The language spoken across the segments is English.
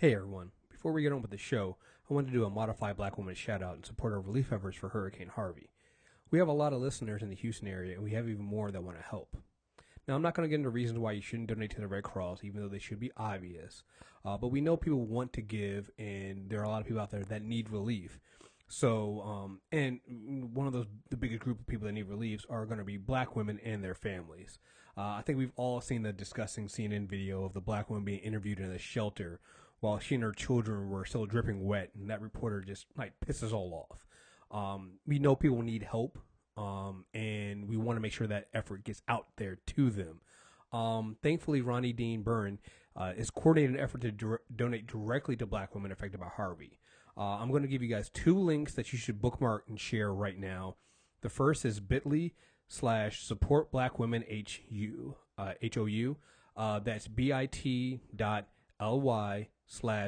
Hey everyone, before we get on with the show, I wanted to do a modified black woman shout out in support of relief efforts for Hurricane Harvey. We have a lot of listeners in the Houston area and we have even more that want to help. Now I'm not going to get into reasons why you shouldn't donate to the Red Cross, even though they should be obvious, but we know people want to give and there are a lot of people out there that need relief. So, and one of the biggest group of people that need relief are going to be black women and their families. I think we've all seen the disgusting CNN video of the black woman being interviewed in a shelter while she and her children were still dripping wet, and that reporter just like pisses all off. We know people need help, and we want to make sure that effort gets out there to them. Thankfully, Juanita Bynum is coordinating an effort to donate directly to black women affected by Harvey. I'm going to give you guys two links that you should bookmark and share right now. The first is bit.ly/support black women HOU. That's bit.ly/SUPPORT BLACK WOMEN HOU.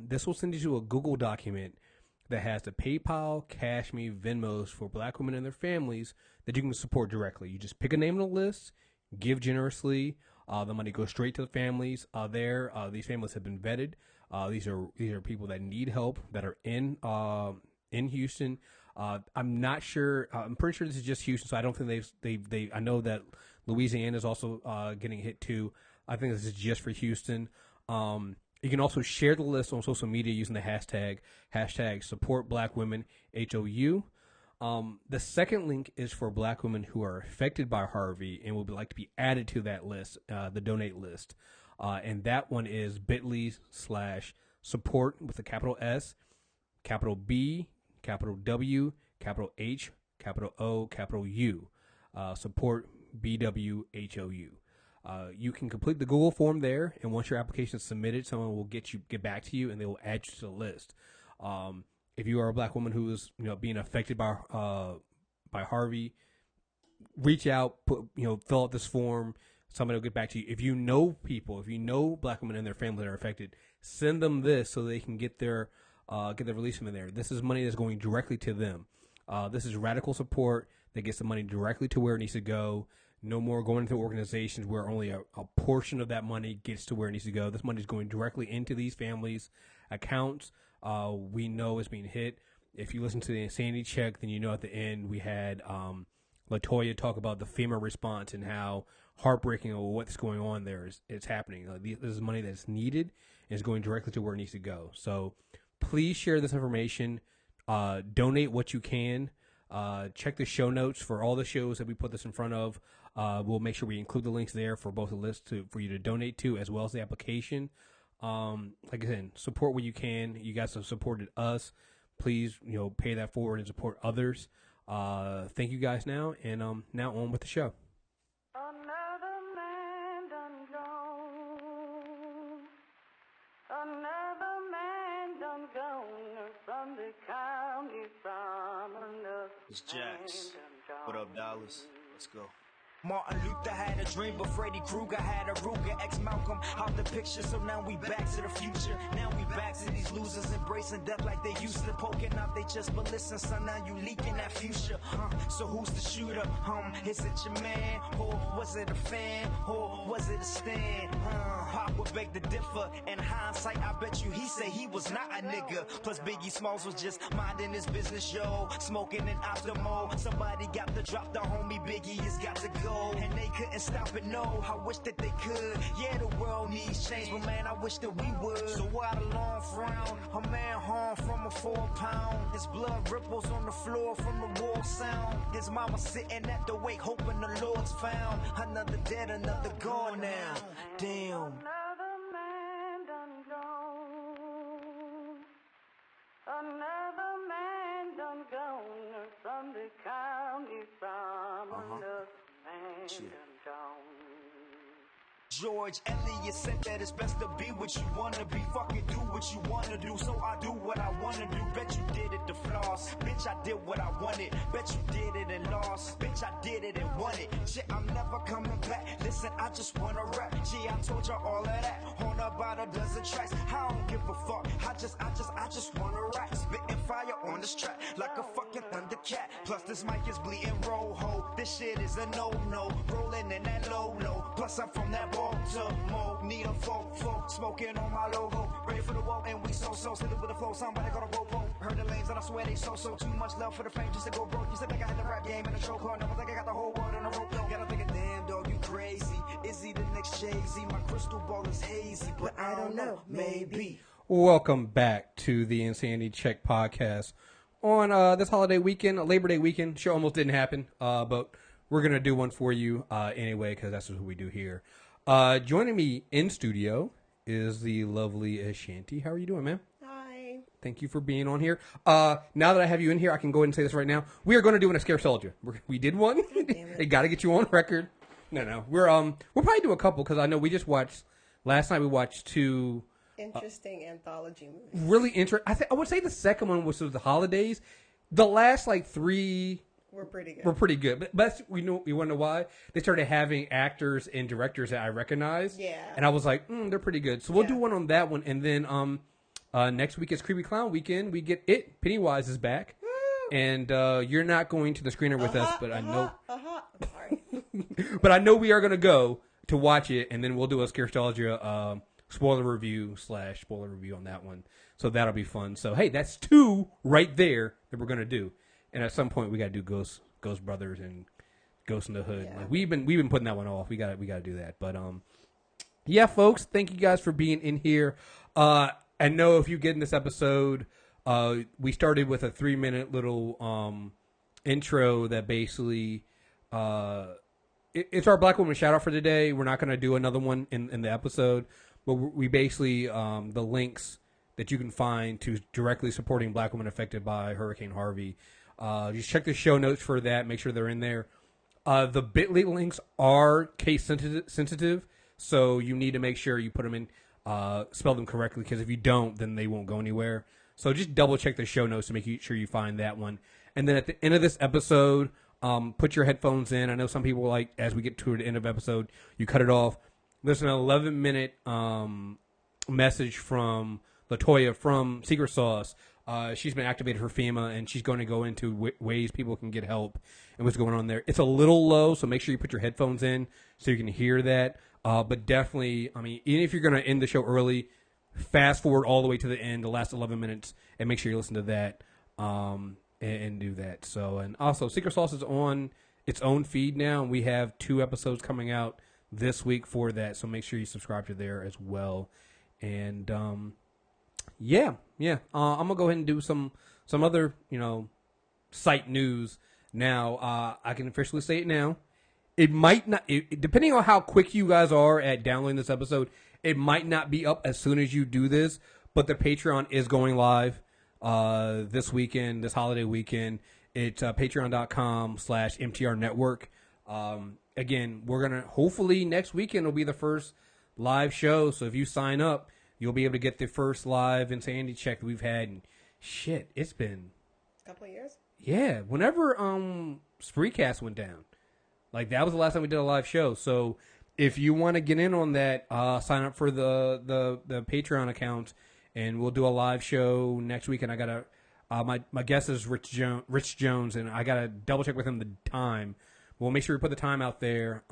This will send you to a Google document that has the PayPal, Cash Me, Venmos for black women and their families that you can support directly. You just pick a name on the list, give generously. The money goes straight to the families there. These families have been vetted. These are people that need help that are in Houston. I'm not sure. I'm pretty sure this is just Houston, so I don't think they. I know that Louisiana is also getting hit too. I think this is just for Houston. You can also share the list on social media using the hashtag support black women HOU. The second link is for black women who are affected by Harvey and would like to be added to that list, the donate list. And that one is bit.ly/support with a capital S, capital B, capital W, capital H, capital O, capital U. Support BWHOU. You can complete the Google form there, and once your application is submitted, someone will get back to you, and they will add you to the list. If you are a black woman who is being affected by Harvey, reach out, fill out this form. Somebody will get back to you. If you know black women and their family that are affected, send them this so they can get their release from there. This is money that's going directly to them. This is radical support that gets the money directly to where it needs to go. No more going into organizations where only a portion of that money gets to where it needs to go. This money is going directly into these families' accounts. We know it's being hit. If you listen to the Insanity Check, then you know at the end we had LaToya talk about the FEMA response and how heartbreaking of what's going on there is happening. This is money that's needed and is going directly to where it needs to go. So please share this information. Donate what you can. Check the show notes for all the shows that we put this in front of. We'll make sure we include the links there for both the list for you to donate to as well as the application. Like I said, support what you can. You guys have supported us. Please, pay that forward and support others. Thank you guys now, and now on with the show. Another man done gone. Another man done gone from the county from another. It's Jax. What up, Dallas? Let's go. Martin Luther had a dream, but Freddy Krueger had a Ruger. Ex-Malcolm out the picture, so now we back to the future. Now we back to these losers embracing death like they used to. Poking out they just, but listen, son, now you leaking that future. So who's the shooter? Is it your man? Or was it a fan? Or was it a stand? Pop would beg to differ. In hindsight, I bet you he said he was not a nigga. Plus Biggie Smalls was just minding his business, yo. Smoking an Optimo. Somebody got to drop the homie Biggie has got to go. And they couldn't stop it, no, I wish that they could. Yeah, the world needs change, but man, I wish that we would. So why the long frown? A man harmed from a 4 pound. His blood ripples on the floor from the war sound. His mama sitting at the wake, hoping the Lord's found. Another dead, another gone now. Damn. Another man done gone. Another man done gone from the county from another. George Eliot said that it's best to be what you wanna be. Fucking do what you wanna do, so I do what I wanna do. Bet you did it to floss. Bitch, I did what I wanted. Bet you did it and lost. Bitch, I did it and won it. Shit, I'm never coming back. Listen, I just wanna rap. Gee, I told y'all all of that. On about a dozen tracks. I don't give a fuck. I just wanna rap. Spitting fire this track like a fucking thundercat. Plus this mic is bleeding rojo. This shit is a no-no. Rolling in that low-low. Plus I'm from that Baltimore. Need a folk, smoking on my logo. Ready for the wall and we so-so. Sit it with the flow, somebody got a ropo. Heard the lanes and I swear they so-so. Too much love for the fame just to go broke. You said think I had the rap game in the show card. Never think I got the whole world in a rope. Gotta think of damn dog, you crazy. Is he the next Jay-Z? My crystal ball is hazy, but I don't know, maybe. Welcome back to the Insanity Check podcast on this holiday weekend, Labor Day weekend. Show almost didn't happen, but we're going to do one for you anyway because that's what we do here. Joining me in studio is the lovely Ashanti. How are you doing, man? Hi. Thank you for being on here. Now that I have you in here, I can go ahead and say this right now. We are going to do an Scare Soldier. We did one. They got to get you on record. No. We'll probably do a couple because I know we just watched, last night we watched two interesting anthology movies. Really interesting. I would say the second one was the holidays. The last like three were pretty good. But that's, you want to know why? They started having actors and directors that I recognize. Yeah. And I was like, they're pretty good. So we'll do one on that one. And then next week is Creepy Clown Weekend. We get it. Pennywise is back. Woo! And you're not going to the screener with us, but I know. I'm sorry. But I know we are going to go to watch it, and then we'll do a Scarestalgia spoiler review on that one. So that'll be fun. So hey, that's two right there that we're gonna do. And at some point we gotta do Ghost Brothers and Ghost in the Hood. Yeah. Like we've been putting that one off. We gotta do that. But yeah, folks, thank you guys for being in here. I know if you get in this episode, we started with a 3-minute little intro that basically it's our Black Woman shout out for today. We're not gonna do another one in the episode. But we basically, the links that you can find to directly supporting Black women affected by Hurricane Harvey. Just check the show notes for that. Make sure they're in there. The Bitly links are case sensitive, so you need to make sure you put them in, spell them correctly, because if you don't, then they won't go anywhere. So just double check the show notes to make sure you find that one. And then at the end of this episode, put your headphones in. I know some people like, as we get to the end of episode, you cut it off. There's an 11-minute message from Latoya from Secret Sauce. She's been activated for FEMA, and she's going to go into ways people can get help and what's going on there. It's a little low, so make sure you put your headphones in so you can hear that. But definitely, I mean, even if you're going to end the show early, fast forward all the way to the end, the last 11 minutes, and make sure you listen to that and do that. So, and also, Secret Sauce is on its own feed now, and we have 2 episodes coming out this week for that, so make sure you subscribe to there as well. And I'm gonna go ahead and do some other site news now. I can officially say it now. It might not, depending on how quick you guys are at downloading this episode, it might not be up as soon as you do this, but the Patreon is going live this weekend, this holiday weekend. It's patreon.com/MTR Network. Again, we're going to, hopefully next weekend will be the first live show. So if you sign up, you'll be able to get the first live Insanity Check that we've had. And shit, it's been a couple of years. Yeah. Whenever Spreecast went down, like that was the last time we did a live show. So if you want to get in on that, sign up for the Patreon account, and we'll do a live show next week. And I got to, my guest is Rich Jones, and I got to double check with him the time. We'll make sure we put the time out there.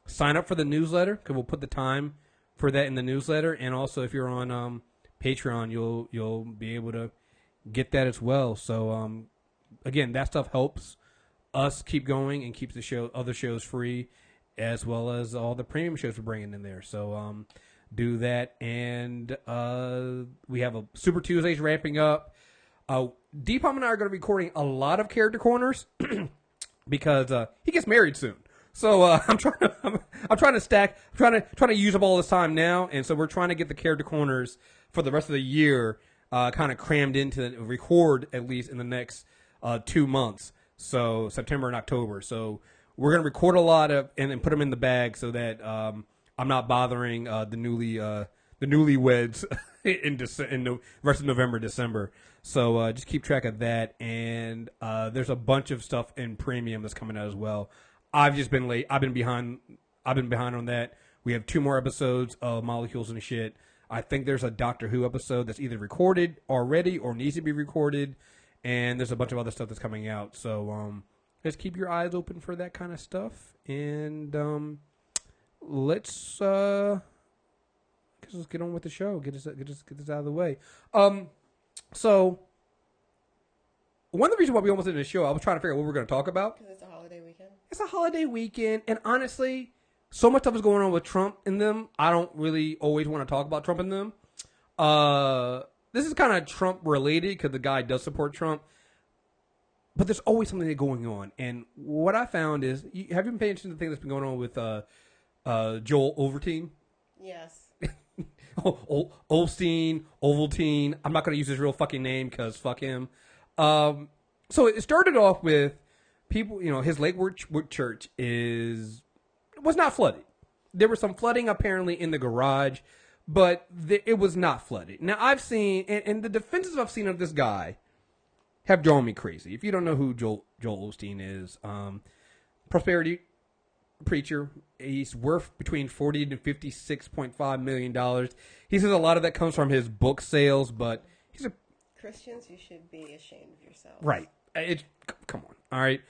Sign up for the newsletter, because we'll put the time for that in the newsletter. And also, if you're on Patreon, you'll be able to get that as well. So, again, that stuff helps us keep going and keeps the other shows free, as well as all the premium shows we're bringing in there. So, do that. And we have a Super Tuesdays ramping up. Deepam and I are going to be recording a lot of Character Corners. Because he gets married soon, so I'm trying to use up all this time now, and so we're trying to get the Character Corners for the rest of the year kind of crammed into record at least in the next 2 months, so September and October. So we're gonna record a lot of and then put them in the bag so that I'm not bothering the newlyweds in the rest of November, December. So just keep track of that. And there's a bunch of stuff in premium that's coming out as well. I've just been late. I've been behind on that. We have 2 more episodes of Molecules and Shit. I think there's a Doctor Who episode that's either recorded already or needs to be recorded. and there's a bunch of other stuff that's coming out. So just keep your eyes open for that kind of stuff, and let's get on with the show. Get this out of the way. So one of the reasons why we almost did the show, I was trying to figure out what we're going to talk about. Because it's a holiday weekend. It's a holiday weekend, and honestly, so much stuff is going on with Trump and them. I don't really always want to talk about Trump and them. This is kind of Trump related because the guy does support Trump, but there's always something going on. And what I found is, have you been paying attention to the thing that's been going on with Joel Osteen? Yes. Osteen, Ovaltine. I'm not going to use his real fucking name because fuck him. So it started off with people, his Lakewood Church was not flooded. There was some flooding apparently in the garage, but it was not flooded. Now I've seen, and the defenses I've seen of this guy have drawn me crazy. If you don't know who Joel Osteen is, prosperity preacher. He's worth between $40 to $56.5 million. He says a lot of that comes from his book sales, but he's a Christians, you should be ashamed of yourself. Right. Come on. All right.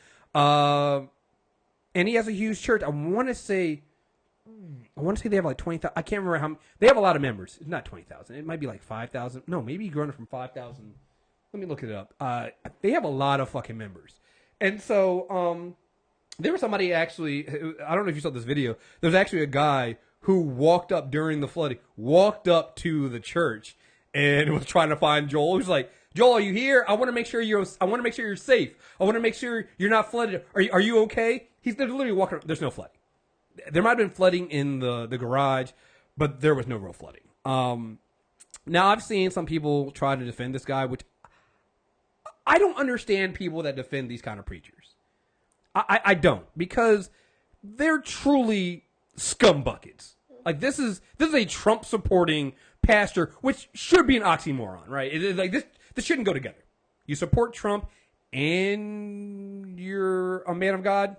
And he has a huge church. I want to say they have like 20,000. I can't remember how. They have a lot of members. It's not 20,000. It might be like 5,000. No, maybe grown it from 5,000. Let me look it up. They have a lot of fucking members. And so, there was somebody actually, I don't know if you saw this video. There's actually a guy who walked up during the flooding, walked up to the church and was trying to find Joel. He was like, "Joel, are you here? I want to make sure you're safe. I want to make sure you're not flooded. Are you okay?" They're literally walking up. There's no flooding. There might have been flooding in the garage, but there was no real flooding. Now I've seen some people try to defend this guy, which I don't understand people that defend these kind of preachers. I don't, because they're truly scumbuckets. Like this is a Trump supporting pastor, which should be an oxymoron, right? Like this shouldn't go together. You support Trump and you're a man of God.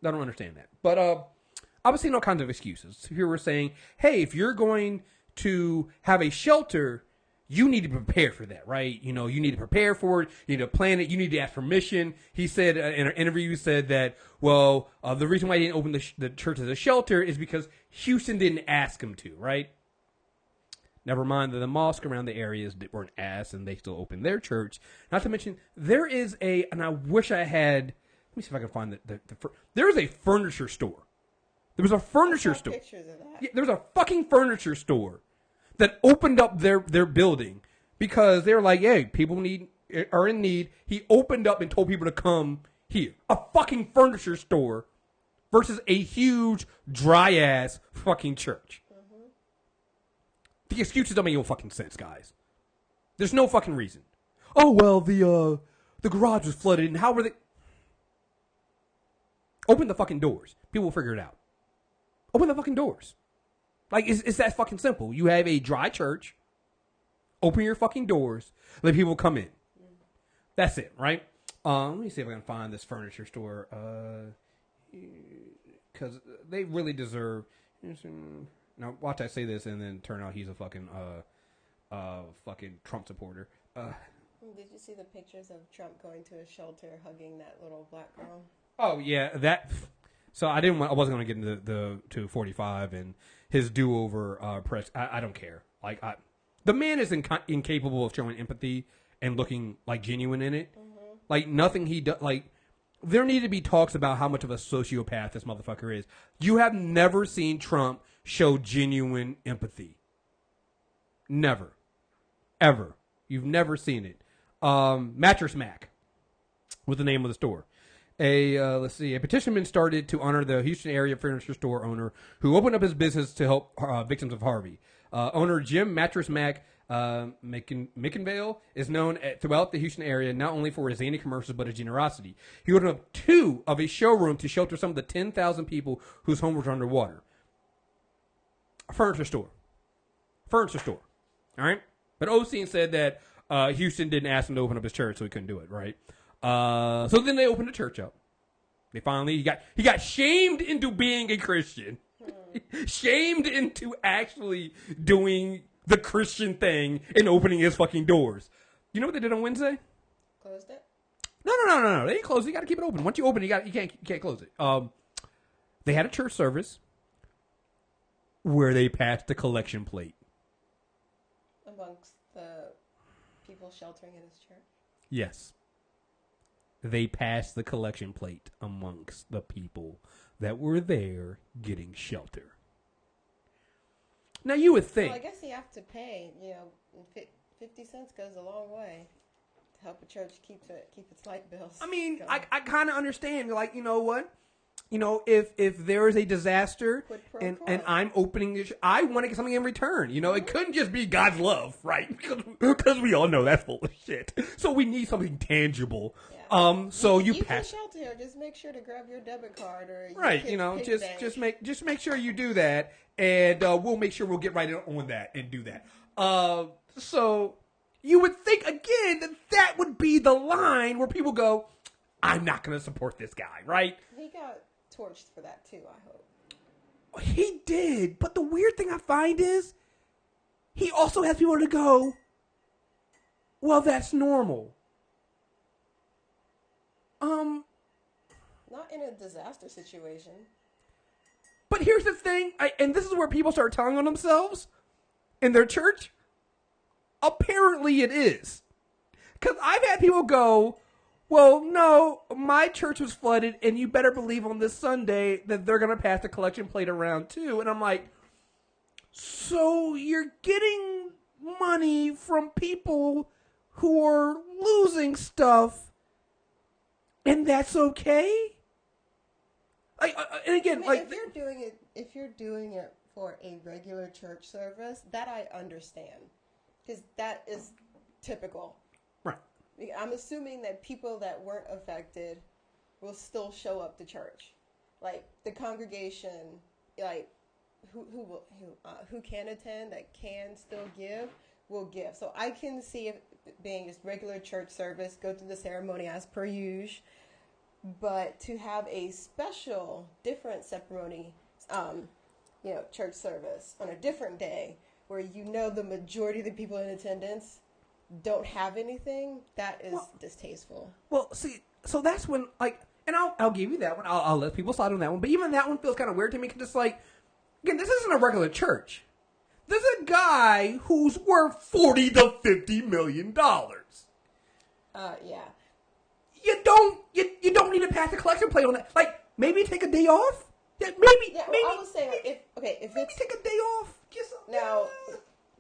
I don't understand that. But I was seeing all kinds of excuses. People were saying, "Hey, if you're going to have a shelter, you need to prepare for that, right? You need to prepare for it. You need to plan it. You need to ask permission." He said in an interview, he said that, the reason why he didn't open the church as a shelter is because Houston didn't ask him to, right? Never mind that the mosque around the areas weren't asked and they still opened their church. Not to mention, there is and I wish I had, let me see if I can find there is a furniture store. There was a furniture store. Pictures of that. Yeah, there was a fucking furniture store that opened up their building because they were like, "Hey, people are in need." He opened up and told people to come here. A fucking furniture store versus a huge dry ass fucking church. Mm-hmm. The excuses don't make no fucking sense, guys. There's no fucking reason. "Oh well, the garage was flooded, and how were they?" Open the fucking doors. People will figure it out. Open the fucking doors. Like, it's that fucking simple. You have a dry church. Open your fucking doors. Let people come in. That's it, right? Let me see if I can find this furniture store. Because they really deserve. Now, watch I say this and then turn out he's a fucking Trump supporter. Did you see the pictures of Trump going to a shelter hugging that little black girl? Oh yeah, that. So I wasn't going to get into to 45 and his do-over press. I don't care. Like the man is incapable of showing empathy and looking like genuine in it. Mm-hmm. Like nothing he does. Like there need to be talks about how much of a sociopath this motherfucker is. You have never seen Trump show genuine empathy. Never, ever. You've never seen it. Mattress Mac was the name of the store. A petition been started to honor the Houston area furniture store owner who opened up his business to help victims of Harvey. Owner Jim Mattress Mac McInvale is known throughout the Houston area not only for his zany commercials but his generosity. He opened up 2 of a showroom to shelter some of the 10,000 people whose homes were underwater. A furniture store. All right? But Osteen said that Houston didn't ask him to open up his church, so he couldn't do it, right? So then they opened the church up. They finally, he got shamed into being a Christian. Shamed into actually doing the Christian thing and opening his fucking doors. You know what they did on Wednesday? Closed it? No. They didn't close it. You got to keep it open. Once you open it, you can't close it. They had a church service where they passed the collection plate. Amongst the people sheltering in his church? Yes. They passed the collection plate amongst the people that were there getting shelter. Now, you would think... Well, I guess you have to pay. 50 cents goes a long way to help a church keep its light bills. I mean, going. I kind of understand. Like, you know what? If there is a disaster and I'm opening this, I want to get something in return. It couldn't just be God's love, right? Because we all know that's full of shit. So we need something tangible. Yeah. So you pass. Can shelter here. Just make sure to grab your debit card or your right. kids' Just make sure you do that, and we'll make sure we'll get right on that and do that. So you would think again that would be the line where people go, I'm not going to support this guy, right? He got torched for that too, I hope. He did, but the weird thing I find is he also has people to go, well, that's normal. Not in a disaster situation. But here's the thing, and this is where people start telling on themselves in their church. Apparently it is. Because I've had people go, well, no, my church was flooded, and you better believe on this Sunday that they're going to pass the collection plate around too. And I'm like, so you're getting money from people who are losing stuff, and that's okay? And again, if you're doing it for a regular church service, that I understand, because that is typical. Right. I'm assuming that people that weren't affected will still show up to church, like the congregation, like who can attend, that can still give, will give. So I can see it being just regular church service, go through the ceremony as per usual. But to have a special, different ceremony, church service on a different day where the majority of the people in attendance don't have anything, that is distasteful. Well, see, so that's when, and I'll give you that one. I'll let people slide on that one. But even that one feels kind of weird to me because again, this isn't a regular church. There's a guy who's worth $40 to $50 million. Yeah. You don't need to pass the collection plate on that. Like, maybe take a day off. Yeah, maybe. Yeah, maybe. I was saying if it's take a day off. Now,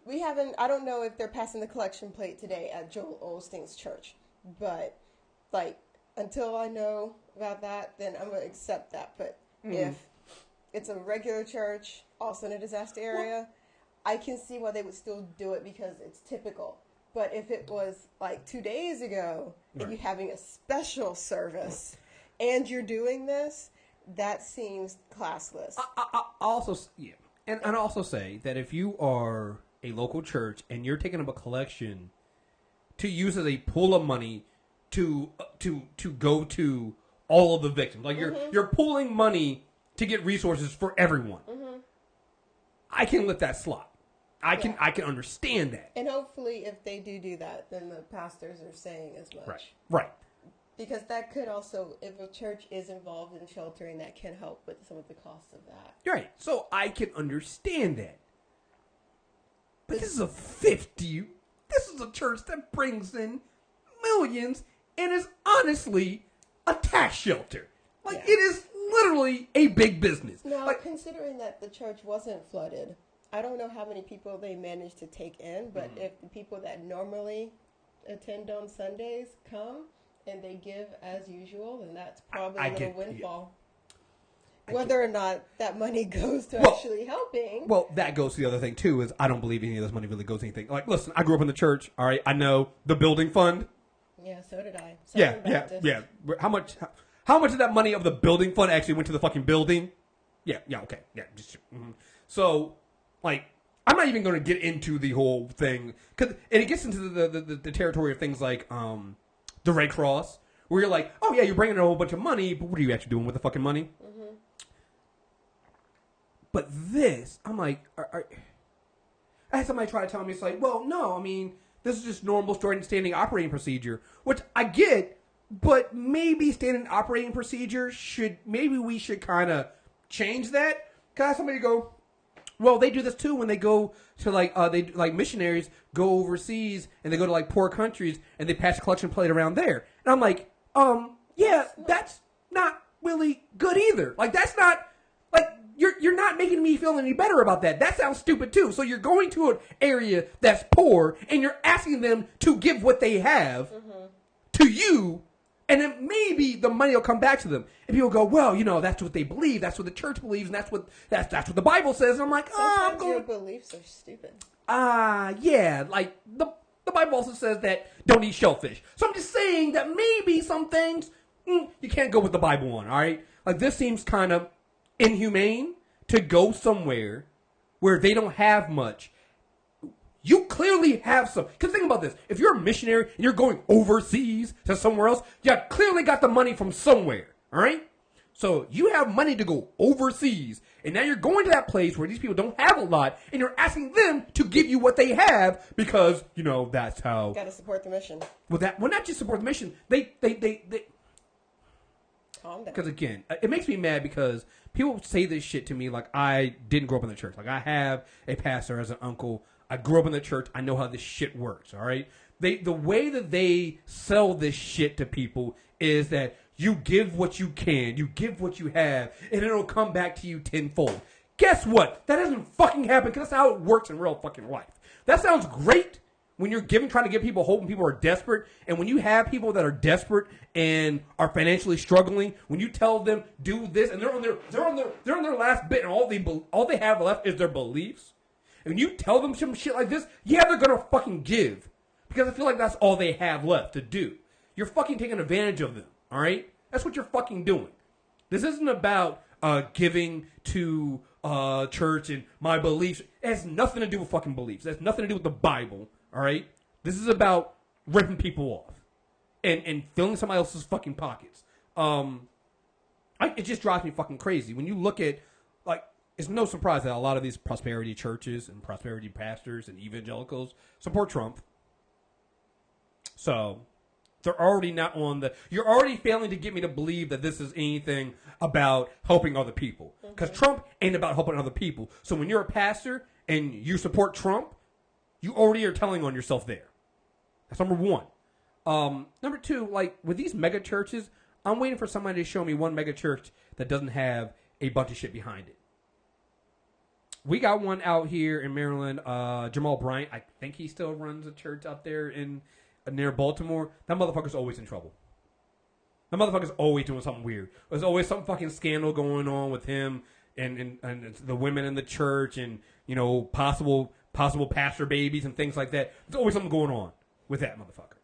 we haven't. I don't know if they're passing the collection plate today at Joel Osteen's church, but until I know about that, then I'm gonna accept that. But if it's a regular church, also in a disaster area, I can see why they would still do it because it's typical. But if it was 2 days ago and you're having a special service and you're doing this, that seems classless. I also say that if you are a local church and you're taking up a collection to use as a pool of money to go to all of the victims, like you're pooling money to get resources for everyone, I can let that slide. I can understand that. And hopefully if they do that, then the pastors are saying as much. Right. Because that could also, if a church is involved in sheltering, that can help with some of the costs of that. Right. So I can understand that. But this is a church that brings in millions and is honestly a tax shelter. It is literally a big business. Now, considering that the church wasn't flooded, I don't know how many people they managed to take in, but if the people that normally attend on Sundays come and they give as usual, then that's probably a little windfall. Whether or not that money goes to actually helping. Well, that goes to the other thing, too, is I don't believe any of this money really goes to anything. Listen, I grew up in the church, all right? I know the building fund. Yeah, so did I. Yeah. How much of that money of the building fund actually went to the fucking building? Yeah, okay. Yeah, So... I'm not even going to get into the whole thing, and it gets into the territory of things like the Red Cross, where you're like, oh yeah, you're bringing in a whole bunch of money, but what are you actually doing with the fucking money? But this, I'm like, I had somebody try to tell me, it's like, well, no, I mean, this is just normal standing operating procedure, which I get, but maybe standard operating procedure we should kind of change that. Cause somebody go, well, they do this too when they go to like missionaries go overseas and they go to like poor countries and they pass a collection plate around there. And I'm like, yeah, that's not really good either. Like that's not like you're not making me feel any better about that. That sounds stupid too. So you're going to an area that's poor and you're asking them to give what they have to you. And then maybe the money will come back to them. And people go, well, that's what they believe. That's what the church believes. And that's what the Bible says. And I'm like, sometimes your beliefs are stupid. Yeah. Like, the Bible also says that don't eat shellfish. So I'm just saying that maybe some things you can't go with the Bible on, all right? Like, this seems kind of inhumane to go somewhere where they don't have much. You clearly have some. Because think about this. If you're a missionary and you're going overseas to somewhere else, you clearly got the money from somewhere. All right? So you have money to go overseas. And now you're going to that place where these people don't have a lot. And you're asking them to give you what they have because, that's how. Got to support the mission. Well, not just support the mission. They calm down. Because again, it makes me mad because people say this shit to me like I didn't grow up in the church. Like I have a pastor as an uncle. I grew up in the church. I know how this shit works, all right? The way that they sell this shit to people is that you give what you can, you give what you have, and it'll come back to you tenfold. Guess what? That doesn't fucking happen because that's how it works in real fucking life. That sounds great when you're trying to give people hope and people are desperate. And when you have people that are desperate and are financially struggling, when you tell them do this and they're on their last bit and all they have left is their beliefs. And you tell them some shit like this, yeah, they're going to fucking give. Because I feel like that's all they have left to do. You're fucking taking advantage of them, all right? That's what you're fucking doing. This isn't about giving to church and my beliefs. It has nothing to do with fucking beliefs. It has nothing to do with the Bible, all right? This is about ripping people off and filling somebody else's fucking pockets. It just drives me fucking crazy. When you look at, like, it's no surprise that a lot of these prosperity churches and prosperity pastors and evangelicals support Trump. So they're already not on you're already failing to get me to believe that this is anything about helping other people. Because Trump ain't about helping other people. So when you're a pastor and you support Trump, you already are telling on yourself there. That's number one. Number two, like with these mega churches, I'm waiting for somebody to show me one mega church that doesn't have a bunch of shit behind it. We got one out here in Maryland, Jamal Bryant. I think he still runs a church out there near Baltimore. That motherfucker's always in trouble. That motherfucker's always doing something weird. There's always some fucking scandal going on with him and the women in the church and, possible pastor babies and things like that. There's always something going on with that motherfucker.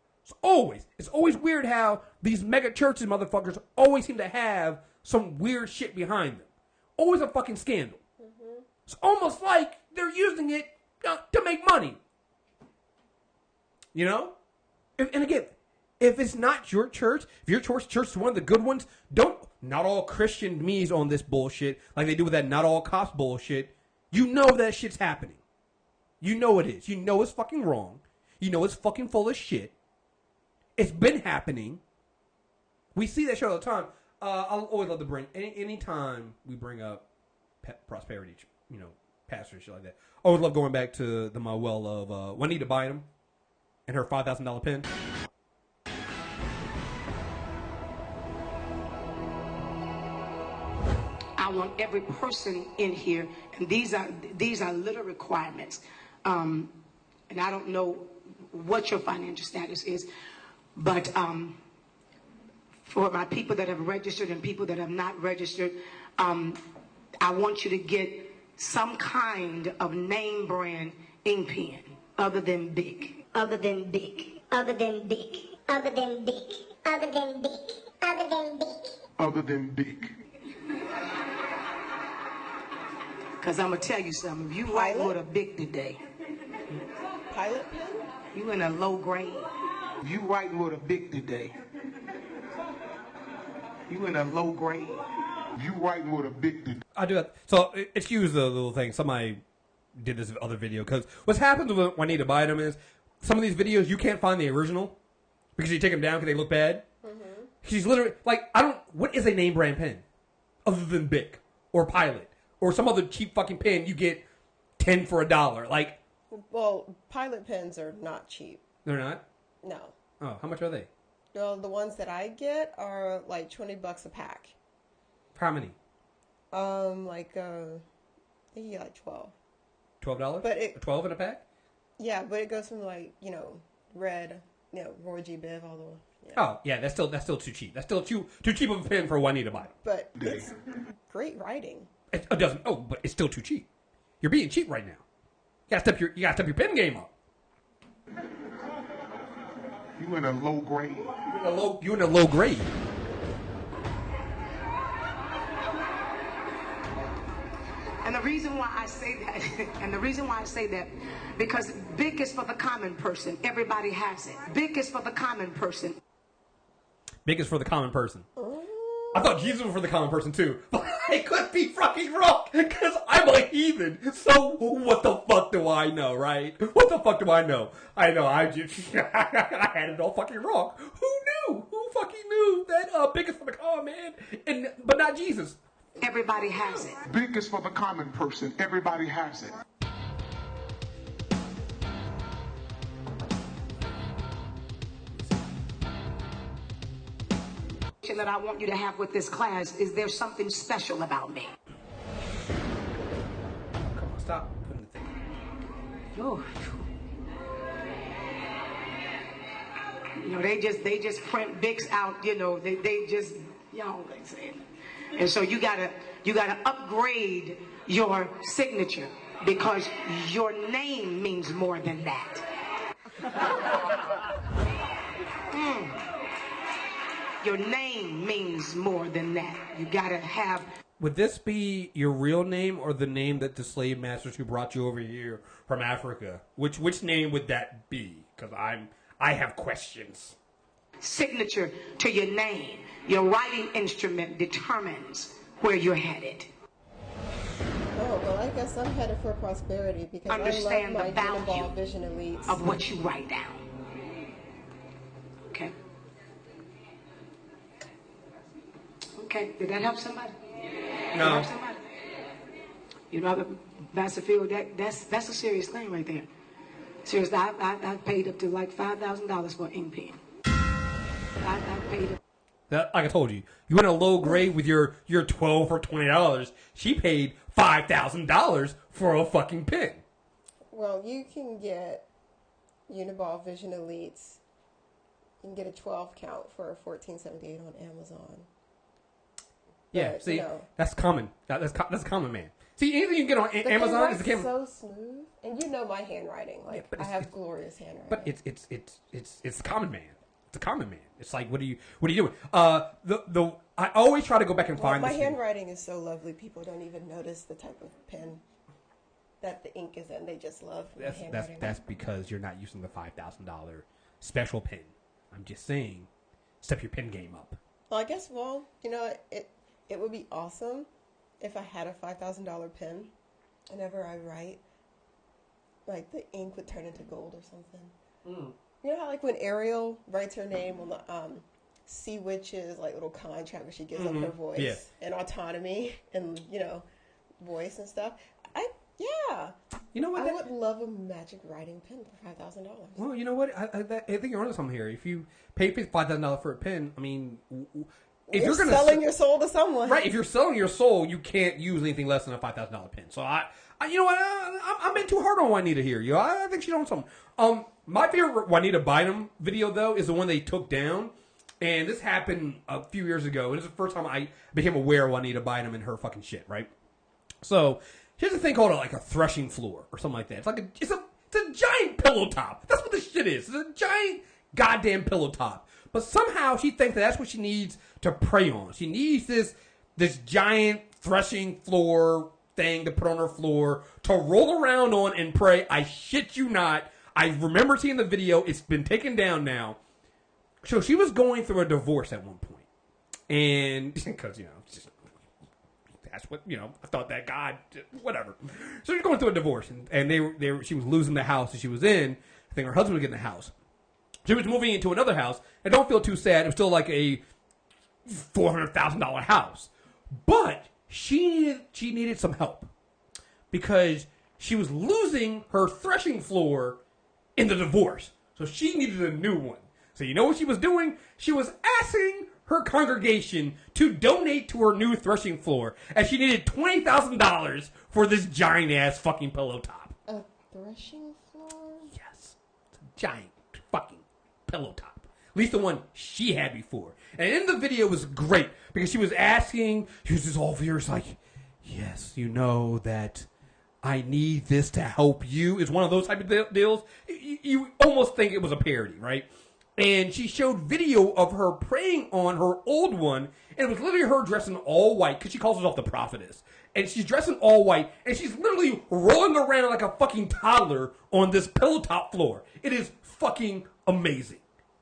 It's always weird how these mega churches motherfuckers always seem to have some weird shit behind them. Always a fucking scandal. It's almost like they're using it to make money. And again, if it's not your church, if your church is one of the good ones, not all Christian me's on this bullshit like they do with that not all cops bullshit. You know that shit's happening. You know it is. You know it's fucking wrong. You know it's fucking full of shit. It's been happening. We see that show all the time. I'll always love to bring, anytime we bring up prosperity, pastor and shit like that. I always love going back to my well of Juanita Bynum and her $5,000 pen. I want every person in here, and these are little requirements. And I don't know what your financial status is, but for my people that have registered and people that have not registered, I want you to get some kind of name brand ink pen other than big. Other than big. Other than big. Other than big. Other than big. Other than big. Other than big. Because I'm going to tell you something. If you write with a big today. Pilot pen? You in a low grade. If you writing with a big today. You in a low grade. You writing with a big today. I do that. So, excuse the little thing. Somebody did this other video. Because what's happened with Juanita Bynum is some of these videos, you can't find the original because you take them down because they look bad. Mm-hmm. She's literally like, what is a name brand pen other than Bic or Pilot or some other cheap fucking pen you get 10 for $1? Like, well, Pilot pens are not cheap. They're not? No. Oh, how much are they? Well, the ones that I get are like $20 a pack. For how many? I think you get like 12. $12? But 12 in a pack? Yeah, but it goes from like, red, Roy G. Biv, all the way. Yeah. Oh, yeah, that's still too cheap. That's still too cheap of a pen for Juanita Bynum. But it's great writing. It doesn't. Oh, but it's still too cheap. You're being cheap right now. You gotta step your pen game up. You in a low grade. You in a low grade. And the reason why I say that, because Bic is for the common person. Everybody has it. Bic is for the common person. Bic is for the common person. I thought Jesus was for the common person too, but I could be fucking wrong because I'm a heathen. So what the fuck do I know, right? What the fuck do I know? I know I just I had it all fucking wrong. Who knew? Who fucking knew that Bic is for the common man, but not Jesus? Everybody has it. Big is for the common person. Everybody has it. That I want you to have with this class is there's something special about me. Come on, stop putting the thing. Oh. They just print Bics out, they just, they say. And so you gotta upgrade your signature because your name means more than that. Your name means more than that. You gotta have. Would this be your real name or the name that the slave masters who brought you over here from Africa? Which name would that be? Because I have questions. Signature to your name. Your writing instrument determines where you're headed. Oh, well, I guess I'm headed for prosperity because Understand I love my the value Uniball Vision Elites. of what you write down. Okay. Okay, did that help somebody? No. Help somebody? Pastor Phil, that's a serious thing right there. Seriously, I paid up to like $5,000 for an ink pen. I paid up. Like I told you, you in a low grade with your $12 or $20. She paid $5,000 for a fucking pen. Well, you can get Uniball Vision Elites. You can get a 12 count for $14.78 on Amazon. Yeah, But, see, that's common. That's common, man. See, anything you can get on Amazon is the camera. So smooth, and you know my handwriting. Like I have glorious handwriting. But it's common man. It's a common man. It's like, what are you doing? I always try to go back and find. My handwriting is so lovely. People don't even notice the type of pen that the ink is in. They just love my handwriting. That's because you're not using the $5,000 special pen. I'm just saying, step your pen game up. Well, I guess. Well, it would be awesome if I had a $5,000 pen. Whenever I write, like the ink would turn into gold or something. Mm. You know how like when Ariel writes her name on the Sea Witch's like little contract where she gives up her voice and autonomy and voice and stuff. You know what? I would love a magic writing pen for $5,000. Well, you know what? I think you're onto something here. If you pay $5,000 for a pen, I mean, if you're selling your soul to someone, right? If you're selling your soul, you can't use anything less than a $5,000 pen. So you know what? I'm being too hard on Juanita here. I think she's on something. My favorite Juanita Bynum video though is the one they took down, and this happened a few years ago. It was the first time I became aware of Juanita Bynum and her fucking shit. Right? So here's a thing called a threshing floor or something like that. It's a giant pillow top. That's what this shit is. It's a giant goddamn pillow top. But somehow she thinks that's what she needs to pray on. She needs this giant threshing floor thing to put on her floor to roll around on and pray. I shit you not. I remember seeing the video. It's been taken down now. So she was going through a divorce at one point. And because, that's what, I thought that God, whatever. So she's going through a divorce. And she was losing the house that she was in. I think her husband would get in the house. She was moving into another house, and don't feel too sad. It was still like a $400,000 house. But she needed some help because she was losing her threshing floor in the divorce. So she needed a new one. So you know what she was doing? She was asking her congregation to donate to her new threshing floor, and she needed $20,000 for this giant-ass fucking pillow top. A threshing floor? Yes. It's a giant fucking pillow top. At least the one she had before. And in the video was great because she was just all furious like, yes, you know that I need this to help you. It's one of those type of deals. You almost think it was a parody, right? And she showed video of her praying on her old one, and it was literally her dressed in all white because she calls herself the prophetess. And she's dressed in all white, and she's literally rolling around like a fucking toddler on this pillow top floor. It is fucking amazing.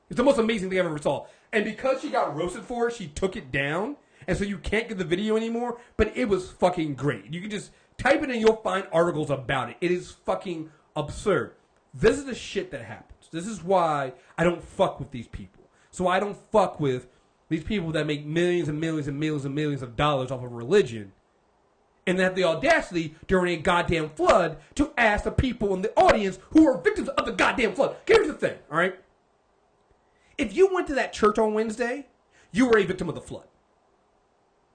It's the most amazing thing I've ever saw. And because she got roasted for it, she took it down. And so you can't get the video anymore. But it was fucking great. You can just type it in and you'll find articles about it. It is fucking absurd. This is the shit that happens. This is why I don't fuck with these people. So I don't fuck with these people that make millions and millions and millions and millions of dollars off of religion. And they have the audacity during a goddamn flood to ask the people in the audience who are victims of the goddamn flood. Here's the thing, all right? If you went to that church on Wednesday, you were a victim of the flood.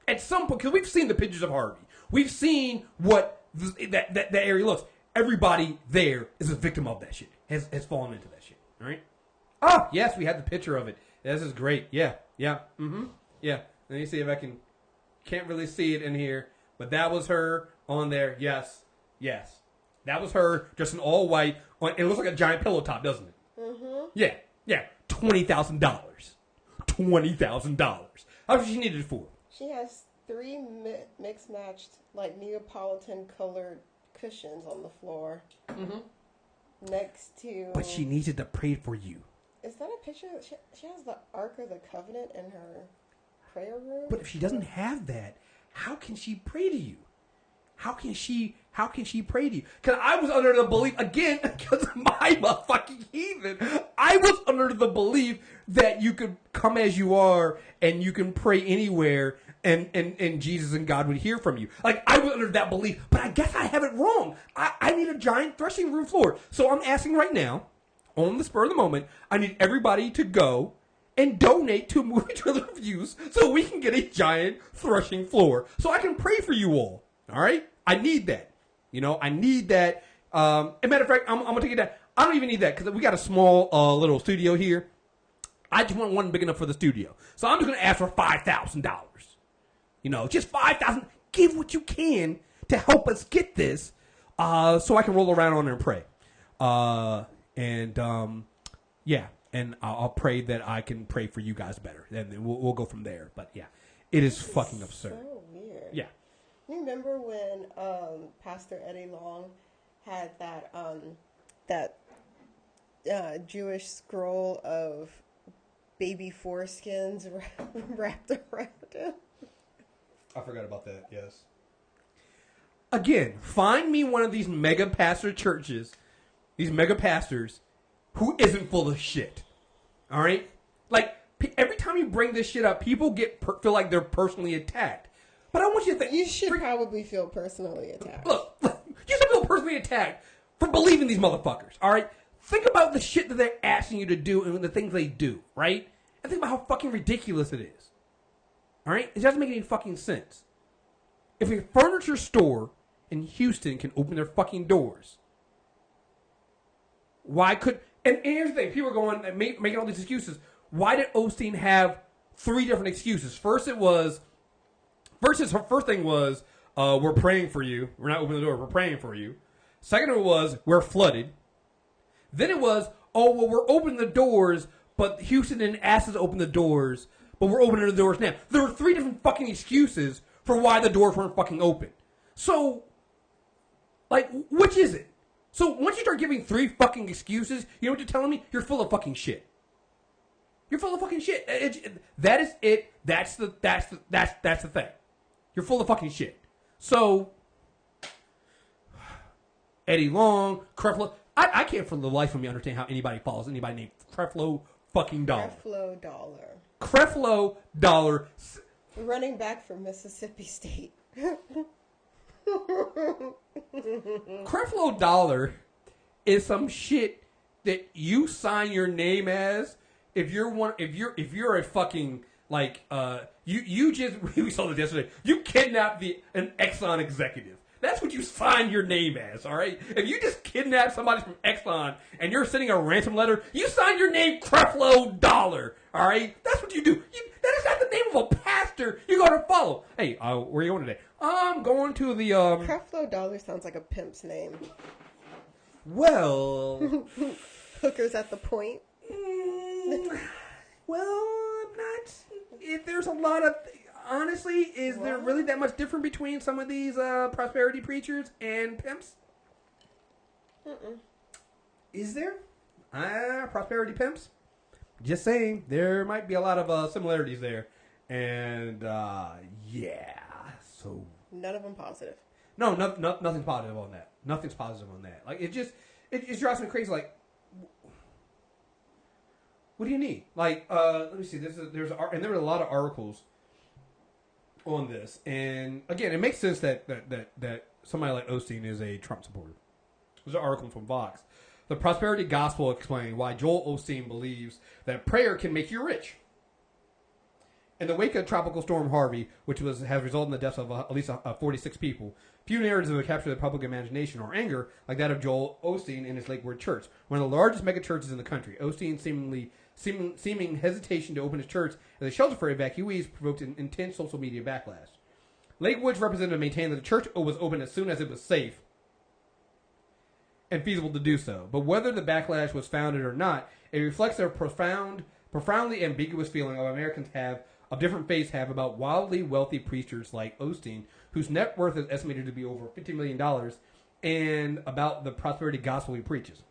At some point, because we've seen the pictures of Harvey. We've seen what that area looks. Everybody there is a victim of that shit. Has fallen into that shit. All right? Oh, yes, we had the picture of it. This is great. Yeah. Mm-hmm. Yeah. Let me see if I can't really see it in here. But that was her on there. Yes. That was her dressed in all white. It looks like a giant pillow top, doesn't it? Mm-hmm. Yeah. $20,000. $20,000. How much she needed it for? She has 3 mixed matched, like Neapolitan colored cushions on the floor. Mm-hmm. Next to. But she needed to pray for you. Is that a picture? She has the Ark of the Covenant in her prayer room. But if she doesn't have that, how can she pray to you? How can she pray to you? Because I was under the belief, again, because my motherfucking heathen, I was under the belief that you could come as you are and you can pray anywhere and Jesus and God would hear from you. Like, I was under that belief, but I guess I have it wrong. I need a giant threshing room floor. So I'm asking right now, on the spur of the moment, I need everybody to go and donate to Movie Trailer Reviews so we can get a giant threshing floor so I can pray for you all. All right? I need that. I need that. As a matter of fact, I'm going to take it down. I don't even need that because we got a small little studio here. I just want one big enough for the studio. So I'm just going to ask for $5,000. Just $5,000. Give what you can to help us get this so I can roll around on there and pray. And I'll pray that I can pray for you guys better. And then we'll go from there. But, yeah, it is fucking absurd. So weird. Yeah. You remember when Pastor Eddie Long had that Jewish scroll of baby foreskins wrapped around him? I forgot about that, yes. Again, find me one of these mega pastor churches, these mega pastors, who isn't full of shit. All right? Like, every time you bring this shit up, people feel like they're personally attacked. But I want you to think. You should probably feel personally attacked. Look, you should feel personally attacked for believing these motherfuckers, all right? Think about the shit that they're asking you to do and the things they do, right? And think about how fucking ridiculous it is. All right? It doesn't make any fucking sense. If a furniture store in Houston can open their fucking doors, why could... And here's the thing. People are going and making all these excuses. Why did Osteen have 3 different excuses? First his first thing was, we're praying for you. We're not opening the door. We're praying for you. Second it was, we're flooded. Then it was, we're opening the doors, but Houston didn't ask us to open the doors, but we're opening the doors now. There were 3 different fucking excuses for why the doors weren't fucking open. So, like, which is it? So once you start giving 3 fucking excuses, you know what you're telling me? You're full of fucking shit. You're full of fucking shit. That is it. That's the thing. You're full of fucking shit. So, Eddie Long, Creflo, I can't for the life of me understand how anybody follows anybody named Creflo fucking Dollar. Creflo Dollar. Creflo Dollar. Running back from Mississippi State. Creflo Dollar is some shit that you sign your name as if you're a fucking like you just we saw this yesterday. You kidnapped an Exxon executive. That's what you sign your name as, all right? If you just kidnap somebody from Exxon and you're sending a ransom letter, you sign your name Creflo Dollar, all right? That's what you do. That is not the name of a pastor you're going to follow. Hey, where are you going today? I'm going to the... Creflo Dollar sounds like a pimp's name. Well... Hookers at the point. Well, I'm not... There's a lot of... Honestly, is there really that much difference between some of these prosperity preachers and pimps? Mm-mm. Is there? Prosperity pimps? Just saying, there might be a lot of similarities there. And, yeah, so... None of them positive. No, nothing's positive on that. Nothing's positive on that. Like, it drives me crazy, like... What do you need? Like, let me see, there were a lot of articles on this, and again, it makes sense that somebody like Osteen is a Trump supporter. There's an article from Vox. The Prosperity Gospel explained why Joel Osteen believes that prayer can make you rich. In the wake of Tropical Storm Harvey, which has resulted in the deaths of at least 46 people, few narratives have captured the public imagination or anger like that of Joel Osteen and his Lakewood Church, one of the largest mega churches in the country. Osteen's seeming hesitation to open his church as a shelter for evacuees provoked an intense social media backlash. Lakewood's representative maintained that the church was open as soon as it was safe and feasible to do so. But whether the backlash was founded or not, it reflects a profoundly ambiguous feeling Americans have of different faiths have about wildly wealthy preachers like Osteen, whose net worth is estimated to be over $50 million, and about the prosperity gospel he preaches.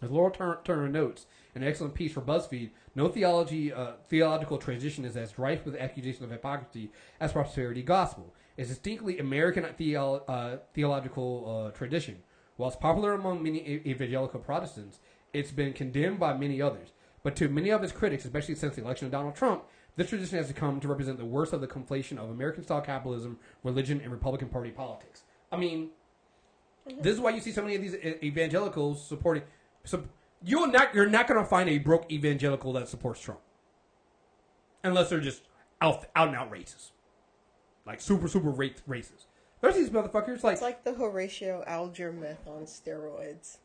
As Laura Turner notes in an excellent piece for BuzzFeed, no theological transition is as rife with accusations of hypocrisy as prosperity gospel. It's distinctly American theological tradition. Whilst popular among many evangelical Protestants, it's been condemned by many others. But to many of its critics, especially since the election of Donald Trump, this tradition has come to represent the worst of the conflation of American-style capitalism, religion, and Republican Party politics. I mean, this is why you see so many of these evangelicals supporting... You're not going to find a broke evangelical that supports Trump. Unless they're just out and out racist. Like super racist. There's these motherfuckers like... It's like the Horatio Alger myth on steroids.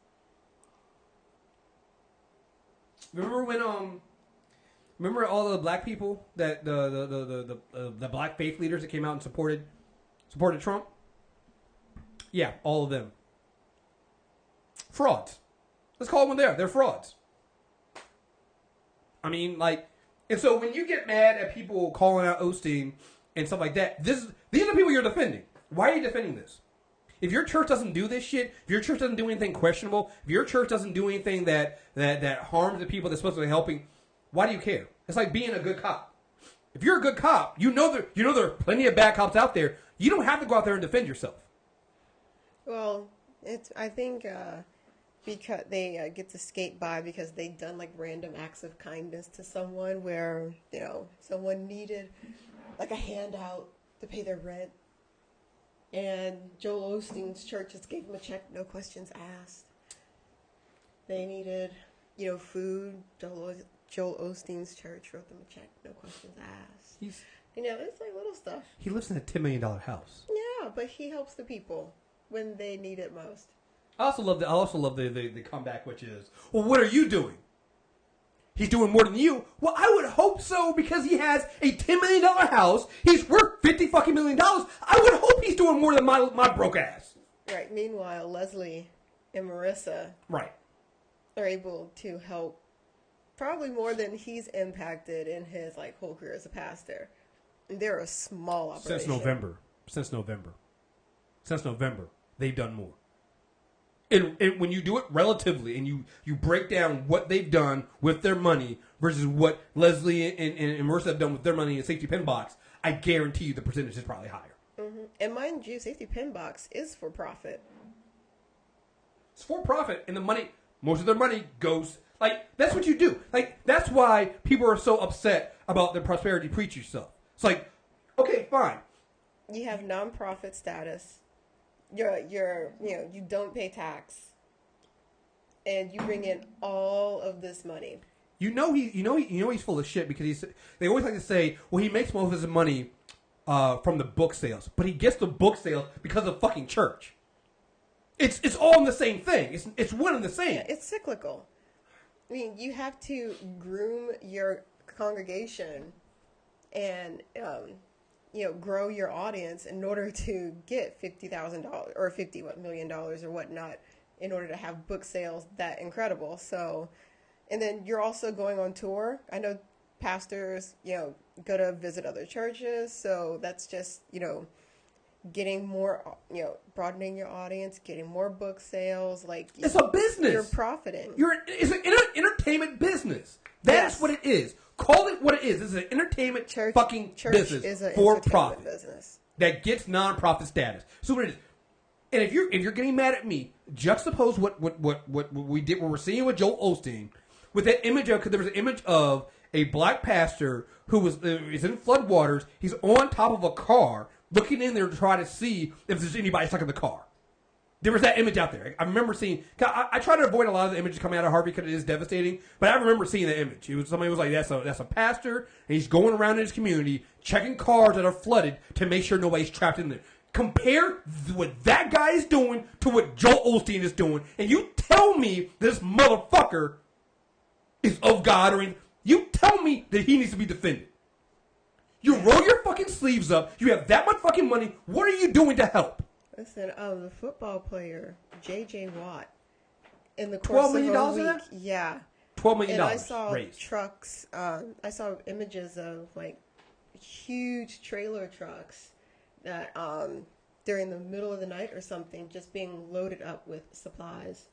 Remember when remember all the black people that the black faith leaders that came out and supported Trump? Yeah, all of them. Frauds. Let's call them what they are. They're frauds. I mean, like, and so when you get mad at people calling out Osteen and stuff like that, these are the people you're defending. Why are you defending this? If your church doesn't do this shit, if your church doesn't do anything questionable, if your church doesn't do anything that harms the people that's supposed to be helping, why do you care? It's like being a good cop. If you're a good cop, you know there are plenty of bad cops out there. You don't have to go out there and defend yourself. Well, I think because they get to skate by because they've done like random acts of kindness to someone where, someone needed like a handout to pay their rent. And Joel Osteen's church just gave them a check, no questions asked. They needed, food. Joel Osteen's church wrote them a check, no questions asked. It's like little stuff. He lives in a $10 million house. Yeah, but he helps the people when they need it most. I also love the comeback, which is, well, what are you doing? He's doing more than you. Well, I would hope so because he has a $10 million house. He's worth $50 million. I would hope he's doing more than my broke ass. Right. Meanwhile, Leslie and Marissa are able to help probably more than he's impacted in his whole career as a pastor. And they're a small operation. Since November, they've done more. And when you do it relatively and you break down what they've done with their money versus what Leslie and Marissa have done with their money in Safety Pin Box, I guarantee you the percentage is probably higher. Mm-hmm. And mind you, Safety Pin Box is for profit. It's for profit, and the money, most of their money goes. Like, that's what you do. Like, that's why people are so upset about the prosperity preacher stuff. It's like, okay, fine. You have nonprofit status. You don't pay tax, and you bring in all of this money. He's full of shit because they always like to say, well, he makes most of his money from the book sales, but he gets the book sales because of fucking church. It's all in the same thing. It's one and the same. Yeah, it's cyclical. I mean, you have to groom your congregation and grow your audience in order to get $50,000 or $50 million or whatnot in order to have book sales that incredible. So, and then you're also going on tour. I know pastors, go to visit other churches. So that's just, getting more, broadening your audience, getting more book sales. Like, it's a business. You're profiting. It's an entertainment business. That's what it is. Call it what it is. It's an entertainment church business is a for entertainment profit business that gets non-profit status. So what it is. And if you're getting mad at me, juxtapose what we did, what we're seeing with Joel Osteen, with that image of, because there was an image of a black pastor who is in floodwaters. He's on top of a car, looking in there to try to see if there's anybody stuck in the car. There was that image out there. I remember seeing. I try to avoid a lot of the images coming out of Harvey because it is devastating. But I remember seeing the image. It was somebody was like, "That's a pastor, and he's going around in his community checking cars that are flooded to make sure nobody's trapped in there." Compare what that guy is doing to what Joel Osteen is doing, and you tell me this motherfucker is of God, or you tell me that he needs to be defended. You roll your fucking sleeves up. You have that much fucking money. What are you doing to help? Listen, the football player J.J. Watt, in the course of a week, yeah, $12 million. And I saw raised. trucks. I saw images of like huge trailer trucks that during the middle of the night or something, just being loaded up with supplies.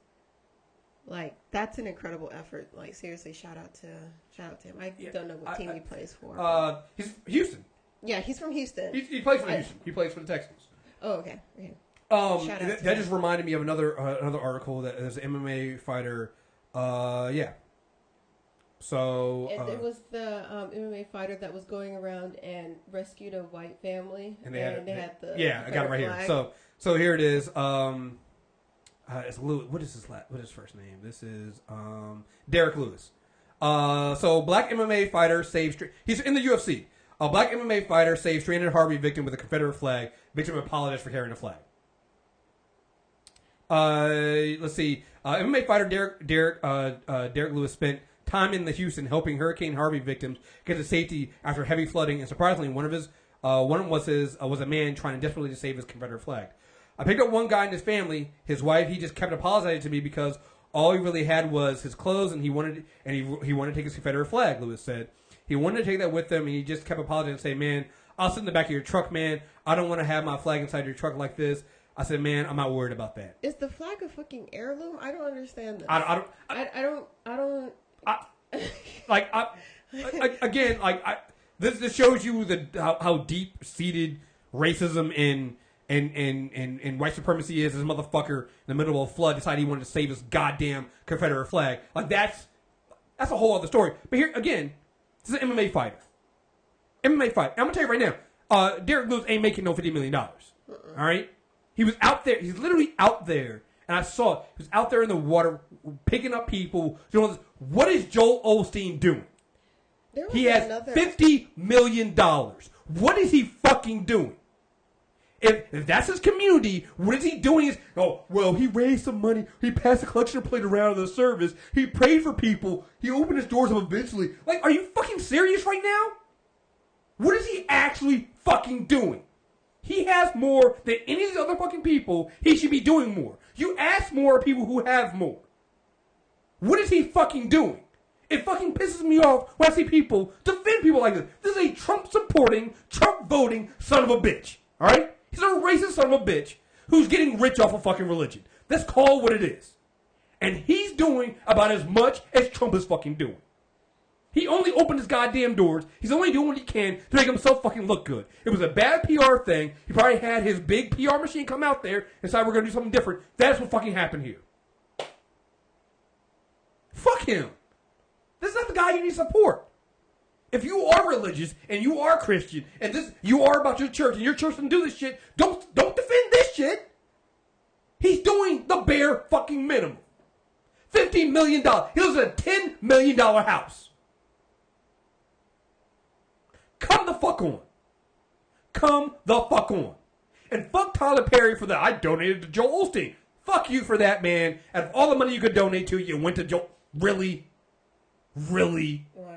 Like, that's an incredible effort. Like, seriously, shout out to him. I don't know what team he plays for. He's Houston. Yeah, he's from Houston. He plays for Houston. He plays for the Texans. Oh, okay. That just reminded me of another article that there's an MMA fighter. So and it was the MMA fighter that was going around and rescued a white family, and they had the I got it right flag. here. So here it is. It's Lewis. What is his first name? This is Derek Lewis. So black MMA fighter saves. He's in the UFC. A black MMA fighter saves stranded Harvey victim with a Confederate flag. Victim apologized for carrying the flag. Let's see. MMA fighter Derek Lewis spent time in the Houston helping Hurricane Harvey victims get to safety after heavy flooding, and surprisingly, one was a man trying desperately to save his Confederate flag. I picked up one guy in his family, his wife. He just kept apologizing to me because all he really had was his clothes, and he wanted to take his Confederate flag. Lewis said he wanted to take that with him, and he just kept apologizing and say, "Man, I'll sit in the back of your truck, man. I don't want to have my flag inside your truck like this." I said, "Man, I'm not worried about that." Is the flag a fucking heirloom? I don't understand this. I don't. This shows you how deep seated racism and white supremacy is. This motherfucker in the middle of a flood decided he wanted to save his goddamn Confederate flag. Like, that's a whole other story. But here again, this is an MMA fighter. MMA fight. I'm gonna tell you right now, Derek Lewis ain't making no $50 million. All right, he was out there. He's literally out there, and I saw it. He was out there in the water, picking up people. What is Joel Osteen doing? He has $50 million. What is he fucking doing? If that's his community, what is he doing? He raised some money. He passed a collection plate around the service. He prayed for people. He opened his doors up eventually. Like, are you fucking serious right now? What is he actually fucking doing? He has more than any of these other fucking people. He should be doing more. You ask more people who have more. What is he fucking doing? It fucking pisses me off when I see people defend people like this. This is a Trump-supporting, Trump-voting son of a bitch. All right? He's a racist son of a bitch who's getting rich off of fucking religion. Let's call it what it is. And he's doing about as much as Trump is fucking doing. He only opened his goddamn doors. He's only doing what he can to make himself fucking look good. It was a bad PR thing. He probably had his big PR machine come out there and decide we're going to do something different. That's what fucking happened here. fuck him. This is not the guy you need to support. If you are religious and you are Christian and you are about your church and your church doesn't do this shit, don't defend this shit. He's doing the bare fucking minimum. $15 million. He lives in a $10 million house. Come the fuck on. Come the fuck on. And fuck Tyler Perry for that. I donated to Joel Osteen. Fuck you for that, man. Out of all the money you could donate to, you went to Joel. Really? Really? Wow.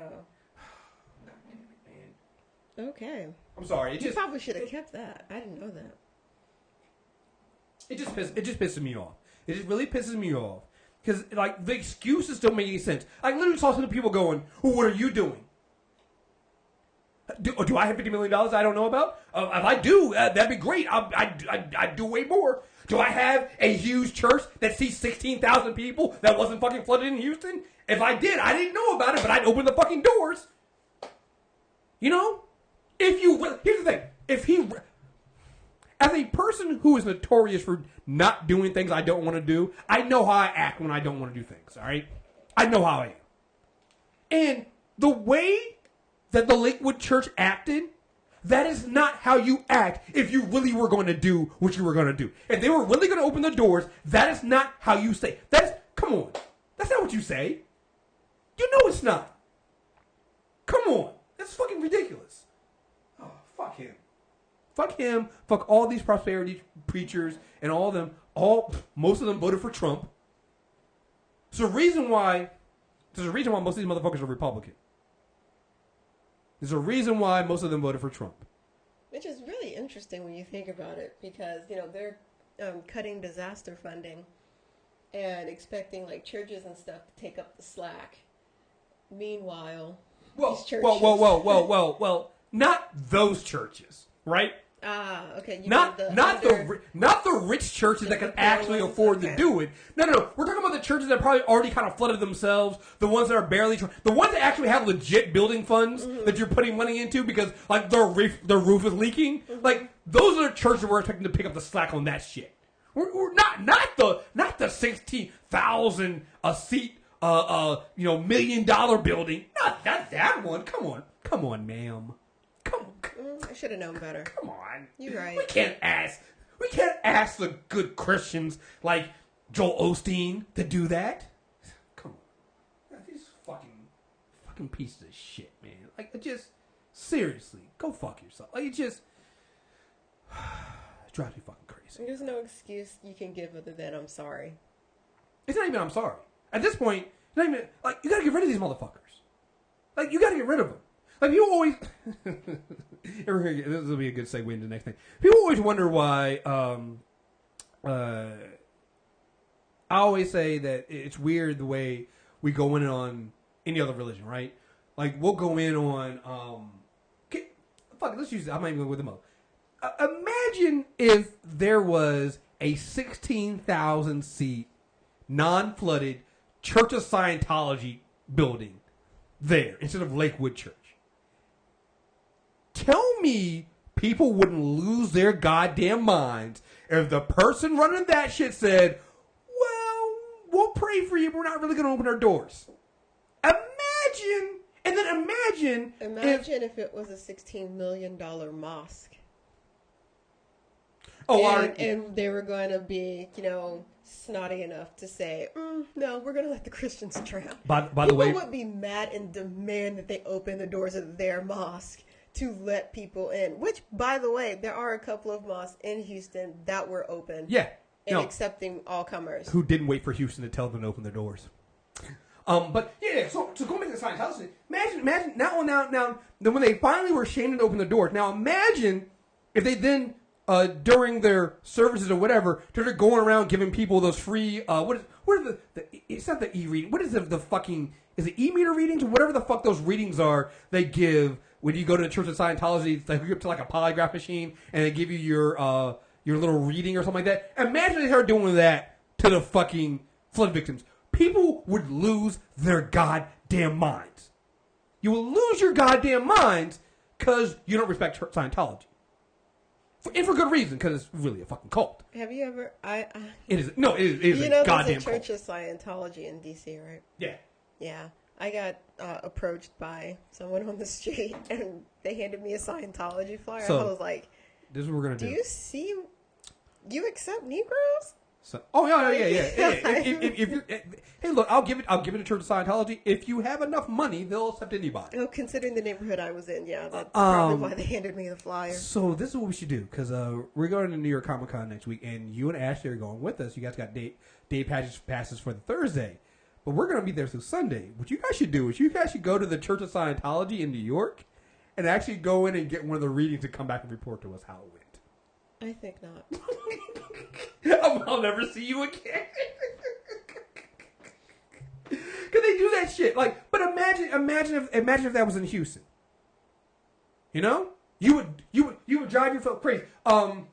Okay. I'm sorry. You probably should have kept that. I didn't know that. It just pisses me off. It just really pisses me off. Because, like, the excuses don't make any sense. I literally saw some people going, well, what are you doing? Do I have $50 million I don't know about? If I do, that'd be great. I'd do way more. Do I have a huge church that seats 16,000 people that wasn't fucking flooded in Houston? If I did, I didn't know about it, but I'd open the fucking doors. You know? Here's the thing. As a person who is notorious for not doing things I don't want to do, I know how I act when I don't want to do things, all right? I know how I am. And the way that the Lakewood Church acted, that is not how you act if you really were going to do what you were going to do. If they were really going to open the doors, that is not how you say. Come on. That's not what you say. You know it's not. Come on. That's fucking ridiculous. Oh, fuck him. Fuck him. Fuck all these prosperity preachers and all of them. Most of them voted for Trump. There's a reason why most of these motherfuckers are Republican. There's a reason why most of them voted for Trump. Which is really interesting when you think about it, because, they're cutting disaster funding and expecting, like, churches and stuff to take up the slack. Meanwhile, these churches... Well, not those churches, right? Okay. Not the rich churches that can actually afford to do it. No. We're talking about the churches that probably already kind of flooded themselves. The ones that are barely, the ones that actually have legit building funds that you're putting money into because like their roof is leaking. Like those are the churches we're expecting to pick up the slack on that shit. We're not the 16,000 a seat $1 million building. Not that one. Come on, ma'am. Come on. I should have known better. Come on. You're right. We can't ask the good Christians like Joel Osteen to do that. Come on. These fucking pieces of shit, man. Like, seriously, go fuck yourself. Like, it just drives me fucking crazy. There's no excuse you can give other than I'm sorry. It's not even I'm sorry. At this point, it's not even, like, you gotta get rid of these motherfuckers. Like, you gotta get rid of them. Like, you always... this will be a good segue into the next thing. People always wonder why... I always say that it's weird the way we go in on any other religion, right? Like, we'll go in on... let's use it. I'm not even going with them all. Imagine if there was a 16,000-seat, non-flooded Church of Scientology building there instead of Lakewood Church. Tell me people wouldn't lose their goddamn minds if the person running that shit said, well, we'll pray for you, but we're not really going to open our doors. Imagine if it was a $16 million mosque. And they were going to be, snotty enough to say, no, we're going to let the Christians drown. By the way, people would be mad and demand that they open the doors of their mosque to let people in. Which, by the way, there are a couple of mosques in Houston that were open. Yeah. And accepting all comers. Who didn't wait for Houston to tell them to open their doors. But yeah, so going back to the Scientology, imagine now when they finally were ashamed to open the doors. Now imagine if they then during their services or whatever, they're going around giving people those free it's not the e-reading. What is the fucking, is it e-meter readings or whatever the fuck those readings are they give when you go to the Church of Scientology? It's like you go up to like a polygraph machine and they give you your little reading or something like that. Imagine they start doing that to the fucking flood victims. People would lose their goddamn minds. You will lose your goddamn minds because you don't respect Scientology. And for good reason, because it's really a fucking cult. Have you ever... It is a goddamn cult. there's a Church of Scientology in D.C., right? Yeah. Yeah. I got approached by someone on the street, and they handed me a Scientology flyer. So, I was like, this is what we're going to do. Do you accept Negroes? So, yeah. Hey, look, I'll give it a Church of Scientology. If you have enough money, they'll accept anybody. Well, considering the neighborhood I was in, yeah, that's probably why they handed me the flyer. So this is what we should do, because we're going to New York Comic Con next week, and you and Ashley are going with us. You guys got day passes for the Thursday, but we're going to be there through Sunday. What you guys should do is you guys should go to the Church of Scientology in New York, and actually go in and get one of the readings and come back and report to us how it went. I think not. I'll never see you again. Cause they do that shit. Like, but imagine if that was in Houston. You know, you would drive yourself crazy. I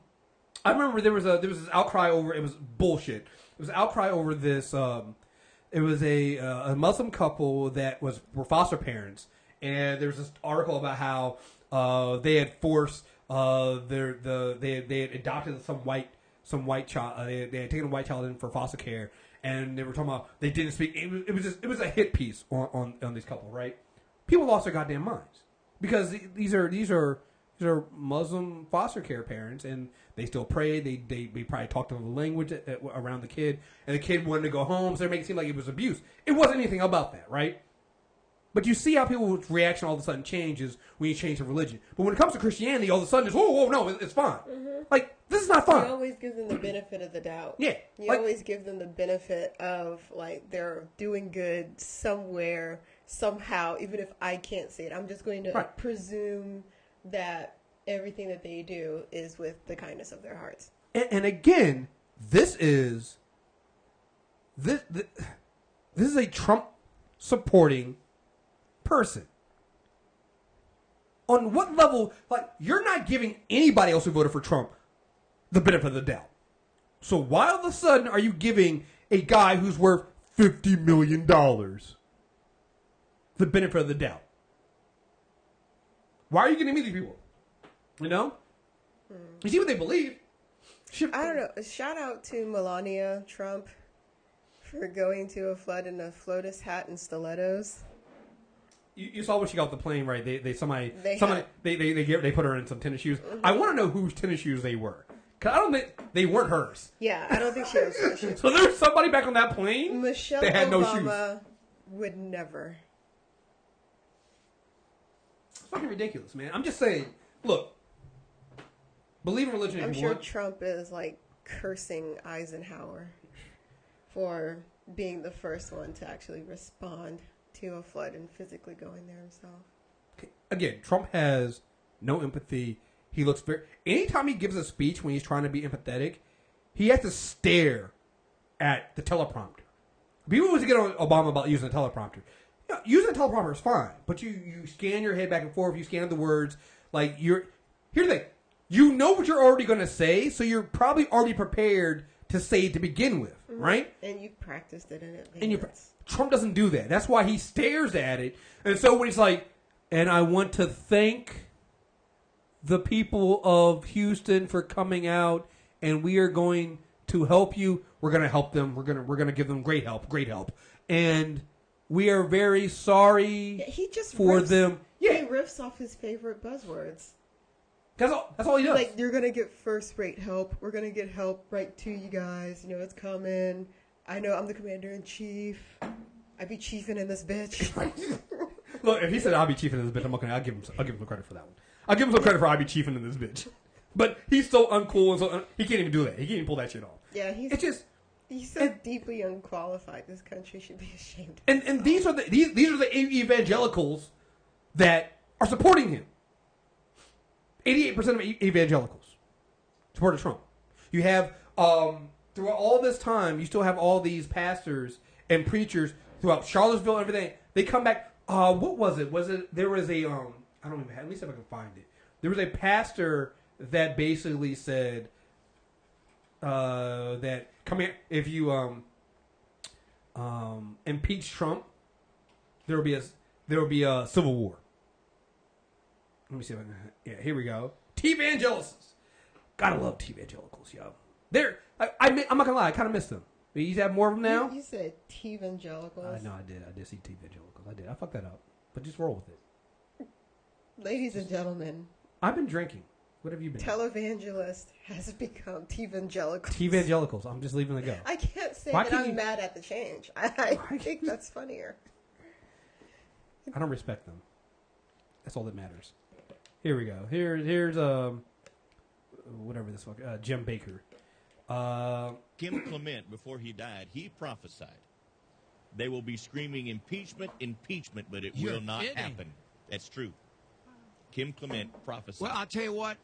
remember there was this outcry over. It was bullshit. It was an outcry over this. It was a Muslim couple that were foster parents, and there was this article about how they had forced they had adopted some white child. They had taken a white child in for foster care, and they were talking about they didn't speak. It was a hit piece on this couple, right? People lost their goddamn minds because these are Muslim foster care parents, and they still pray. They probably talked the language around the kid, and the kid wanted to go home, so they make it seem like it was abuse. It wasn't anything about that, right? But you see how people's reaction all of a sudden changes when you change the religion. But when it comes to Christianity, all of a sudden it's, whoa, no, it's fine. Mm-hmm. Like, this is not fun. You always give them the benefit of the doubt. Yeah. You always give them the benefit of, like, they're doing good somewhere, somehow, even if I can't see it. I'm just going to presume that everything that they do is with the kindness of their hearts. And again, this is a Trump supporting person. On what level? Like, you're not giving anybody else who voted for Trump the benefit of the doubt. So why all of a sudden are you giving a guy who's worth $50 million the benefit of the doubt? Why are you giving me these people? You know? You see what they believe. I don't know. Shout out to Melania Trump for going to a flood in a FLOTUS hat and stilettos. You saw when she got off the plane, right? They put her in some tennis shoes. Mm-hmm. I want to know whose tennis shoes they were, because I don't think they weren't hers. Yeah, I don't think she was tennis shoes. So there was somebody back on that plane. Michelle that had Obama no shoes. Would never. It's fucking ridiculous, man. I'm just saying. Look, believe in religion. I'm sure Trump is like cursing Eisenhower for being the first one to actually respond to a flood and physically going there himself. Again, Trump has no empathy. He looks very... Anytime he gives a speech when he's trying to be empathetic, he has to stare at the teleprompter. People always get on Obama about using a teleprompter. You know, using a teleprompter is fine, but you scan your head back and forth, you scan the words, like you're... Here's the thing. You know what you're already going to say, so you're probably already prepared to say it to begin with, right? And you practiced it in advance. Trump doesn't do that. That's why he stares at it. And so when he's like, and I want to thank the people of Houston for coming out, and we are going to help you. We're going to help them. We're going to give them great help. And we are very sorry for them. Yeah. He riffs off his favorite buzzwords. That's all he does. Like, you're going to get first-rate help. We're going to get help right to you guys. You know, it's coming. I know I'm the commander-in-chief. I be chiefing in this bitch. Look, if he said I'll be chiefing in this bitch, I'll give him some credit for that one. I'll give him some credit for I'll be chiefing in this bitch. But he's so uncool and so he can't even do that. He can't even pull that shit off. Yeah, he's so deeply unqualified. This country should be ashamed. And these are the evangelicals that are supporting him. 88% of evangelicals supported Trump. You have throughout all this time, you still have all these pastors and preachers throughout Charlottesville and everything. They come back. What was it? There was a I don't even have. Let me see if I can find it. There was a pastor that basically said that come here, if you impeach Trump, there will be a civil war. Let me see if I can. Yeah, here we go. T-evangelicals. Gotta love T-evangelicals, yo. I'm not gonna lie, I kind of miss them. He's had more of them now. You said T-evangelicals. No, I did. I did see T-evangelicals. I did. I fucked that up. But just roll with it. Ladies and gentlemen, I've been drinking. What have you been? Televangelist has become T-evangelicals. T-evangelicals. I'm just leaving it go. I can't say Why that can't I'm you- mad at the change. I think that's funnier. I don't respect them. That's all that matters. Here we go. Here's whatever this fuck. Jim Baker. Kim Clement, before he died, he prophesied they will be screaming impeachment, impeachment, but it will not happen. That's true. Kim Clement prophesied. Well, I'll tell you what.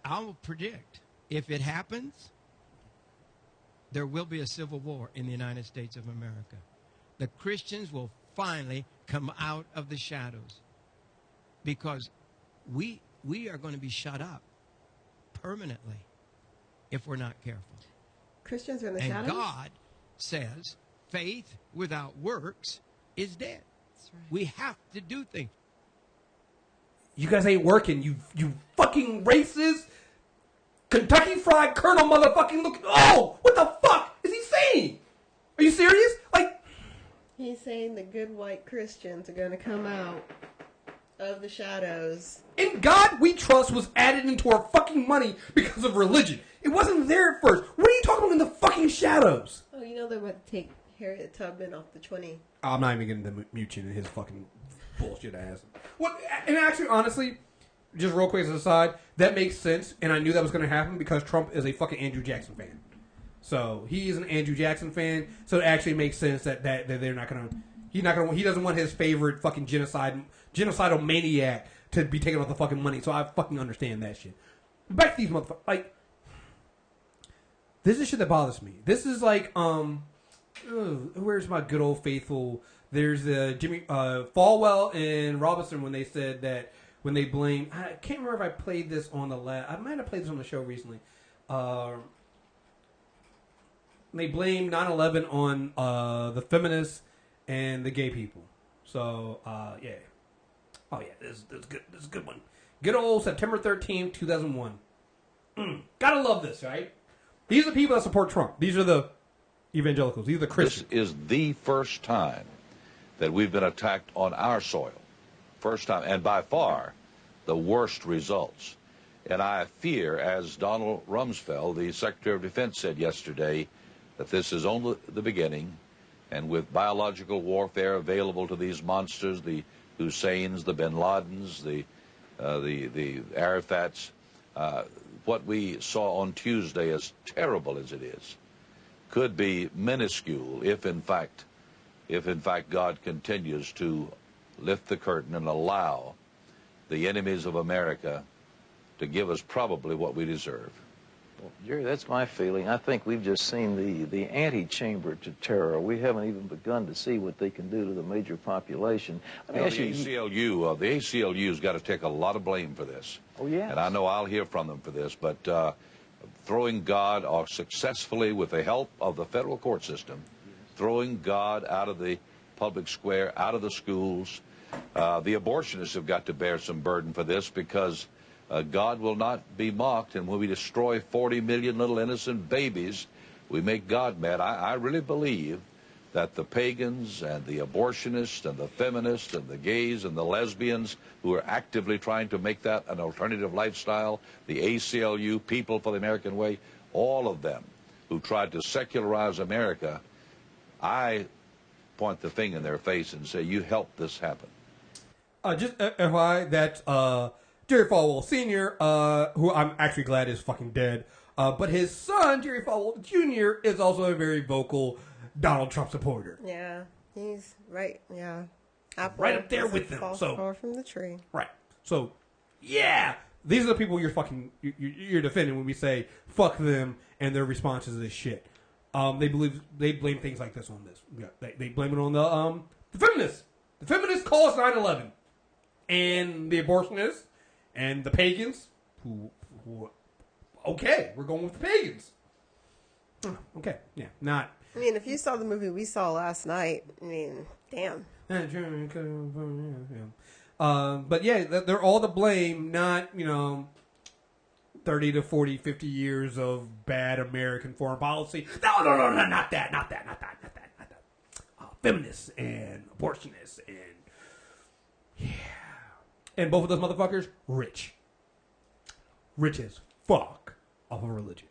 I will predict if it happens, there will be a civil war in the United States of America. The Christians will finally come out of the shadows because we are going to be shut up permanently if we're not careful. Christians are in the And shadows? God says faith without works is dead. That's right. We have to do things. You guys ain't working. You fucking racist. Kentucky Fried Colonel motherfucking look. Oh, what the fuck is he saying? Are you serious? Like, He's saying the good white Christians are going to come out of the shadows. In God We Trust was added into our fucking money because of religion. It wasn't there at first. What are you talking about in the fucking shadows? Oh, you know they're about to take Harriet Tubman off the 20. I'm not even getting the Muchin and his fucking bullshit ass. What? And actually, honestly, just real quick as an aside, that makes sense, and I knew that was going to happen because Trump is a fucking Andrew Jackson fan. So he is an Andrew Jackson fan. So it actually makes sense that they're not going to. He doesn't want his favorite fucking genocidal maniac to be taking off the fucking money. So I fucking understand that shit. Back to these motherfuckers. Like, this is shit that bothers me. This is like, where's my good old faithful? There's Jimmy Falwell and Robinson when they said that when they blame. I can't remember if I played this on the last. I might have played this on the show recently. They blame 9/11 on the feminists and the gay people. So yeah. Oh yeah, this is good. This is a good one. Good old September 13th, 2001. Gotta love this, right? These are the people that support Trump. These are the evangelicals. These are the Christians. This is the first time that we've been attacked on our soil. First time, and by far, the worst results. And I fear, as Donald Rumsfeld, the Secretary of Defense, said yesterday, that this is only the beginning, and with biological warfare available to these monsters, the Husseins, the Bin Ladens, the Arafats, what we saw on Tuesday, as terrible as it is, could be minuscule if in fact God continues to lift the curtain and allow the enemies of America to give us probably what we deserve. Well, Jerry, that's my feeling. I think we've just seen the antechamber to terror. We haven't even begun to see what they can do to the major population. The ACLU's got to take a lot of blame for this. Oh, yeah. And I know I'll hear from them for this, but throwing God, or successfully with the help of the federal court system, throwing God out of the public square, out of the schools. The abortionists have got to bear some burden for this because God will not be mocked, and when we destroy 40 million little innocent babies, we make God mad. I really believe that the pagans and the abortionists and the feminists and the gays and the lesbians who are actively trying to make that an alternative lifestyle, the ACLU, People for the American Way, all of them who tried to secularize America, I point the finger in their face and say, you helped this happen. Just FYI, that's Jerry Falwell Sr., who I'm actually glad is fucking dead. But his son, Jerry Falwell Jr., is also a very vocal Donald Trump supporter. Yeah, he's right. Yeah, Apple right up there with them. So far from the tree. Right. So, yeah, these are the people you're defending when we say fuck them and their responses to this shit. They blame things like this on this. Yeah, they blame it on the feminists. The feminists call us 9/11, and the abortionists and the pagans. Who okay, we're going with the pagans. Okay, yeah, not. I mean, if you saw the movie we saw last night, I mean, damn. But yeah, they're all to blame. Not 30 to 40, 50 years of bad American foreign policy. No, not that. Feminists and abortionists and yeah. And both of those motherfuckers, rich as fuck off of religion.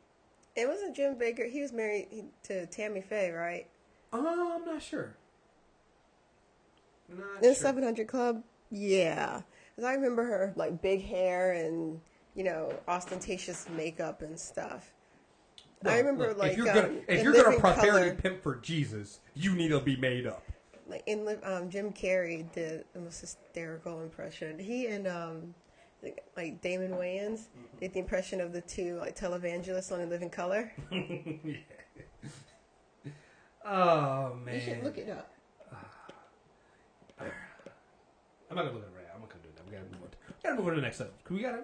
It wasn't Jim Baker. He was married to Tammy Faye, right? I'm not sure. In 700 Club, yeah. Because I remember her, like, big hair and, ostentatious makeup and stuff. No, I remember, look, if you're gonna prosperity pimp for Jesus, you need to be made up. Like, Jim Carrey did the most hysterical impression. He and, like, Damon Wayans did the impression of the two, like, televangelists on In Living Color. Yeah. Oh, man. You should look it up. I'm not gonna look at it right now. I'm not gonna do that. We gotta move on to the next step. We gotta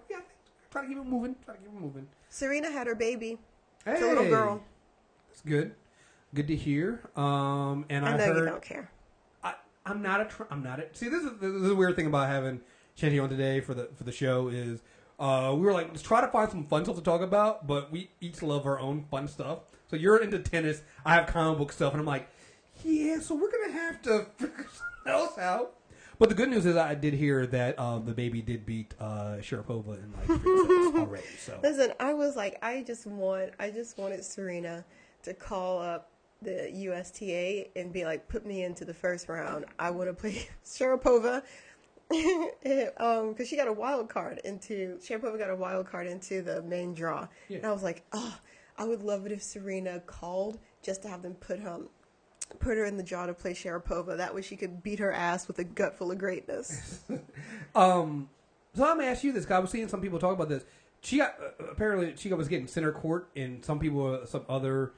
try to keep it moving. Serena had her baby. Hey, it's a little girl. That's good. Good to hear. And I know heard, you don't care. I'm not a. See, this is a weird thing about having Shanti on today for the show is we were like, let's try to find some fun stuff to talk about, but we each love our own fun stuff. So you're into tennis. I have comic book stuff, and I'm like, yeah. So we're gonna have to figure something else out. But the good news is I did hear that the baby did beat Sharapova in like 3 sets already. So listen, I was like, I just wanted Serena to call up the USTA and be like, put me into the first round. I want to play Sharapova because she got a wild card into the main draw. Yeah. And I was like, oh, I would love it if Serena called just to have them put her in the draw to play Sharapova. That way she could beat her ass with a gut full of greatness. So I'm gonna ask you this, because I was seeing some people talk about this. Apparently she was getting center court, and some other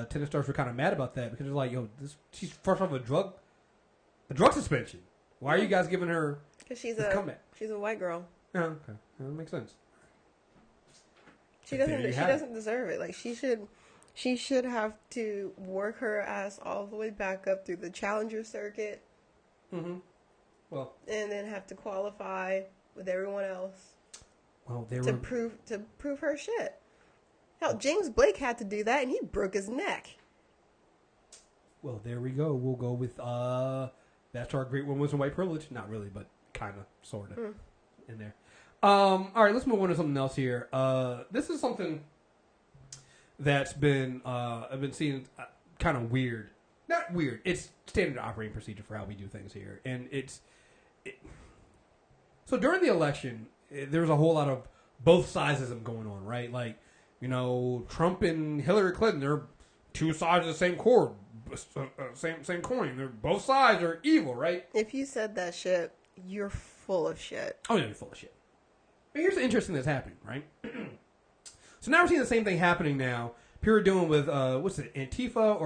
tennis stars were kind of mad about that because they're like, yo, she's fresh off a drug suspension. Why are you guys giving her? Because she's a white girl. Oh, okay, that makes sense. She doesn't deserve it. Like she should have to work her ass all the way back up through the challenger circuit. Mm-hmm. Well, and then have to qualify with everyone else. Well, to prove her shit. Hell, James Blake had to do that, and he broke his neck. Well, there we go. We'll go with that's our great women's and white privilege. Not really, but kind of, sort of, in there. All right, let's move on to something else here. This is something that's been I've been seeing kind of weird. Not weird. It's standard operating procedure for how we do things here, and so during the election, there's a whole lot of both sidesism going on, right? Like, Trump and Hillary Clinton, they're two sides of the same cord, same coin. They're both sides are evil, right? If you said that shit, you're full of shit. Oh yeah, you're full of shit. But here's the interesting that's happening, right? So now we're seeing the same thing happening now. People are doing with what's it, Antifa?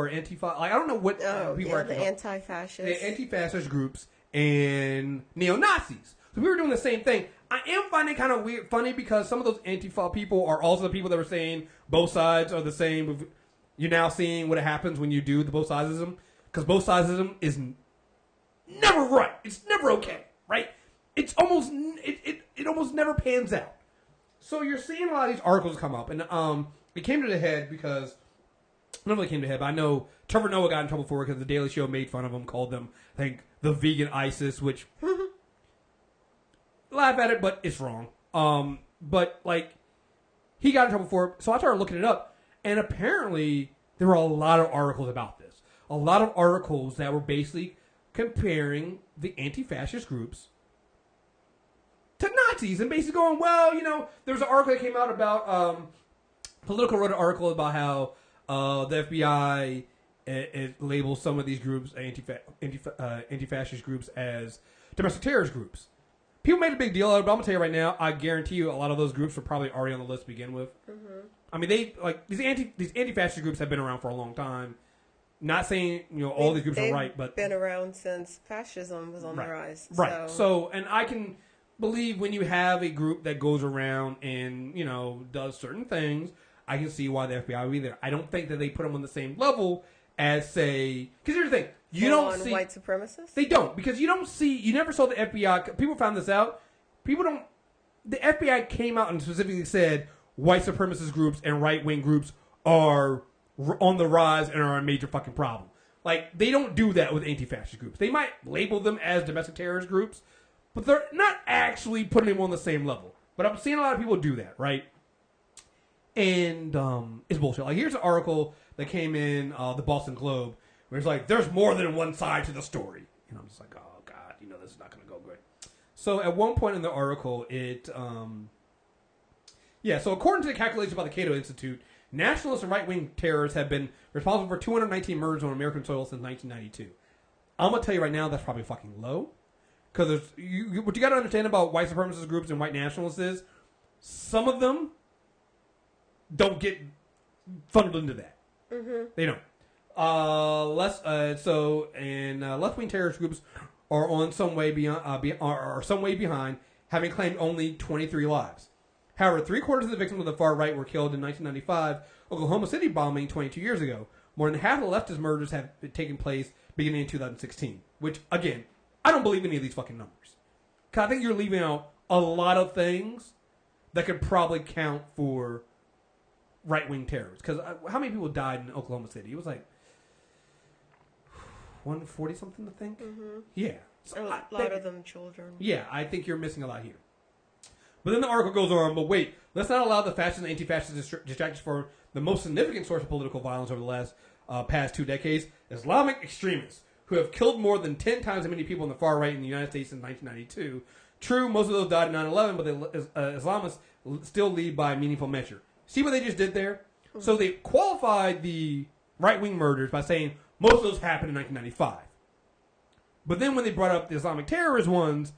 Like, I don't know what people are. The anti-fascists, the anti-fascist groups and neo-Nazis. So we were doing the same thing. I am finding it kind of funny because some of those Antifa people are also the people that were saying both sides are the same. You're now seeing what happens when you do the both sidesism, because both sidesism is never right. It's never okay, right? It's almost it almost never pans out. So you're seeing a lot of these articles come up, and it came to the head because none of it came to the head. But I know Trevor Noah got in trouble for it because the Daily Show made fun of him, called them, I think, the vegan ISIS, which laugh at it, but it's wrong. But like, he got in trouble for it, so I started looking it up, and apparently there were a lot of articles about this. A lot of articles that were basically comparing the anti-fascist groups to Nazis, and basically going, well, there was an article that came out about, Politico wrote an article about how the FBI it labels some of these groups, anti-fascist groups, as domestic terrorist groups. People made a big deal out of it, but I'm going to tell you right now, I guarantee you a lot of those groups were probably already on the list to begin with. Mm-hmm. I mean, these anti-fascist groups have been around for a long time. Not saying, all these groups are right, but been around since fascism was on the rise. Right. So, and I can believe when you have a group that goes around and, does certain things, I can see why the FBI would be there. I don't think that they put them on the same level as, say, because here's the thing. You don't see white supremacists? They don't, because you never saw the FBI. People found this out. The FBI came out and specifically said, white supremacist groups and right-wing groups are on the rise and are a major fucking problem. Like, they don't do that with anti-fascist groups. They might label them as domestic terrorist groups, but they're not actually putting them on the same level. But I'm seeing a lot of people do that, right? And it's bullshit. Like, here's an article that came in the Boston Globe where it's like, there's more than one side to the story. And I'm just like, oh, God, this is not going to go good. So at one point in the article, so according to the calculations by the Cato Institute, nationalists and right-wing terrorists have been responsible for 219 murders on American soil since 1992. I'm going to tell you right now, that's probably fucking low. Because what you got to understand about white supremacist groups and white nationalists is some of them don't get funneled into that. Mm-hmm. They don't. Left-wing terrorist groups are some way behind, having claimed only 23 lives. However, 3/4 of the victims of the far right were killed in 1995 Oklahoma City bombing 22 years ago. More than half of the leftist murders have taken place beginning in 2016. Which, again, I don't believe any of these fucking numbers. Because I think you're leaving out a lot of things that could probably count for right-wing terrorists. Because how many people died in Oklahoma City? It was like 140-something, I think? Mm-hmm. Yeah. So a lot of them children. Yeah, I think you're missing a lot here. But then the article goes on, but wait, let's not allow the fascist and anti-fascist distractions for the most significant source of political violence over the last past 2 decades, Islamic extremists, who have killed more than 10 times as many people on the far right in the United States since 1992. True, most of those died in 9/11, but the Islamists still lead by a meaningful measure. See what they just did there? Mm-hmm. So they qualified the right-wing murders by saying most of those happened in 1995. But then when they brought up the Islamic terrorist ones,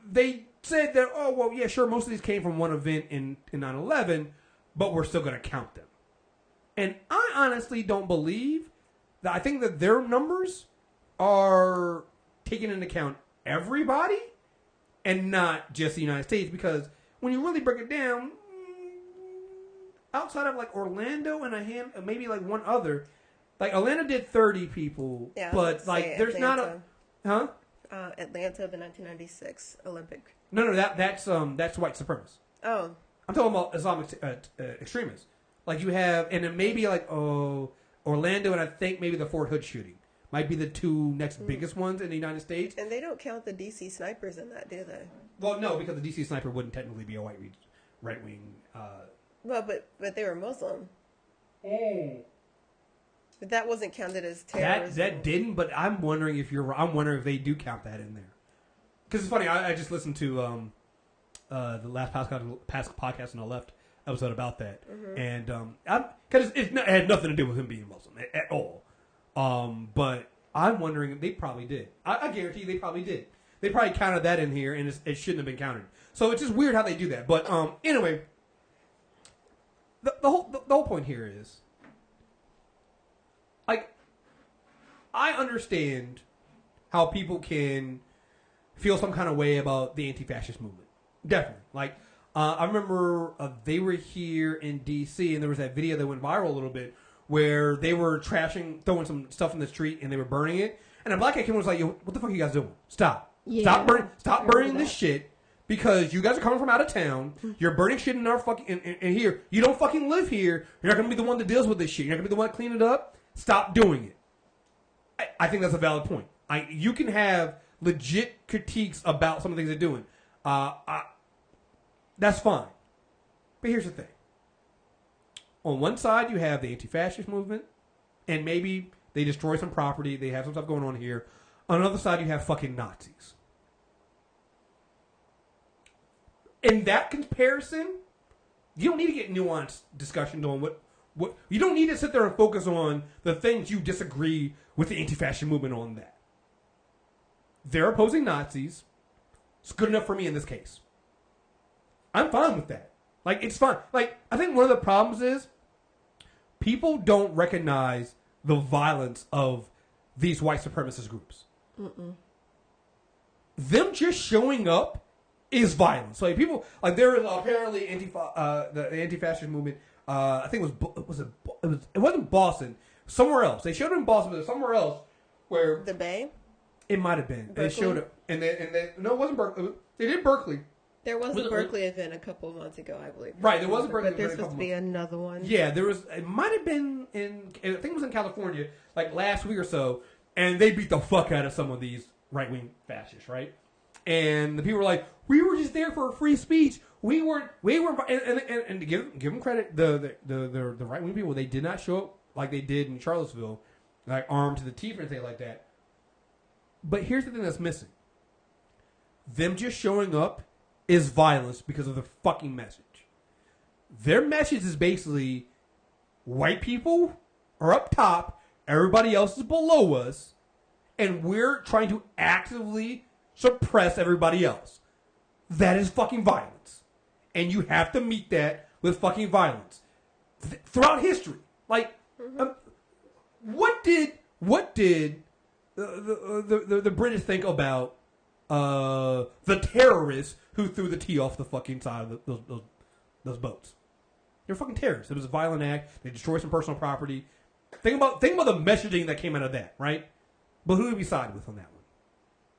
they said that, oh, well, yeah, sure, most of these came from one event in 9/11, but we're still going to count them. And I honestly don't believe that. I think that their numbers are taking into account everybody and not just the United States, because when you really break it down, outside of like Orlando and maybe like one other, like Atlanta did 30 people, but like there's Atlanta. Not a, Atlanta, the 1996 Olympic. No, that's white supremacists. Oh, I'm talking about Islamic extremists. Like you have, and then maybe like Orlando, and I think maybe the Fort Hood shooting might be the two next biggest ones in the United States. And they don't count the DC snipers in that, do they? Well, no, because the DC sniper wouldn't technically be a right wing. Well, but they were Muslim. Hey. But that wasn't counted as terrorism. That didn't, but I'm wondering if I'm wondering if they do count that in there. Because it's funny, I just listened to the last podcast on the left episode about that, and because it had nothing to do with him being Muslim at all. But I'm wondering if they probably did. I guarantee you they probably did. They probably counted that in here, and it shouldn't have been counted. So it's just weird how they do that. But anyway, the whole point here is, like, I understand how people can feel some kind of way about the anti-fascist movement. Definitely. Like, I remember they were here in D.C., and there was that video that went viral a little bit where they were throwing some stuff in the street, and they were burning it. And a black guy came and was like, "Yo, what the fuck are you guys doing? Stop. Yeah, stop burning this shit, because you guys are coming from out of town. You're burning shit in our fucking in here. You don't fucking live here. You're not going to be the one that deals with this shit. You're not going to be the one to clean it up. Stop doing it." I think that's a valid point. You can have legit critiques about some of the things they're doing. That's fine. But here's the thing. On one side, you have the anti-fascist movement, and maybe they destroy some property. They have some stuff going on here. On the other side, you have fucking Nazis. In that comparison, you don't need to get nuanced discussion on what you don't need to sit there and focus on the things you disagree with the anti-fascist movement on that. They're opposing Nazis. It's good enough for me in this case. I'm fine with that. Like, it's fine. Like, I think one of the problems is people don't recognize the violence of these white supremacist groups. Mm-mm. Them just showing up is violence. So, like, people, like, there is apparently the anti-fascist movement. I think it wasn't Boston. Somewhere else. They showed it in Boston, but there's somewhere else where the Bay. It might have been. Berkeley? They showed it, and no, it wasn't Berkeley. They did Berkeley. There was a Berkeley event a couple of months ago, I believe. Right, there was a Berkeley event. But there's event supposed to be another one. Yeah, there was. It might have been I think it was in California, like last week or so, and they beat the fuck out of some of these right-wing fascists, right? And the people were like, "We were just there for free speech. We weren't." And to give them credit, the right-wing people, they did not show up like they did in Charlottesville, like armed to the teeth or anything like that. But here's the thing that's missing: them just showing up is violence because of the fucking message. Their message is basically white people are up top, everybody else is below us, and we're trying to actively suppress everybody else. That is fucking violence. And you have to meet that with fucking violence. Throughout history. Like, what did the British think about the terrorists who threw the tea off the fucking side of those boats? They're fucking terrorists. It was a violent act. They destroyed some personal property. Think about the messaging that came out of that, right? But who did we side with on that one?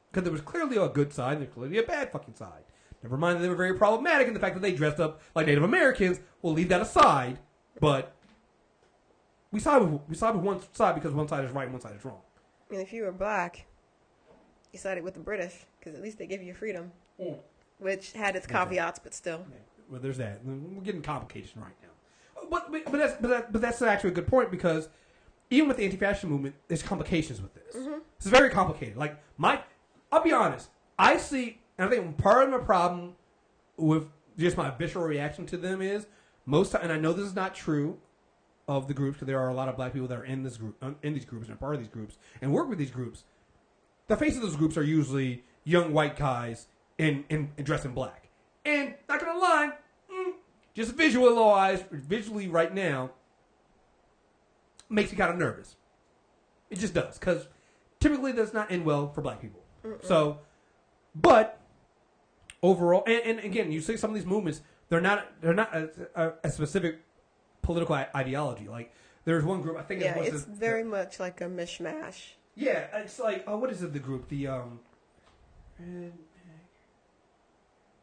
Because there was clearly a good side and there was clearly a bad fucking side. Never mind that they were very problematic in the fact that they dressed up like Native Americans. We'll leave that aside. But we side with one side because one side is right and one side is wrong. And if you were black, you sided with the British because at least they give you freedom, which had its caveats, but still. Well, there's that. We're getting complication right now. But that's actually a good point because even with the anti-fascist movement, there's complications with this. It's very complicated. Like I'll be honest. I think part of the problem with just my visceral reaction to them is and I know this is not true of the groups because there are a lot of black people that are in these groups and are part of these groups and work with these groups. The face of those groups are usually young white guys in dressed in black. And not gonna lie, just visually right now, makes me kind of nervous. It just does because typically that's not end well for black people. So, but overall, and again, you see some of these movements, they're not a specific political ideology. Like there's one group I think it's very much like a mishmash. Yeah, it's like what is it? The group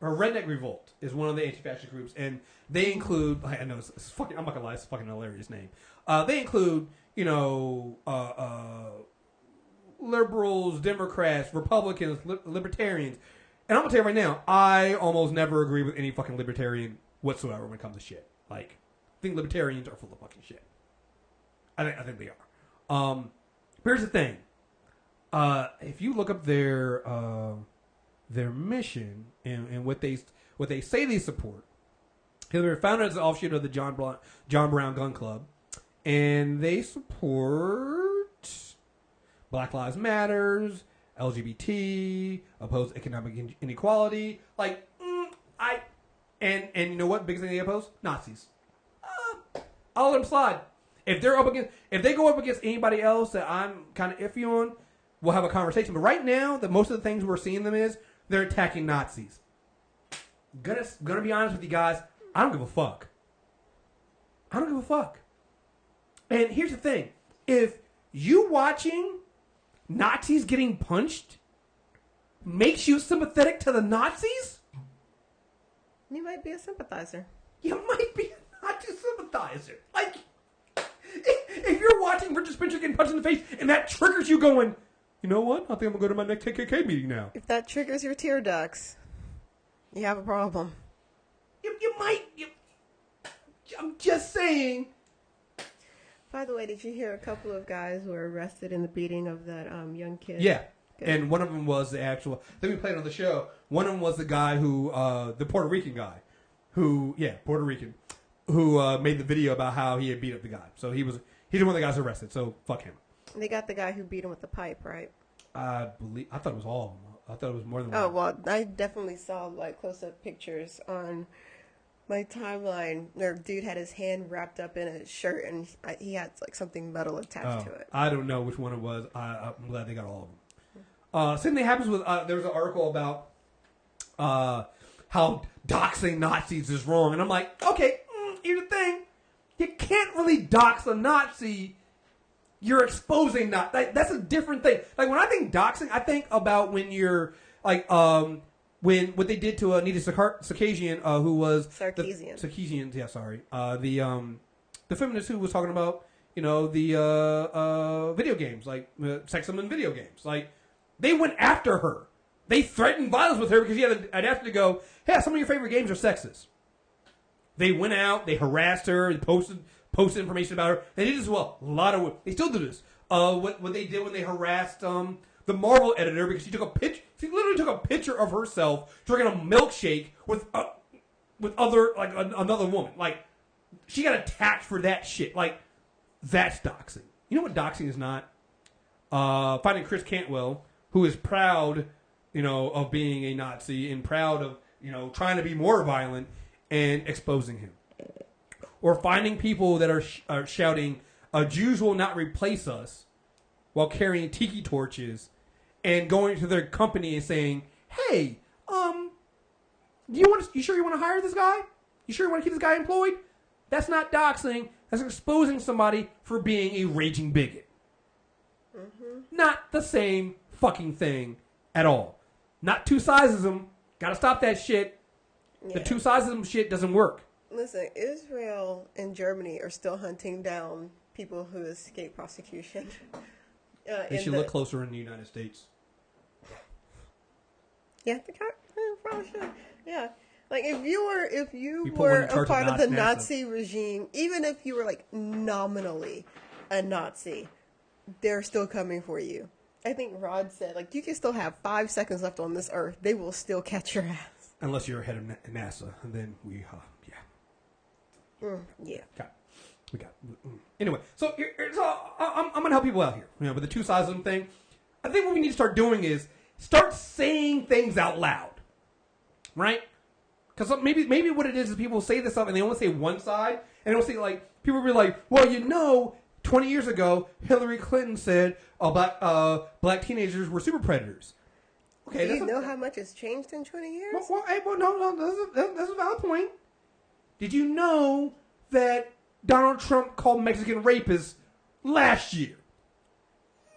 Redneck Revolt is one of the anti-fascist groups, and they include. I know it's fucking. I'm not gonna lie, it's a fucking hilarious name. They include liberals, Democrats, Republicans, libertarians, and I'm gonna tell you right now, I almost never agree with any fucking libertarian whatsoever when it comes to shit. Like, I think libertarians are full of fucking shit. I think they are. Here's the thing. If you look up their mission and what they say they support, they were founded as an offshoot of the John Brown Gun Club, and they support Black Lives Matters, LGBT, oppose economic inequality. Like, and you know what? Biggest thing they oppose? Nazis. I'll let them slide. If they go up against anybody else that I'm kind of iffy on, we'll have a conversation. But right now, most of the things we're seeing them is they're attacking Nazis. Gonna be honest with you guys, I don't give a fuck. I don't give a fuck. And here's the thing: if you watching Nazis getting punched makes you sympathetic to the Nazis, you might be a sympathizer. You might be a Nazi sympathizer. Like, if you're watching Richard Spencer getting punched in the face and that triggers you going, you know what? I think I'm going to go to my next KKK meeting now. If that triggers your tear ducts, you have a problem. You might. I'm just saying. By the way, did you hear a couple of guys were arrested in the beating of that young kid? Yeah. Good. And one of them was the actual, I think we played on the show, one of them was the guy who, the Puerto Rican guy, who made the video about how he had beat up the guy. So he's one of the guys arrested, so fuck him. They got the guy who beat him with the pipe, right? I thought it was all of them. I thought it was more than one. Oh, well, I definitely saw, like, close-up pictures on my timeline where dude had his hand wrapped up in a shirt and he had, like, something metal attached to it. I don't know which one it was. I'm glad they got all of them. Same thing happens with, there was an article about how doxing Nazis is wrong. And I'm like, okay, here's the thing. You can't really dox a Nazi. You're exposing that's a different thing. Like when I think doxing, I think about when you're like what they did to Anita Sarkeesian, who was Sarkeesian. Yeah, sorry. The feminist who was talking about the video games, like sexism in video games. Like they went after her. They threatened violence with her because she had an asked to go, hey, some of your favorite games are sexist. They went out, they harassed her, they posted information about her. They did this well. They still do this. What they did when they harassed the Marvel editor because she literally took a picture of herself drinking a milkshake with another woman. Like she got attacked for that shit. Like that's doxing. You know what doxing is not? Finding Chris Cantwell, who is proud, of being a Nazi and proud of, trying to be more violent and exposing him. Or finding people that are shouting, Jews will not replace us while carrying tiki torches and going to their company and saying, hey, you sure you want to hire this guy? You sure you want to keep this guy employed? That's not doxing. That's exposing somebody for being a raging bigot. Mm-hmm. Not the same fucking thing at all. Not two sizesm. Gotta stop that shit. Yeah. The two sizesm shit doesn't work. Listen, Israel and Germany are still hunting down people who escape prosecution. They should look closer in the United States. Yeah, probably should. Yeah. Like if you were a part of the Nazi regime, even if you were like nominally a Nazi, they're still coming for you. I think Rod said, like, you can still have 5 seconds left on this earth. They will still catch your ass. Unless you're head of NASA, and then we, yeah. Anyway, so I'm going to help people out here. With the two sizesm thing, I think what we need to start doing is start saying things out loud, right? Because maybe what it is people say this stuff and they only say one side, and they don't say like people will be like, well, 20 years ago Hillary Clinton said black teenagers were super predators. Okay, do you know how much has changed in 20 years? No, that's a valid point. Did you know that Donald Trump called Mexican rapists last year?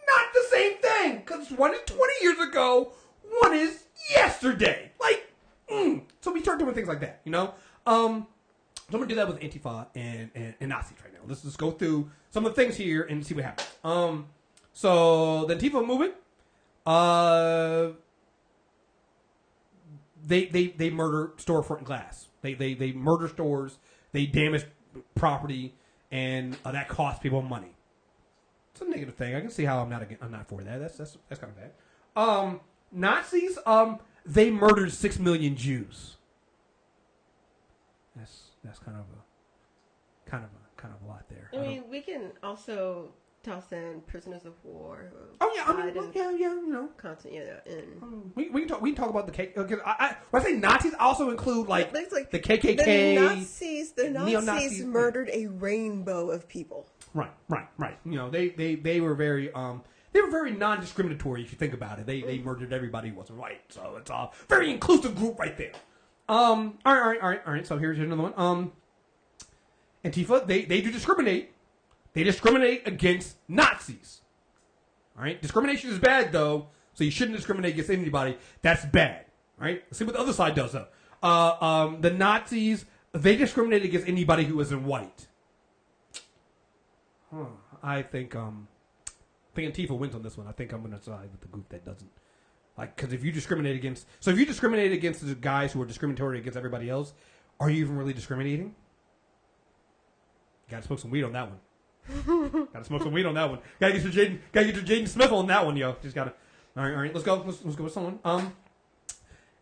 Not the same thing, because one is 20 years ago, one is yesterday. So we start doing things like that, So I'm going to do that with Antifa and Nazis right now. Let's just go through some of the things here and see what happens. So the Antifa movement, they murder storefront glass. They murder stores. They damage property, and that costs people money. It's a negative thing. I can see how I'm not for that. That's kind of bad. Nazis, they murdered 6 million Jews. That's kind of a lot there. I mean, we can also toss in prisoners of war. Constant, we can talk about the KKK. When I say Nazis, I also include like the KKK. The Nazis murdered a rainbow of people. Right. They were very non-discriminatory if you think about it. They murdered everybody who wasn't white, so it's a very inclusive group right there. All right. So here's another one. Antifa, they do discriminate. They discriminate against Nazis. All right, discrimination is bad though, so you shouldn't discriminate against anybody. That's bad. All right, let's see what the other side does though. The Nazis, they discriminate against anybody who isn't white. I think Antifa wins on this one. I think I'm going to side with the group that doesn't. Because if you discriminate against the guys who are discriminatory against everybody else, are you even really discriminating? Got to smoke some weed on that one. Got to smoke some weed on that one. Got to get your Jaden Smith on that one, yo. Just got to. All right. Let's go. Let's go with someone.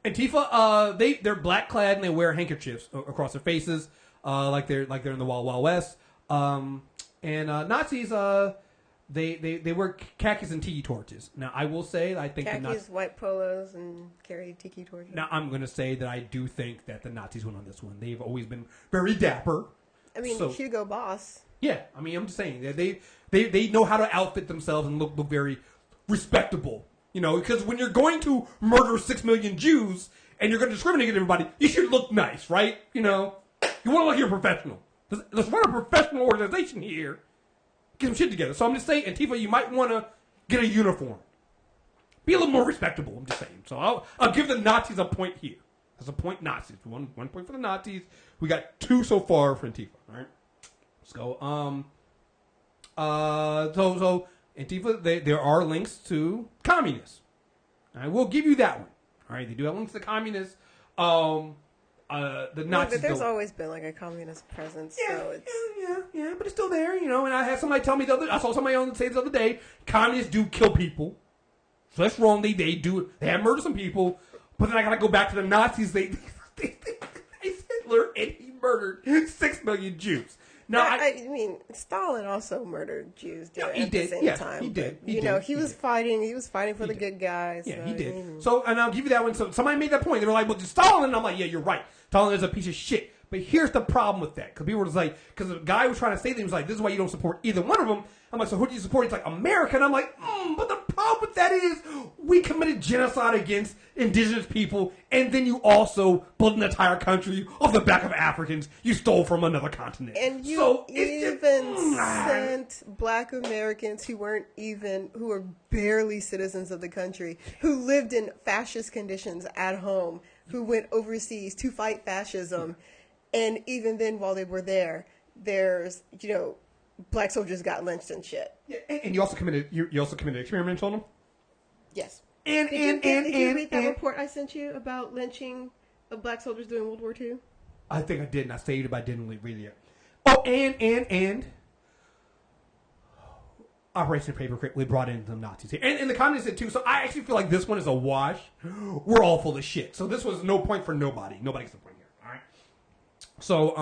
Antifa, they're black clad and they wear handkerchiefs across their faces, like they're in the Wild Wild West. And Nazis, they wear khakis and tiki torches. Now, I will say that I think khakis, white polos, and carry tiki torches. Now, I'm going to say that I do think that the Nazis went on this one. They've always been very dapper. I mean, Hugo Boss. Yeah, I mean, I'm just saying that they know how to outfit themselves and look very respectable. Because when you're going to murder 6 million Jews and you're going to discriminate against everybody, you should look nice, right? You want to look like you're a professional. Let's run a professional organization here. Get some shit together. So I'm just saying, Antifa, you might want to get a uniform. Be a little more respectable. I'm just saying. So I'll give the Nazis a point here. That's a point, Nazis. One point for the Nazis. We got 2 so far for Antifa. All right, let's go. So Antifa, there are links to communists. All right, we'll give you that one. All right, they do have links to communists. The Nazis. But there's always been like a communist presence. Yeah, so it's... yeah, but it's still there, you know. And I had somebody tell me I saw somebody on say this the other day, communists do kill people. So that's wrong. They have murdered some people. But then I gotta go back to the Nazis. They Hitler, and he murdered 6 million Jews. Now, I mean, Stalin also murdered Jews at the same time. He did. He was fighting for the good guys. Yeah, so, he did. So, and I'll give you that one. So somebody made that point. They were like, well, Stalin. And I'm like, yeah, you're right. Stalin is a piece of shit. But here's the problem with that. Because people were just like, because the guy was trying to say things like, this is why you don't support either one of them. I'm like, so who do you support? He's like, America. And I'm like, but the problem with that is we committed genocide against indigenous people. And then you also built an entire country off the back of Africans you stole from another continent. And you sent black Americans who were barely citizens of the country, who lived in fascist conditions at home, who went overseas to fight fascism. And even then, while they were there, there's, black soldiers got lynched and shit. Yeah, and you also committed experiments on them? Yes. Did you read that report I sent you about lynching of black soldiers during World War II? I think I did, and I saved it, but I didn't read it yet. Oh, and Operation Paperclip, we brought in the Nazis here. And the communists did too, so I actually feel like this one is a wash. We're all full of shit. So this was no point for nobody. Nobody gets a point here. All right. So,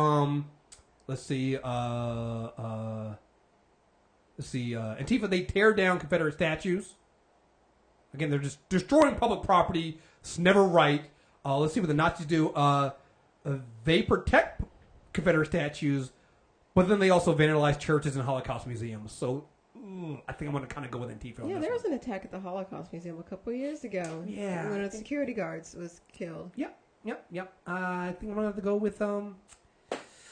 let's see. Antifa, they tear down Confederate statues. Again, they're just destroying public property. It's never right. Let's see what the Nazis do. They protect Confederate statues, but then they also vandalize churches and Holocaust museums. So I think I'm going to kind of go with Antifa. Yeah, there was an attack at the Holocaust Museum a couple of years ago. Yeah. One of the security guards was killed. Yep. I think I'm going to have to go with Antifa.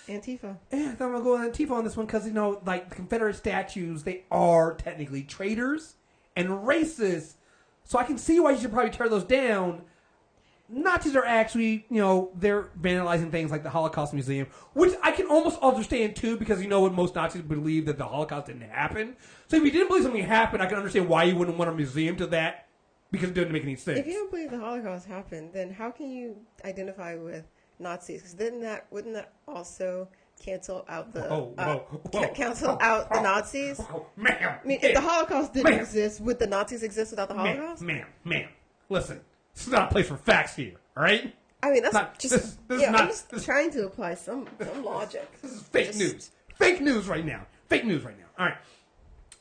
Yeah, I think I'm going to go with Antifa on this one because, the Confederate statues, they are technically traitors and racist. So I can see why you should probably tear those down. Nazis are actually, they're vandalizing things like the Holocaust Museum, which I can almost understand too, because most Nazis believe that the Holocaust didn't happen. So if you didn't believe something happened, I can understand why you wouldn't want a museum to that, because it doesn't make any sense. If you don't believe the Holocaust happened, then how can you identify with Nazis? Because wouldn't that also cancel out the the Nazis? Ma'am, I mean, if the Holocaust didn't exist, would the Nazis exist without the Holocaust? Ma'am, listen. This is not a place for facts here, all right? I mean, that's not, just... I'm just trying to apply some logic. This is fake news. Fake news right now. All right.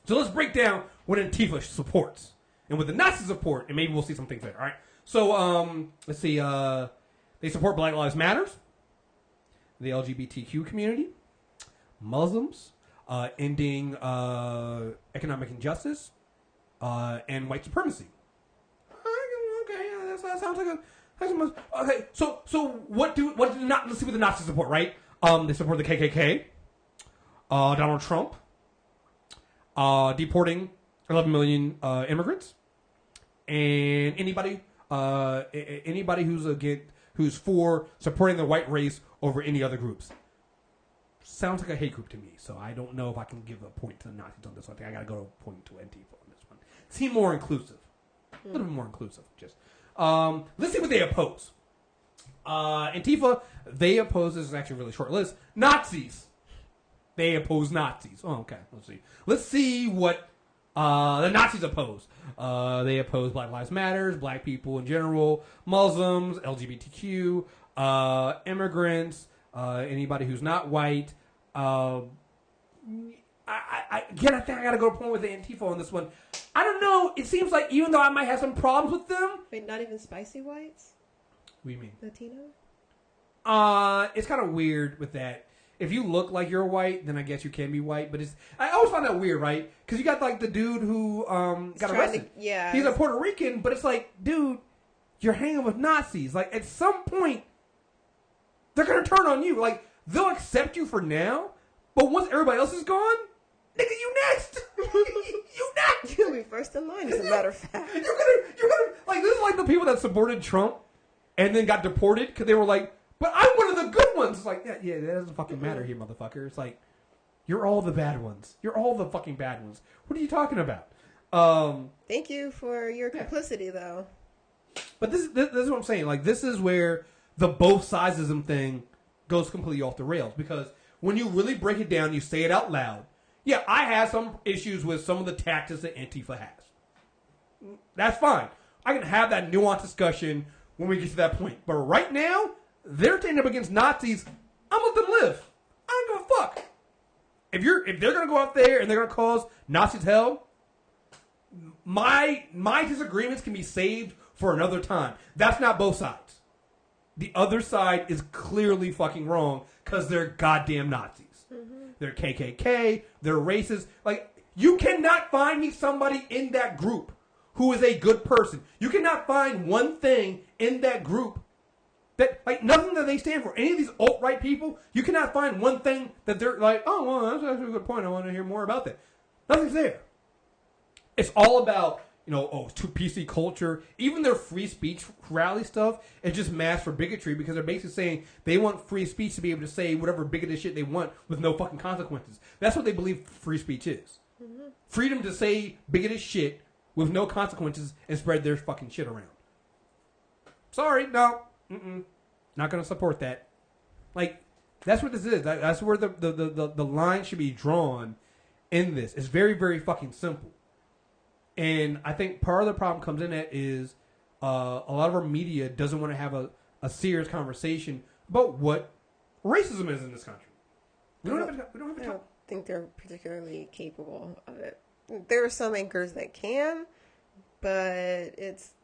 So let's break down what Antifa supports. And what the Nazis support, and maybe we'll see some things there, all right? So, let's see. They support Black Lives Matter, the LGBTQ community, Muslims, ending economic injustice, and white supremacy. That sounds like okay. So let's see what the Nazis support, right? They support the KKK, Donald Trump, deporting 11 million immigrants, and anybody who's for supporting the white race over any other groups. Sounds like a hate group to me, so I don't know if I can give a point to the Nazis on this one. I think I got to go to a point to Antifa on this one. Seem more inclusive, a little bit more inclusive, just. Let's see what they oppose. Antifa, they oppose, this is actually a really short list, Nazis. They oppose Nazis. Oh, okay. Let's see what the Nazis oppose. They oppose Black Lives Matter, black people in general, Muslims, LGBTQ, immigrants, anybody who's not white. I think I got to go to a point with the Antifa on this one. I don't know. It seems like even though I might have some problems with them. Wait, not even spicy whites? What do you mean? Latino? It's kind of weird with that. If you look like you're white, then I guess you can be white. But I always find that weird, right? Because you got like the dude who got arrested. He's a Puerto Rican, but it's like, dude, you're hanging with Nazis. Like at some point, they're gonna turn on you. Like they'll accept you for now, but once everybody else is gone, nigga, you next. You next. You'll be first in line, as a matter of fact. You're gonna, like, this is like the people that supported Trump and then got deported because they were like, but I'm one of the good ones. It's like, yeah, that doesn't fucking matter here, motherfucker. It's like, you're all the bad ones. You're all the fucking bad ones. What are you talking about? Thank you for your complicity, though. But this is what I'm saying. Like, this is where the both sidesism thing goes completely off the rails. Because when you really break it down, you say it out loud. Yeah, I have some issues with some of the tactics that Antifa has. That's fine. I can have that nuanced discussion when we get to that point. But right now, they're taking up against Nazis. I'm gonna let them live. I don't give a fuck. If they're gonna go out there and they're gonna cause Nazis hell, my disagreements can be saved for another time. That's not both sides. The other side is clearly fucking wrong because they're goddamn Nazis. They're KKK. They're racist. Like, you cannot find me somebody in that group who is a good person. You cannot find one thing in that group that, like, nothing that they stand for. Any of these alt-right people, you cannot find one thing that they're like, oh, well, that's actually a good point. I want to hear more about that. Nothing's there. It's all about, it's too PC culture. Even their free speech rally stuff is just masked for bigotry because they're basically saying they want free speech to be able to say whatever bigoted shit they want with no fucking consequences. That's what they believe free speech is. Mm-hmm. Freedom to say bigoted shit with no consequences and spread their fucking shit around. Sorry, no. Not going to support that. Like, that's what this is. That's where the line should be drawn in this. It's very, very fucking simple. And I think part of the problem comes in that is a lot of our media doesn't want to have a serious conversation about what racism is in this country. We don't have a I don't think they're particularly capable of it. There are some anchors that can, but it's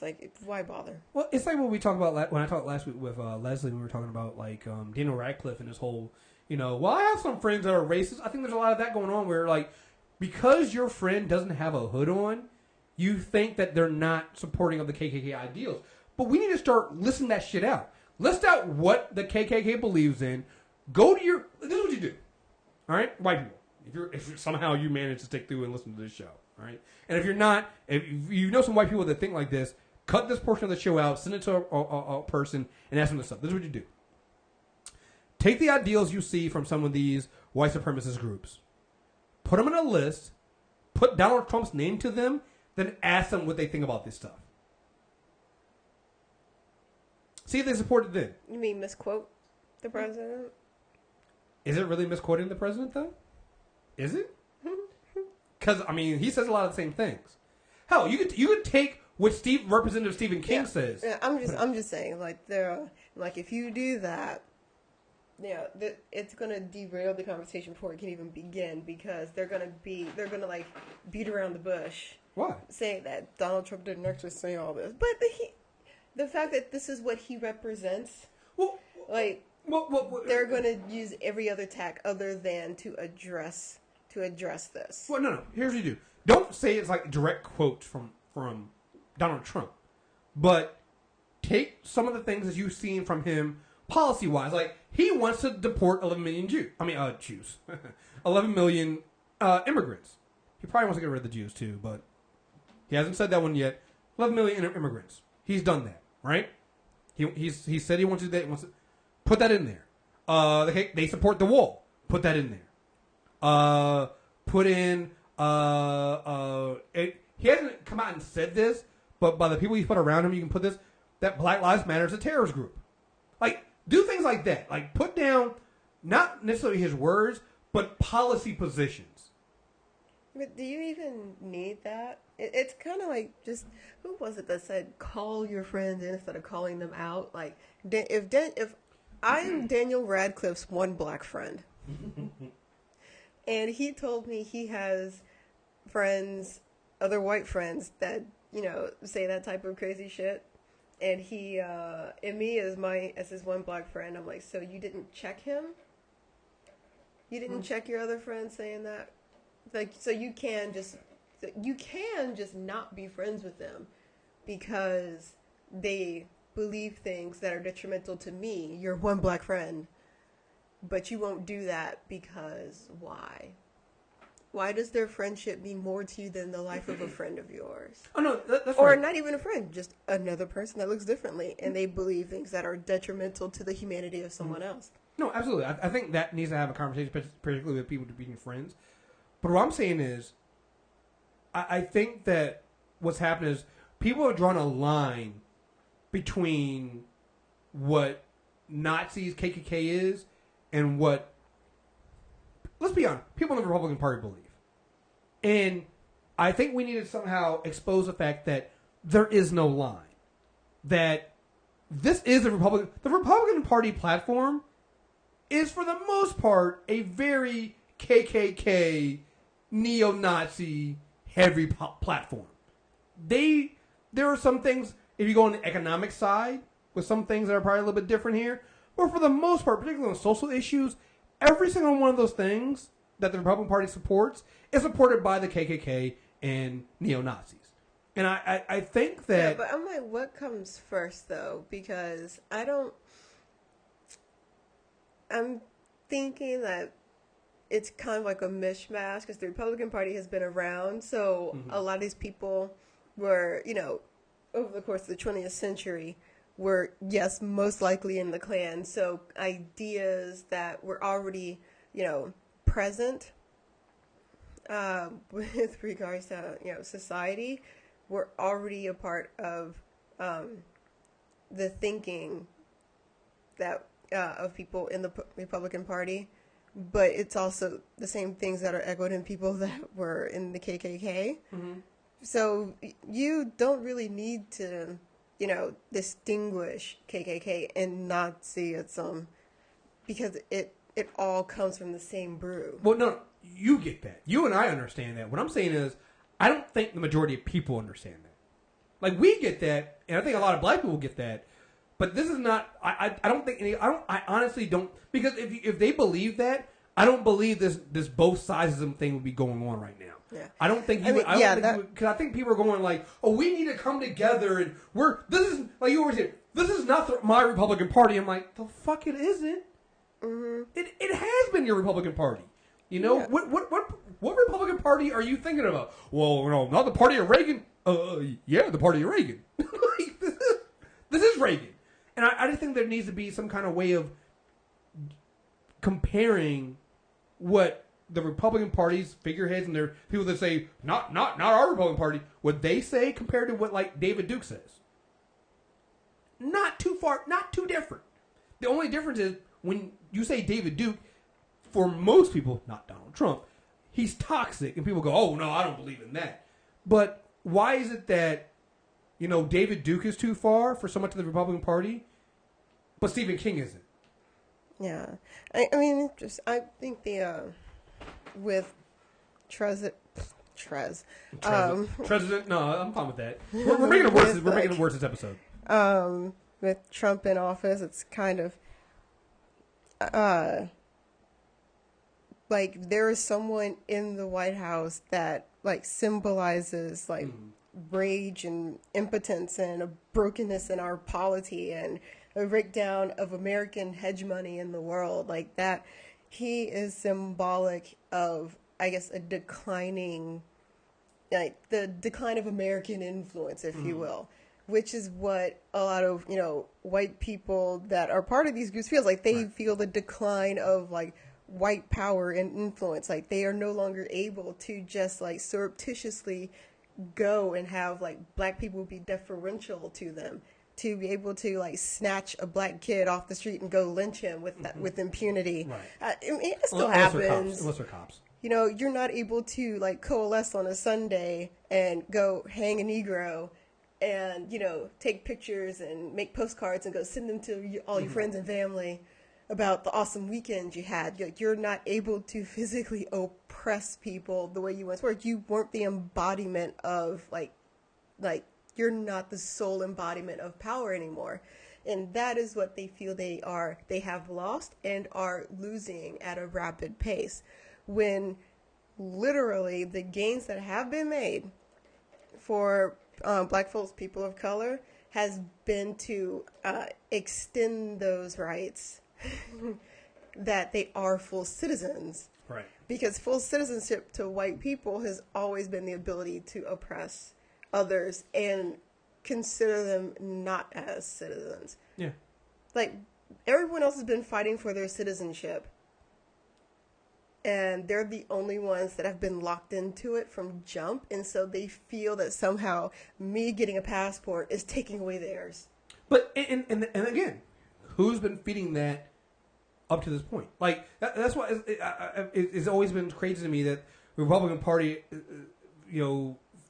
like, why bother? Well, it's like what we talked about when I talked last week with Leslie. We were talking about like Daniel Radcliffe and his whole, well, I have some friends that are racist. I think there's a lot of that going on where like, because your friend doesn't have a hood on, you think that they're not supporting of the KKK ideals. But we need to start listing that shit out. List out what the KKK believes in. Go to your... This is what you do. All right? White people. If somehow you manage to stick through and listen to this show. All right? And if you're not... If you know some white people that think like this, cut this portion of the show out, send it to a person, and ask them this stuff. This is what you do. Take the ideals you see from some of these white supremacist groups. Put them in a list, put Donald Trump's name to them, then ask them what they think about this stuff. See if they support it then. You mean misquote the president? Is it really misquoting the president, though? Is it? Because, he says a lot of the same things. Hell, you could take what Representative Stephen King says. Yeah, I'm just saying, like, if you do that, it's going to derail the conversation before it can even begin because they're going to like beat around the bush. Why? Saying that Donald Trump didn't actually say all this. But the fact that this is what he represents, they're going to use every other tack other than to address this. Well, no. Here's what you do. Don't say it's like direct quotes from Donald Trump. But take some of the things that you've seen from him policy-wise. Like, he wants to deport 11 million Jews. 11 million immigrants. He probably wants to get rid of the Jews, too, but he hasn't said that one yet. 11 million immigrants. He's done that, right? He said he wants to do that. He wants to put that in there. They support the wall. Put that in there. Put in... he hasn't come out and said this, but by the people he's put around him, you can put this, that Black Lives Matter is a terrorist group. Like, do things like that. Like, put down, not necessarily his words, but policy positions. But do you even need that? It's kind of like just, who was it that said, call your friends in instead of calling them out? Like, if I'm Daniel Radcliffe's one black friend, and he told me he has friends, other white friends that, say that type of crazy shit, and he, and me as his one black friend, I'm like, so you didn't check him? You didn't check your other friends saying that? Like, so you can just not be friends with them because they believe things that are detrimental to me, your one black friend. but you won't do that because why? Why does their friendship mean more to you than the life of a friend of yours? Oh, no, that's or right. not even a friend, just another person that looks differently, and they believe things that are detrimental to the humanity of someone else. No, absolutely. I think that needs to have a conversation, particularly with people being friends. But what I'm saying is, I think that what's happening is people have drawn a line between what Nazis, KKK is, and what, let's be honest, people in the Republican Party believe. And I think we need to somehow expose the fact that there is no line. That this is the Republican Party platform is, for the most part, a very KKK, neo-Nazi heavy platform. There are some things, if you go on the economic side, with some things that are probably a little bit different here, but for the most part, particularly on social issues, every single one of those things that the Republican Party supports is supported by the KKK and neo-Nazis. And I think that... Yeah, but I'm like, what comes first, though? Because I'm thinking that it's kind of like a mishmash, because the Republican Party has been around, so a lot of these people were, over the course of the 20th century, were, yes, most likely in the Klan. So ideas that were already, present with regards to, society were already a part of the thinking that of people in the Republican Party. But it's also the same things that are echoed in people that were in the KKK. Mm-hmm. So you don't really need to, distinguish KKK and Nazism, because it all comes from the same brew. Well, no, you get that. You and I understand that. What I'm saying is, I don't think the majority of people understand that. Like, we get that, and I think a lot of black people get that. But this is not. I don't think any. I honestly don't, because if they believe that, I don't believe this both sidesism thing would be going on right now. Yeah. I don't think you would. Because I think people are going like, oh, we need to come together, and this is, like you always say, this is not my Republican Party. I'm like, the fuck it isn't. Mm-hmm. It has been your Republican Party. Yeah. What Republican Party are you thinking about? Well, not the party of Reagan. Yeah, the party of Reagan. This is Reagan. And I just think there needs to be some kind of way of comparing what the Republican Party's figureheads and their people that say, not our Republican Party, what they say compared to what, like, David Duke says. Not too far, not too different. The only difference is when you say David Duke, for most people, not Donald Trump, he's toxic. And people go, oh, no, I don't believe in that. But why is it that, David Duke is too far for so much of the Republican Party, but Stephen King isn't? Yeah. I think with Trez. No, I'm fine with that. We're making it worse. We're making it worse this episode. With Trump in office, it's kind of like there is someone in the White House that like symbolizes like rage and impotence and a brokenness in our polity and a breakdown of American hegemony in the world. Like that, he is symbolic of, I guess, a declining, like the decline of American influence, if you will, which is what a lot of, white people that are part of these groups feels like. They feel the decline of like white power and influence. Like they are no longer able to just like surreptitiously go and have like black people be deferential to them, to be able to like snatch a black kid off the street and go lynch him with impunity. Right. It still happens. Unless they're cops. You're not able to like coalesce on a Sunday and go hang a Negro and, take pictures and make postcards and go send them to all your friends and family about the awesome weekend you had. You're not able to physically oppress people the way you once were. You weren't the embodiment of like you're not the sole embodiment of power anymore. And that is what they feel they have lost and are losing at a rapid pace. When literally the gains that have been made for black folks, people of color, has been to extend those rights that they are full citizens. Right. Because full citizenship to white people has always been the ability to oppress others and consider them not as citizens. Yeah. Like, everyone else has been fighting for their citizenship. And they're the only ones that have been locked into it from jump. And so they feel that somehow me getting a passport is taking away theirs. But, and again, who's been feeding that up to this point? Like, that's why it's always been crazy to me that the Republican Party,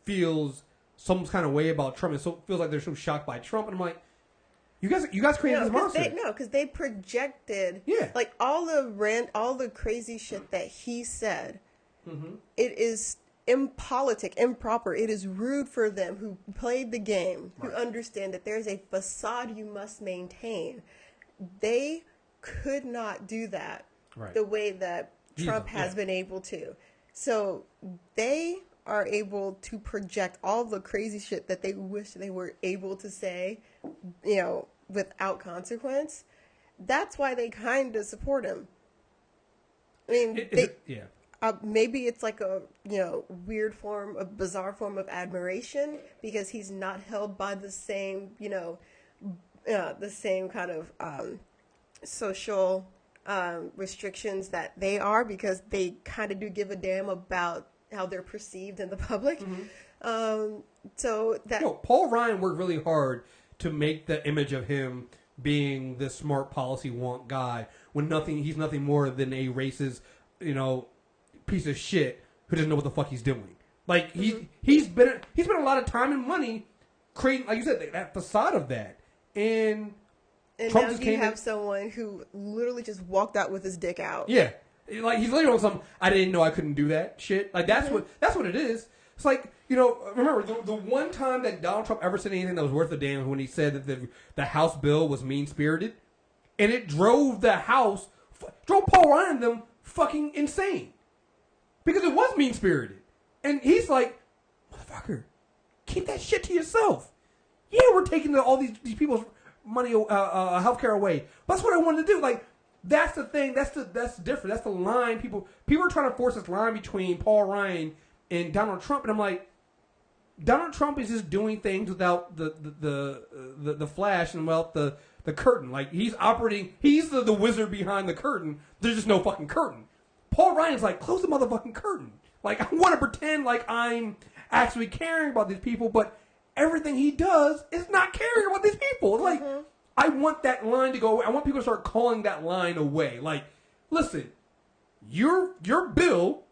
feels some kind of way about Trump. And so feels like they're so shocked by Trump. And I'm like, you guys created this monster. Because they projected, like all the crazy shit that he said. Mm-hmm. It is impolitic, improper. It is rude for them who played the game, who understand that there's a facade you must maintain. They could not do that the way that Trump has been able to. So they are able to project all the crazy shit that they wish they were able to say, without consequence. That's why they kind of support him. I mean, maybe it's like a, weird form, a bizarre form of admiration because he's not held by the same, the same kind of social restrictions that they are, because they kind of do give a damn about how they're perceived in the public. Mm-hmm. Paul Ryan worked really hard to make the image of him being this smart policy wonk guy when he's nothing more than a racist, piece of shit who doesn't know what the fuck he's doing. Like he's spent a lot of time and money creating, like you said, that facade of that. And Trump now just you have someone who literally just walked out with his dick out. Yeah. Like, he's literally on some, I didn't know I couldn't do that shit. Like, that's what it is. It's like, remember, the one time that Donald Trump ever said anything that was worth a damn was when he said that the House bill was mean-spirited. And it drove the House, drove Paul Ryan and them fucking insane. Because it was mean-spirited. And he's like, motherfucker, keep that shit to yourself. Yeah, we're taking all these people's money, healthcare away. But that's what I wanted to do. Like, that's the thing. That's different. That's the line. People are trying to force this line between Paul Ryan and Donald Trump, and I'm like, Donald Trump is just doing things without the flash and without the curtain. Like, he's operating. He's the wizard behind the curtain. There's just no fucking curtain. Paul Ryan's like, close the motherfucking curtain. Like, I want to pretend like I'm actually caring about these people, but everything he does is not caring about these people. Like. Mm-hmm. I want that line to go away. I want people to start calling that line away. Like, listen, your bill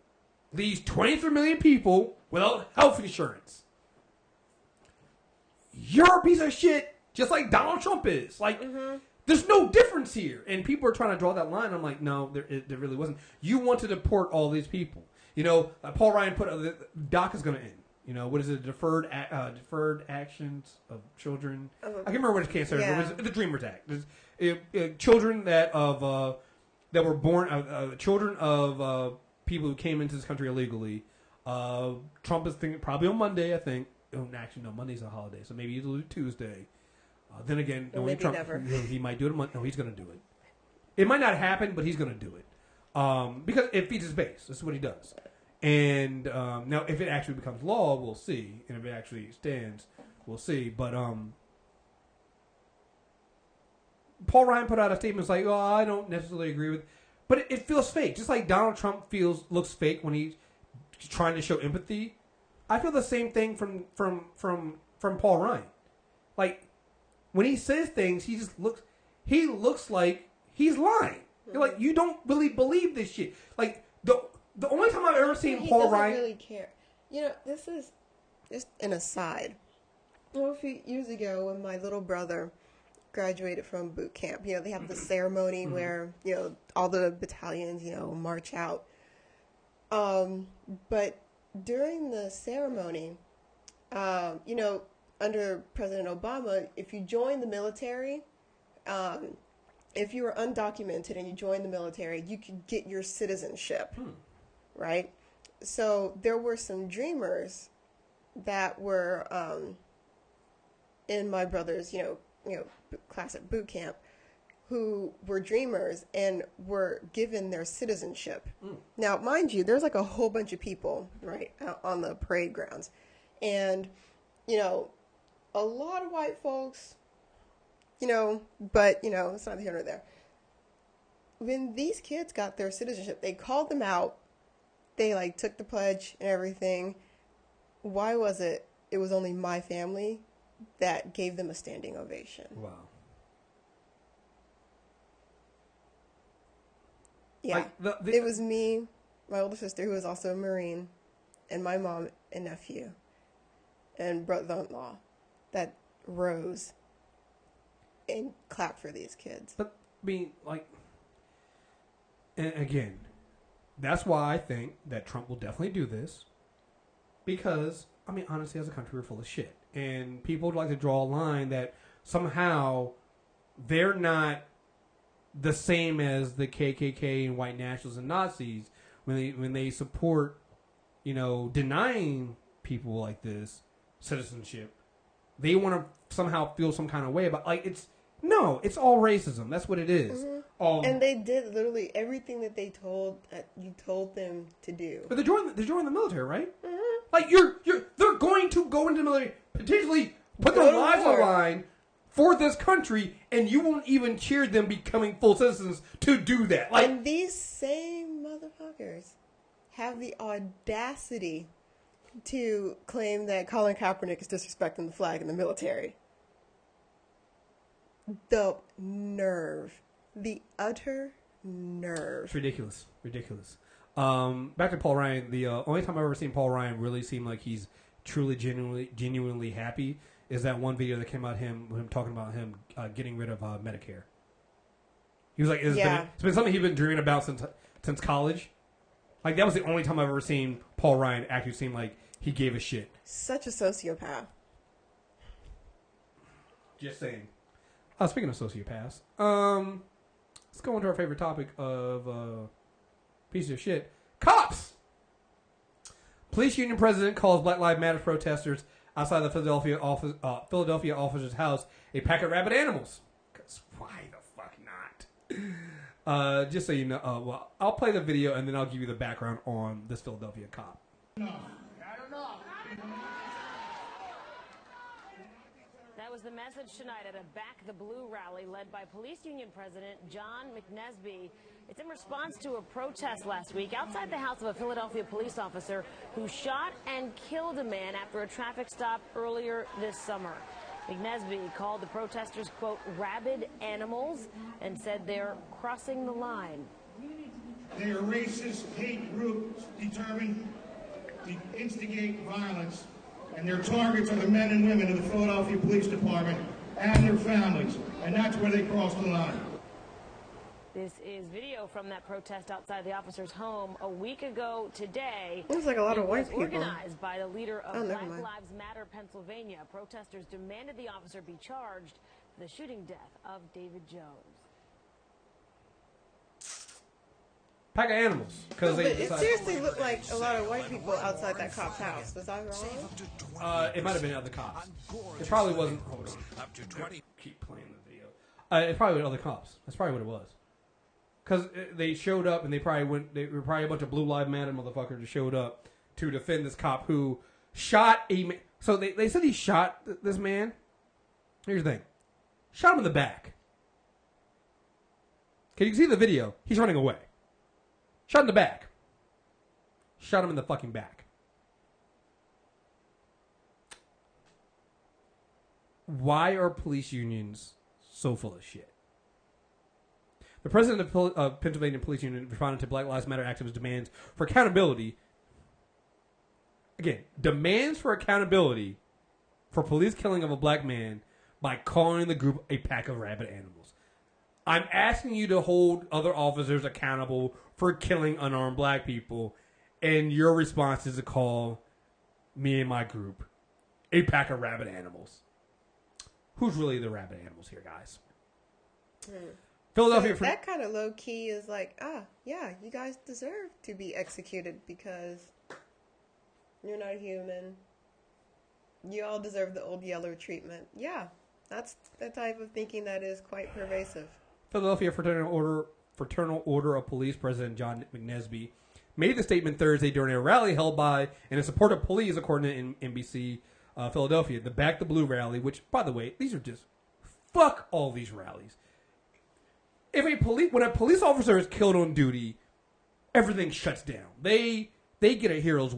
leaves 23 million people without health insurance. You're a piece of shit, just like Donald Trump is. Like, there's no difference here. And people are trying to draw that line. I'm like, no, there really wasn't. You want to deport all these people. Paul Ryan put DACA is going to end. What is it? Deferred actions of children. I can't remember what it came to. It was the Dreamers Act. Children that were born, children of people who came into this country illegally. Trump is thinking probably on Monday. I think. Actually, no. Monday's a holiday, so maybe it'll do Tuesday. Then again, maybe Trump, never. He might do it. No, he's going to do it. It might not happen, but he's going to do it because it feeds his base. That's what he does. And now, if it actually becomes law, we'll see. And if it actually stands, we'll see. But Paul Ryan put out a statement like, "Oh, I don't necessarily agree with," but it feels fake. Just like Donald Trump looks fake when he's trying to show empathy. I feel the same thing from Paul Ryan. Like, when he says things, he looks like he's lying. You're like, you don't really believe this shit. Like the only time I've ever seen Paul Ryan really care. This is just an aside. A few years ago, when my little brother graduated from boot camp, they have the ceremony where all the battalions march out. But during the ceremony, under President Obama, if you join the military, if you were undocumented and you joined the military, you could get your citizenship. Right? So there were some dreamers that were in my brother's, class at boot camp. who were dreamers and were given their citizenship. Now, mind you, there's like a whole bunch of people, right, out on the parade grounds. And, you know, a lot of white folks, you know, but, you know, it's not here nor there. When these kids got their citizenship, they called them out. They, like, took the pledge and everything. Why was it was only my family that gave them a standing ovation? Wow. Yeah. Like it was me, my older sister, who was also a Marine, and my mom and nephew and brother-in-law that rose and clapped for these kids. But, I mean, like, and again, that's why I think that Trump will definitely do this. Because, I mean, honestly, as a country, we're full of shit. And people would like to draw a line that somehow they're not the same as the KKK and white nationalists and Nazis when they support, you know, denying people like this citizenship. They want to somehow feel some kind of way about, like, it's all racism. That's what it is. Mm-hmm. And they did literally everything that you told them to do. But they're joining the military, right? Mm-hmm. Like they're going to go into the military, potentially put their lives on the line for this country, and you won't even cheer them becoming full citizens to do that. Like, and these same motherfuckers have the audacity to claim that Colin Kaepernick is disrespecting the flag in the military. The nerve. The utter nerve. It's ridiculous. Back to Paul Ryan. The only time I've ever seen Paul Ryan really seem like he's truly, genuinely happy is that one video that came out him talking about him getting rid of Medicare. He was like, it's been something he's been dreaming about since college. Like, that was the only time I've ever seen Paul Ryan actually seem like he gave a shit. Such a sociopath. Just saying. Speaking of sociopaths, let's go into our favorite topic of piece of shit. Cops! Police union president calls Black Lives Matter protesters outside the Philadelphia officer's house a pack of rabid animals. Because why the fuck not? Just so you know, well, I'll play the video and then I'll give you the background on this Philadelphia cop. That was the message tonight at a Back the Blue rally led by police union president John McNesby. It's in response to a protest last week outside the house of a Philadelphia police officer who shot and killed a man after a traffic stop earlier this summer. McNesby called the protesters, quote, rabid animals, and said they're crossing the line. They are racist, hate groups determined to instigate violence, and their targets are the men and women of the Philadelphia Police Department and their families, and that's where they cross the line. This is video from that protest outside the officer's home a week ago today. Looks like a lot of white people. Organized by the leader of Black mind. Lives Matter Pennsylvania. Protesters demanded the officer be charged for the shooting death of David Jones. Pack of animals. It seriously looked like a lot of white people outside that cop's house. Was I wrong? It might have been other cops. It probably wasn't. Hold on. Keep playing the video. It probably was other cops. That's probably what it was. Because they showed up and they were probably a bunch of Blue Lives Matter motherfuckers that showed up to defend this cop who shot a man. So they said he shot this man. Here's the thing. Shot him in the back. Can you see the video? He's running away. Shot in the back. Shot him in the fucking back. Why are police unions so full of shit? The president of Pennsylvania Police Union responded to Black Lives Matter activists' demands for accountability. Again, demands for accountability for police killing of a black man by calling the group a pack of rabid animals. I'm asking you to hold other officers accountable for killing unarmed black people, and your response is to call me and my group a pack of rabid animals. Who's really the rabid animals here, guys? Philadelphia. So that kind of low key is like, yeah, you guys deserve to be executed because you're not human. You all deserve the old yeller treatment. Yeah, that's the type of thinking that is quite pervasive. Philadelphia Fraternal Order of Police President John McNesby made the statement Thursday during a rally held by and in support of police, according to NBC Philadelphia. The Back the Blue rally, which, by the way, these are just fuck all these rallies. When a police officer is killed on duty, everything shuts down. They get a hero's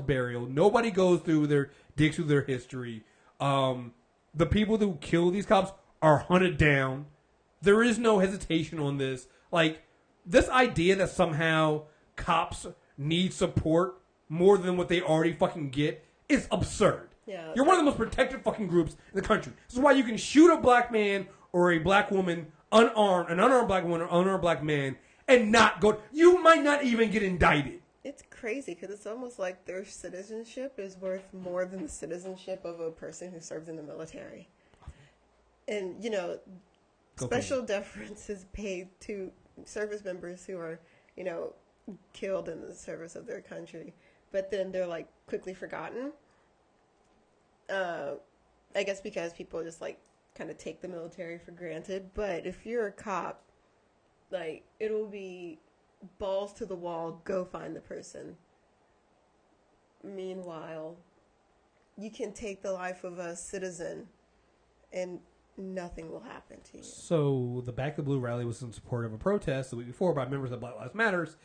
burial. Nobody goes digs through their history. The people who kill these cops are hunted down. There is no hesitation on this. Like, this idea that somehow cops need support more than what they already fucking get is absurd. Yeah, you're one of the most protected fucking groups in the country. This is why you can shoot a black man or a black woman unarmed, an unarmed black woman or unarmed black man, and not go. You might not even get indicted. It's crazy because it's almost like their citizenship is worth more than the citizenship of a person who serves in the military. And, you know, special deference is paid to service members who are, you know, killed in the service of their country. But then they're, like, quickly forgotten. I guess because people just, like, kind of take the military for granted. But if you're a cop, like, it'll be balls to the wall, go find the person. Meanwhile, you can take the life of a citizen and nothing will happen to you. So the Back the Blue rally was in support of a protest the week before by members of Black Lives Matters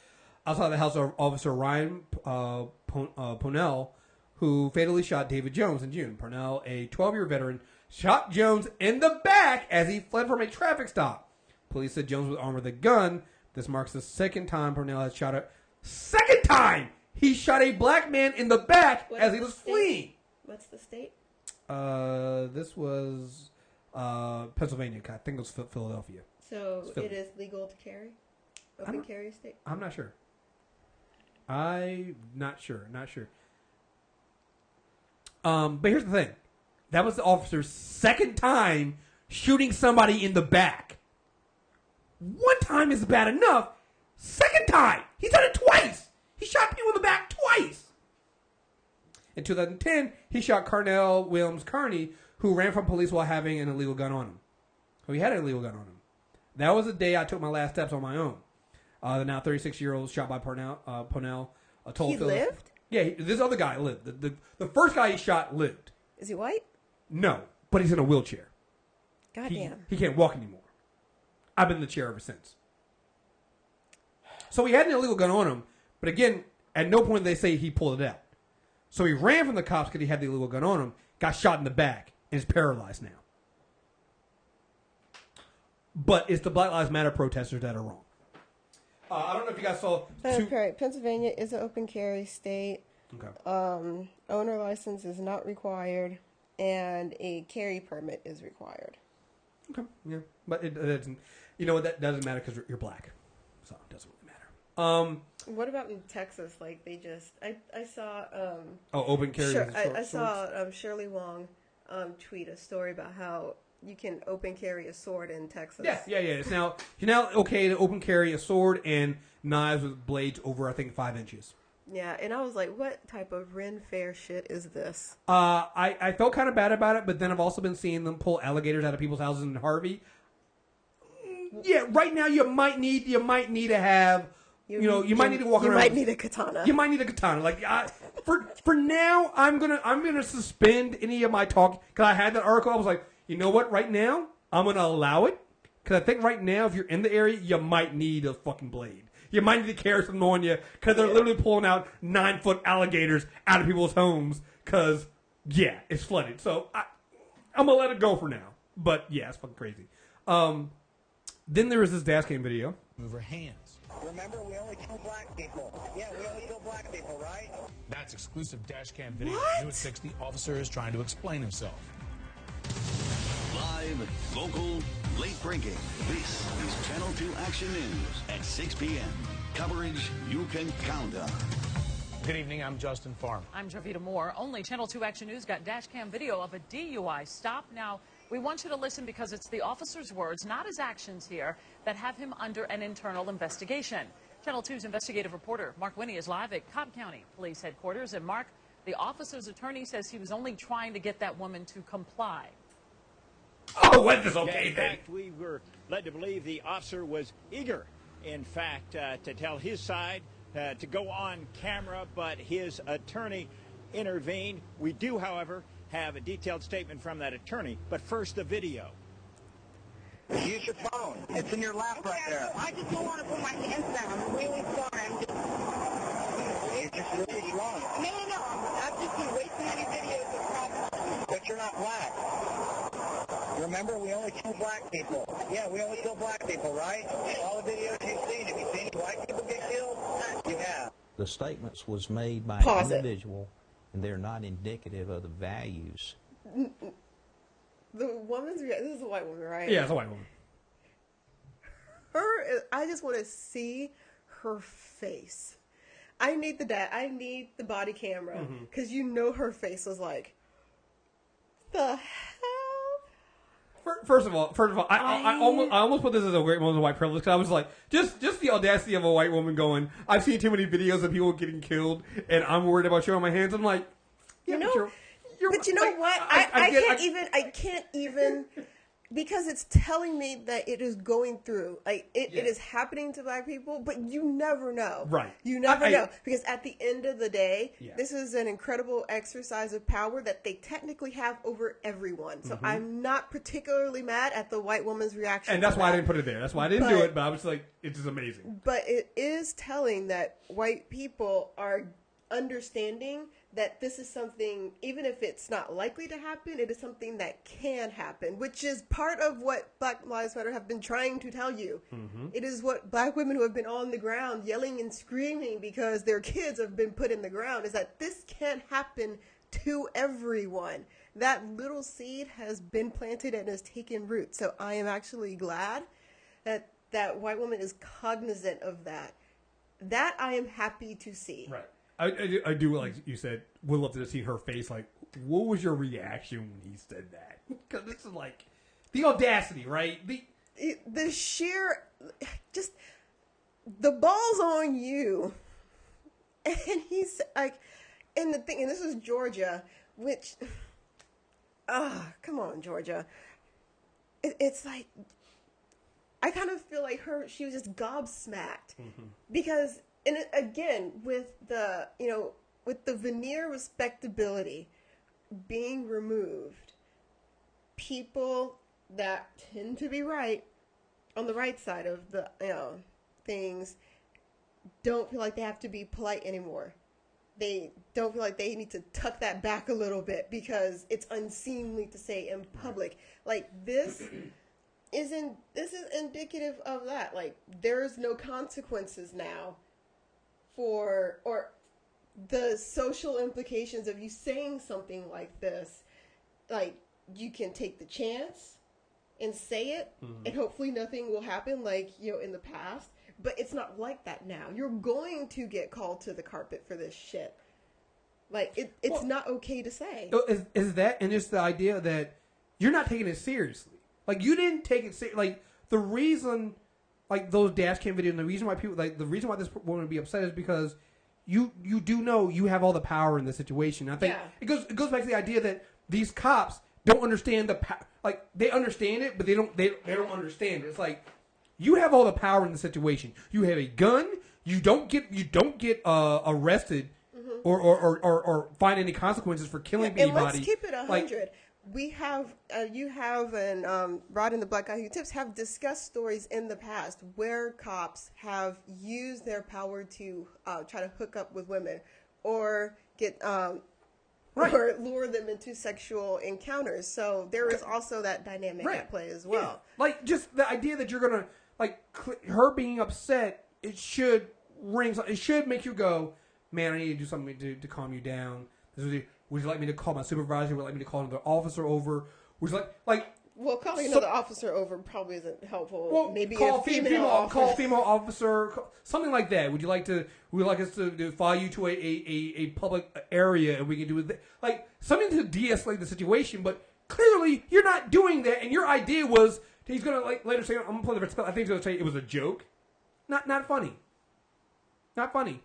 outside the house of Officer Ryan Pownell, who fatally shot David Jones in June. Pownell, a 12-year veteran, shot Jones in the back as he fled from a traffic stop. Police said Jones was armed with a gun. This marks the second time Pownell has shot second time he shot a black man in the back as he was fleeing. What's the state? This was Pennsylvania. I think it was Philadelphia. So it is legal to carry? Open carry state? I'm not sure. Not sure. But here's the thing. That was the officer's second time shooting somebody in the back. One time is bad enough. Second time, he's done it twice. He shot people in the back twice. In 2010, he shot Carnell Williams Carney, who ran from police while having an illegal gun on him. So he had an illegal gun on him. That was the day I took my last steps on my own. The now 36-year-old shot by Pownell. He lived? Yeah, this other guy lived. The first guy he shot lived. Is he white? No, but he's in a wheelchair. Goddamn. He can't walk anymore. I've been in the chair ever since. So he had an illegal gun on him, but again, at no point did they say he pulled it out. So he ran from the cops because he had the illegal gun on him, got shot in the back, and is paralyzed now. But it's the Black Lives Matter protesters that are wrong. I don't know if you guys saw... Pennsylvania is an open carry state. Okay. Owner license is not required, and a carry permit is required. Okay, yeah. But it doesn't... You know what? That doesn't matter because you're black. So it doesn't really matter. What about in Texas? Like, they just... I saw... open carry. I saw Shirley Wong tweet a story about how you can open carry a sword in Texas. Yeah. It's now okay to open carry a sword and knives with blades over, I think, 5 inches. Yeah, and I was like, what type of Ren Fair shit is this? I felt kind of bad about it, but then I've also been seeing them pull alligators out of people's houses in Harvey. Yeah, right now you might need to have... You might need to walk around. You might need a katana. You might need a katana. Like for now, I'm gonna suspend any of my talk because I had that article. I was like, you know what? Right now, I'm gonna allow it because I think right now, if you're in the area, you might need a fucking blade. You might need to carry something on you because they're literally pulling out 9-foot alligators out of people's homes because it's flooded. So I'm gonna let it go for now. But yeah, it's fucking crazy. Then there was this dash cam video. Move her hands. Remember, we only kill black people. Yeah, we only kill black people, right? That's exclusive dash cam video. New at 60, officer is trying to explain himself. Live, local, late breaking. This is Channel 2 Action News at 6 p.m. Coverage you can count on. Good evening, I'm Justin Farm. I'm Jovita Moore. Only Channel 2 Action News got dash cam video of a DUI stop. Now, we want you to listen because it's the officer's words, not his actions here, that have him under an internal investigation. Channel 2's investigative reporter, Mark Winnie, is live at Cobb County Police Headquarters. And Mark, the officer's attorney says he was only trying to get that woman to comply. Oh, what is okay In then? fact, we were led to believe the officer was eager, in fact, to tell his side, to go on camera, but his attorney intervened. We do, however, have a detailed statement from that attorney. But first, the video. Use your phone. It's in your lap right there. I just don't want to put my hands down. I'm really sorry. You're just really drunk. No. I've just been way too many videos of cops. But you're not black. Remember, we only kill black people. Yeah, we only kill black people, right? All the videos you've seen, have you seen any white people get killed? You have. The statements was made by Pause an individual, and they're not indicative of the values. The woman's reaction. This is a white woman, right? Yeah, it's a white woman. I just want to see her face. I need the body camera because you know her face was like, the hell. First of all, I almost put this as a great moment of white privilege. Cause I was like, just the audacity of a white woman going, I've seen too many videos of people getting killed, and I'm worried about showing my hands. I'm like, yeah, but you know what? I can't even, because it's telling me that it is going through. Like, it is happening to black people, but you never know. Right. You never know. Because at the end of the day, this is an incredible exercise of power that they technically have over everyone. So I'm not particularly mad at the white woman's reaction. And that's why I didn't put it there. That's why I didn't do it, but I was like, it's just amazing. But it is telling that white people are understanding that this is something, even if it's not likely to happen, it is something that can happen, which is part of what Black Lives Matter have been trying to tell you. It is what black women who have been on the ground yelling and screaming because their kids have been put in the ground, is that this can happen to everyone. That little seed has been planted and has taken root. So I am actually glad that that white woman is cognizant of that. That I am happy to see. Right. I do, like you said, would love to see her face. Like, what was your reaction when he said that? Because this is like the audacity, right? The sheer, just the ball's on you. And he's like, and the thing, and this is Georgia, which, come on, Georgia. It's like, I kind of feel like she was just gobsmacked because. And again, with the veneer respectability being removed, people that tend to be right on the right side of the things don't feel like they have to be polite anymore. They don't feel like they need to tuck that back a little bit because it's unseemly to say in public. Like this is indicative of that. Like there's no consequences now. Or the social implications of you saying something like this, like you can take the chance and say it, and hopefully nothing will happen like in the past. But it's not like that now. You're going to get called to the carpet for this shit. Like it's not okay to say. Is that, and just the idea that you're not taking it seriously. Like you didn't take it seriously. Like the reason. Like those dash cam videos, and the reason why the reason why this woman would be upset is because you do know you have all the power in this situation. I think it goes back to the idea that these cops don't understand the like they understand it, but they don't understand it. It's like you have all the power in the situation. You have a gun. You don't get arrested or find any consequences for killing anybody. And let's keep it 100. We have, you have, and Rod and the Black Guy Who Tips have discussed stories in the past where cops have used their power to try to hook up with women or get, or lure them into sexual encounters. So there is also that dynamic at play as well. Yeah. Like just the idea that you're gonna her being upset, it should make you go, man, I need to do something to calm you down. Would you like me to call my supervisor? Would you like me to call another officer over? Would you like? Well, calling another officer over probably isn't helpful. Well, maybe call a female officer, something like that. Would you like us to follow you to a public area and we can do it? Like something to de-escalate the situation. But clearly, you're not doing that. And your idea was he's gonna later say, "I'm gonna play the spell." I think he's gonna say it was a joke. Not funny. Not funny.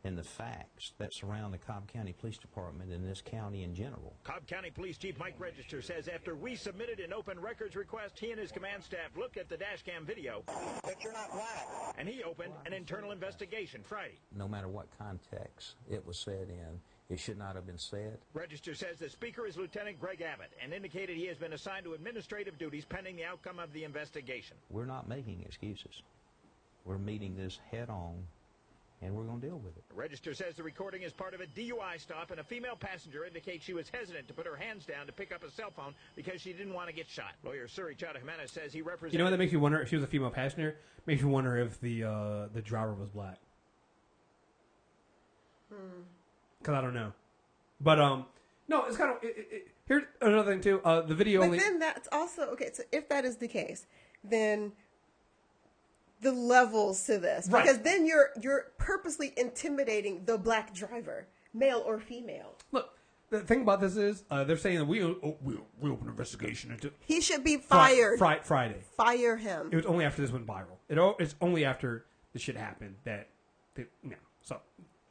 and the facts that surround the Cobb County Police Department and this county in general. Cobb County Police Chief Mike Register says after we submitted an open records request, he and his command staff looked at the dash cam video. But you're not black. And he opened an internal investigation Friday. No matter what context it was said in, it should not have been said. Register says the speaker is Lieutenant Greg Abbott and indicated he has been assigned to administrative duties pending the outcome of the investigation. We're not making excuses. We're meeting this head on, and we're going to deal with it. Register says the recording is part of a DUI stop, and a female passenger indicates she was hesitant to put her hands down to pick up a cell phone because she didn't want to get shot. Lawyer Suri Chada Jimenez says he represents... You know what that makes me wonder? If she was a female passenger, makes me wonder if the driver was black. Because I don't know. But, no, it's kind of... Here's another thing, too. The video But then that's also... Okay, so if that is the case, then the levels to this. Right. Because then you're purposely intimidating the black driver, male or female. Look, the thing about this is, they're saying that we open an investigation into... He should be fired. Friday. Fire him. It was only after this went viral. It's only after the shit happened that... So...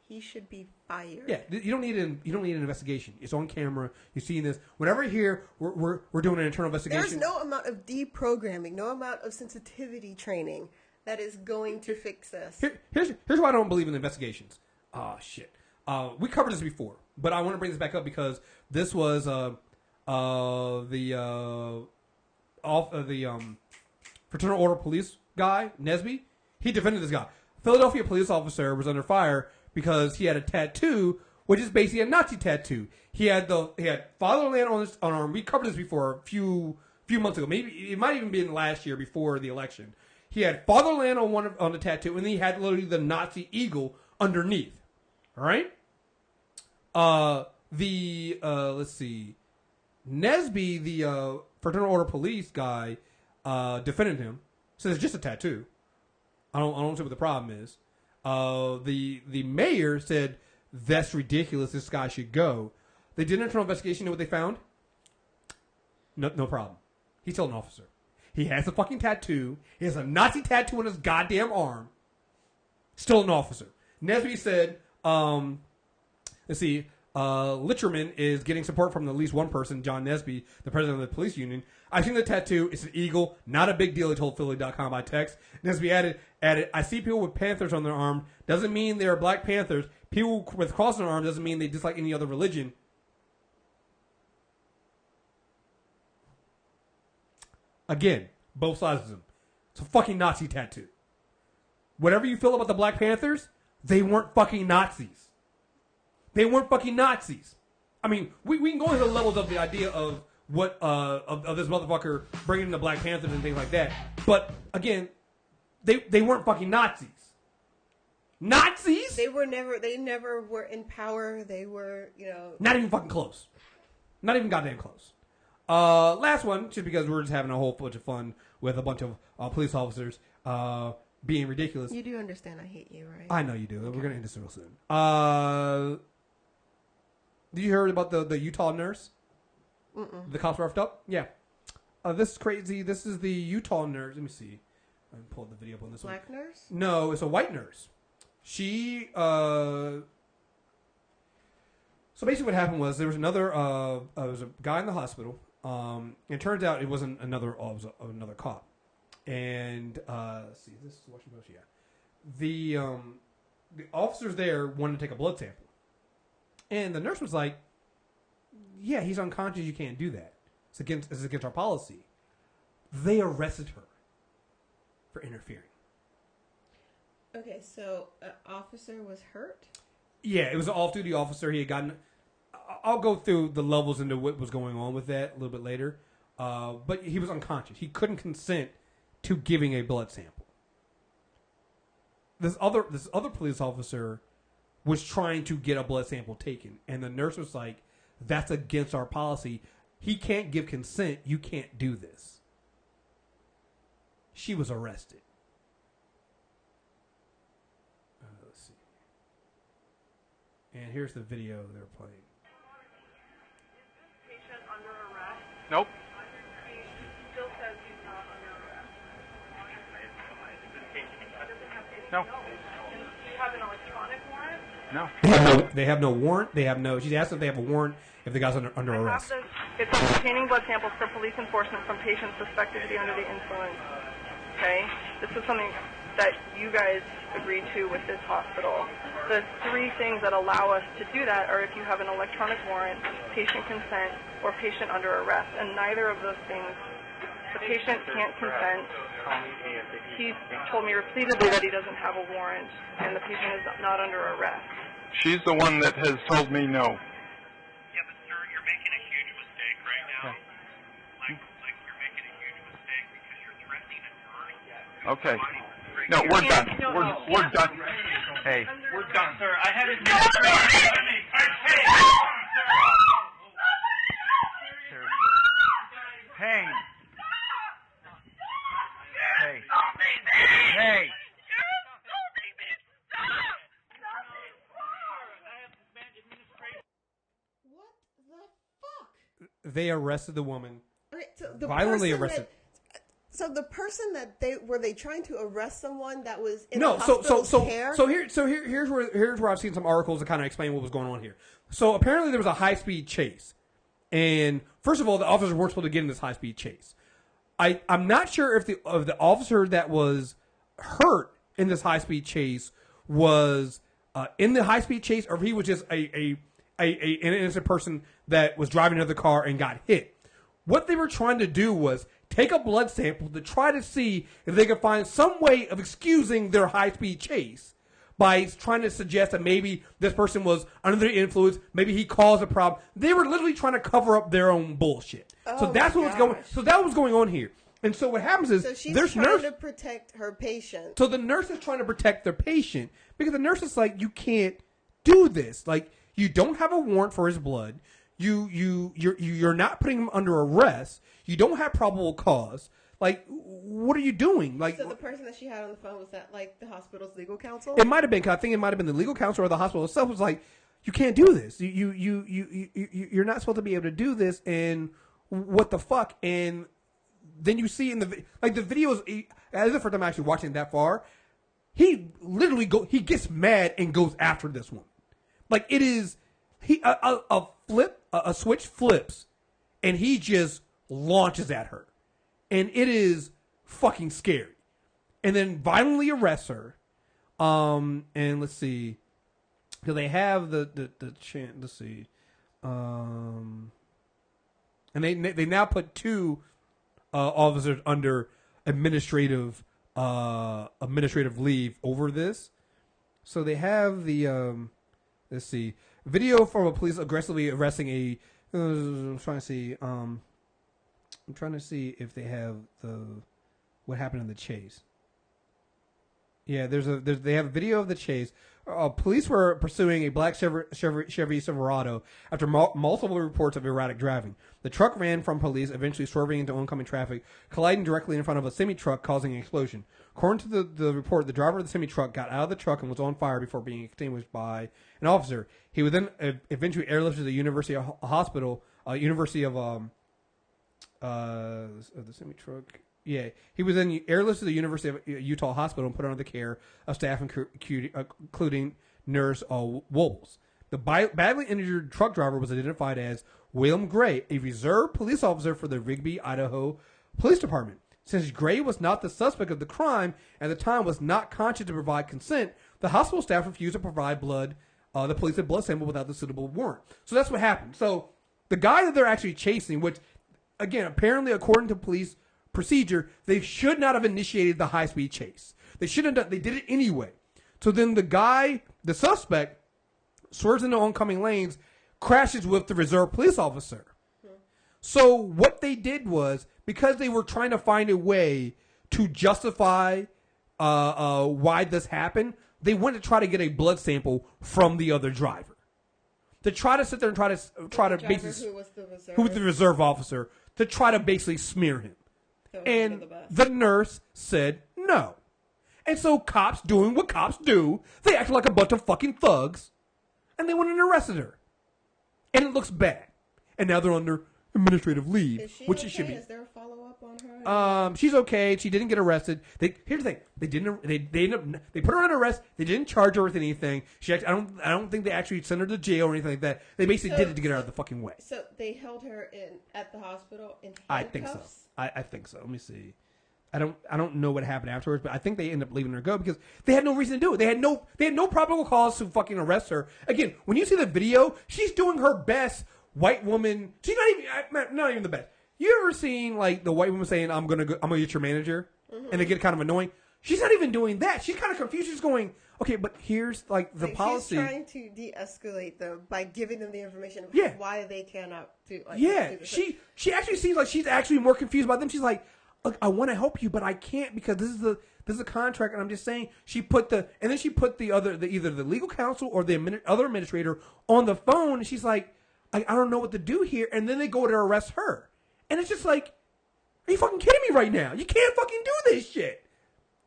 He should be fired. Yeah, you don't need an investigation. It's on camera. You're seeing this. Whenever here, we're doing an internal investigation. There's no amount of deprogramming, no amount of sensitivity training that is going to fix this. Here's why I don't believe in investigations. Oh shit. We covered this before, but I want to bring this back up because this was the fraternal order police guy, Nesby. He defended this guy. Philadelphia police officer was under fire because he had a tattoo, which is basically a Nazi tattoo. He had fatherland on his arm. We covered this before a few months ago. Maybe it might even be in last year before the election. He had fatherland on the tattoo, and then he had literally the Nazi eagle underneath. All right. Let's see, Nesby, the fraternal order police guy, defended him. Says it's just a tattoo. I don't see what the problem is. The mayor said, that's ridiculous. This guy should go. They did an internal investigation. You know what they found? No problem. He's still an officer. He has a fucking tattoo. He has a Nazi tattoo on his goddamn arm. Still an officer. Nesby said, let's see, Litcherman is getting support from at least one person, John Nesby, the president of the police union. I've seen the tattoo. It's an eagle. Not a big deal, he told Philly.com by text. Nesby added, I see people with panthers on their arm. Doesn't mean they're Black Panthers. People with crosses on their arm doesn't mean they dislike any other religion. Again, both sides of them. It's a fucking Nazi tattoo. Whatever you feel about the Black Panthers, they weren't fucking Nazis. They weren't fucking Nazis. I mean, we can go into the levels of the idea of what of this motherfucker bringing the Black Panthers and things like that. But again, they weren't fucking Nazis. Nazis? They never were in power. They were, not even fucking close. Not even goddamn close. Last one, just because we're just having a whole bunch of fun with a bunch of police officers being ridiculous. You do understand I hate you, right? I know you do. Okay. We're going to end this real soon. Did you hear about the Utah nurse? Mm-mm. The cops roughed up? Yeah. This is crazy. This is the Utah nurse. Let me see. I pulled the video up on this Black one. nurse? No, it's a white nurse. She, so basically what happened was there was another, was a guy in the hospital. It turns out it wasn't another, it was another cop. And, let's see, this is Washington Post, yeah. The officers there wanted to take a blood sample. And the nurse was like, yeah, he's unconscious, you can't do that. It's against our policy. They arrested her for interfering. Okay, so an officer was hurt? Yeah, it was an off-duty officer. He had gotten... I'll go through the levels into what was going on with that a little bit later. But he was unconscious. He couldn't consent to giving a blood sample. This other police officer was trying to get a blood sample taken. And the nurse was like, that's against our policy. He can't give consent. You can't do this. She was arrested. Let's see. And here's the video they're playing. Is this patient under arrest? Nope. He still says he's not under arrest. No. Do you have an electronic warrant? No. They have no warrant. They have no. She's asked if they have a warrant if the guy's under arrest. It's obtaining blood samples for police enforcement from patients suspected to be under the influence. Okay? This is something that you guys agreed to with this hospital. The three things that allow us to do that are if you have an electronic warrant, patient consent, or patient under arrest. And neither of those things, the patient can't consent. He's told me repeatedly that he doesn't have a warrant, and the patient is not under arrest. She's the one that has told me no. Yeah, but sir, you're making a huge mistake right now. Like you're making a huge mistake because you're threatening an attorney. Okay. No, we're done. We're done. Hey. We're done, sir. I haven't been Hey. Hey. Hey. They arrested the woman. Okay, so the Violently person arrested. So the person that were they trying to arrest someone that was in No, the hospital's care? Here's where I've seen some articles that kind of explain what was going on here. So apparently there was a high-speed chase, and first of all, the officers weren't supposed to get in this high-speed chase. I'm not sure if the officer that was hurt in this high-speed chase was in the high-speed chase, or if he was just an innocent person that was driving another car and got hit. What they were trying to do was take a blood sample to try to see if they could find some way of excusing their high-speed chase by trying to suggest that maybe this person was under the influence, maybe he caused a problem. They were literally trying to cover up their own bullshit. So that's what was going. So that was going on here. And so what happens is she's there's trying to protect her patient. So the nurse is trying to protect their patient because the nurse is like, you can't do this. Like, you don't have a warrant for his blood. You're not putting him under arrest. You don't have probable cause. Like, what are you doing? Like, so the person that she had on the phone, was that like the hospital's legal counsel? It might have been. 'Cause I think it might have been the legal counsel or the hospital itself was like, you can't do this. You're not supposed to be able to do this. And what the fuck? And then you see in the videos. As the first time I'm actually watching it that far, he literally he gets mad and goes after this one. Like, it is a switch flips, and he just launches at her. And it is fucking scary. And then violently arrests her. And let's see. Do they have the chance? Let's see. And they now put two officers under administrative leave over this. So they have the let's see, video from a police aggressively arresting a. I'm trying to see. I'm trying to see if they have what happened in the chase. Yeah, they have a video of the chase. Police were pursuing a black Chevy Silverado after multiple reports of erratic driving. The truck ran from police, eventually swerving into oncoming traffic, colliding directly in front of a semi-truck, causing an explosion. According to the report, the driver of the semi-truck got out of the truck and was on fire before being extinguished by an officer. He was then eventually airlifted to the University of the semi-truck. Yeah, he was then airlifted to the University of Utah Hospital and put under the care of staff, including nurse Wobbles. The badly injured truck driver was identified as William Gray, a reserve police officer for the Rigby, Idaho Police Department. Since Gray was not the suspect of the crime and at the time was not conscious to provide consent, the hospital staff refused to provide the police a blood sample without the suitable warrant. So that's what happened. So the guy that they're actually chasing, which, again, apparently according to police procedure, they should not have initiated the high-speed chase. They shouldn't have done. They did it anyway. So then the suspect, swerves into oncoming lanes, crashes with the reserve police officer. So what they did was, because they were trying to find a way to justify why this happened, they went to try to get a blood sample from the other driver. To try to sit there and try to basically, who was the reserve officer, to try to basically smear him. And the nurse said no. And so cops doing what cops do, they acted like a bunch of fucking thugs, and they went and arrested her. And it looks bad. And now they're under administrative leave, Is she which okay? she should be. Is there a follow up on her? She's okay. She didn't get arrested. Here's the thing: they put her on arrest. They didn't charge her with anything. I don't think they actually sent her to jail or anything like that. They basically did it to get her out of the fucking way. So they held her at the hospital in handcuffs? I think so. I think so. Let me see. I don't know what happened afterwards, but I think they ended up leaving her go because they had no reason to do it. They had no probable cause to fucking arrest her. Again, when you see the video, she's doing her best white woman. She's not even the best. You ever seen like the white woman saying, I'm gonna get your manager, and they get kind of annoying? She's not even doing that. She's kind of confused. She's going, okay, but here's like the policy. She's trying to de-escalate them by giving them the information of why they cannot do. She actually seems like she's actually more confused about them. She's like, look, I want to help you, but I can't because this is a contract, and I'm just saying. She put the either the legal counsel or the other administrator on the phone, and she's like, I don't know what to do here, and then they go to arrest her, and it's just like, are you fucking kidding me right now? You can't fucking do this shit.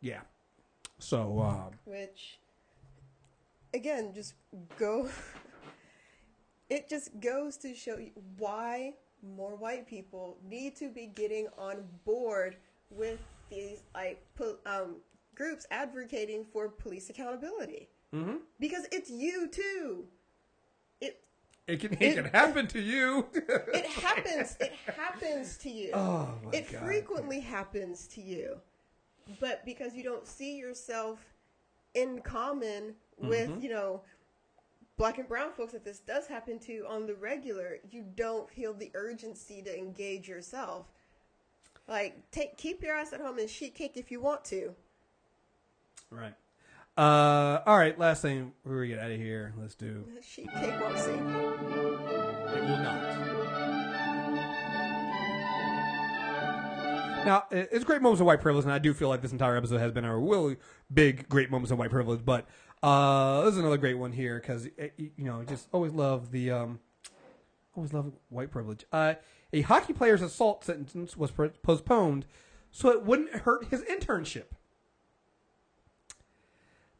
Yeah. So which again it just goes to show you why more white people need to be getting on board with these groups advocating for police accountability. Mm-hmm. Because it's you too. It can happen to you. It happens to you. Oh my it God. frequently happens to you. But because you don't see yourself in common with, black and brown folks that this does happen to on the regular, you don't feel the urgency to engage yourself. Like, keep your ass at home and sheet cake if you want to. Right. All right, last thing before we get out of here, let's do. Sheet cake won't save you. It will not. Now, it's great moments of white privilege, and I do feel like this entire episode has been a really big, great moments of white privilege. But this is another great one here because just always love white privilege. A hockey player's assault sentence was postponed so it wouldn't hurt his internship.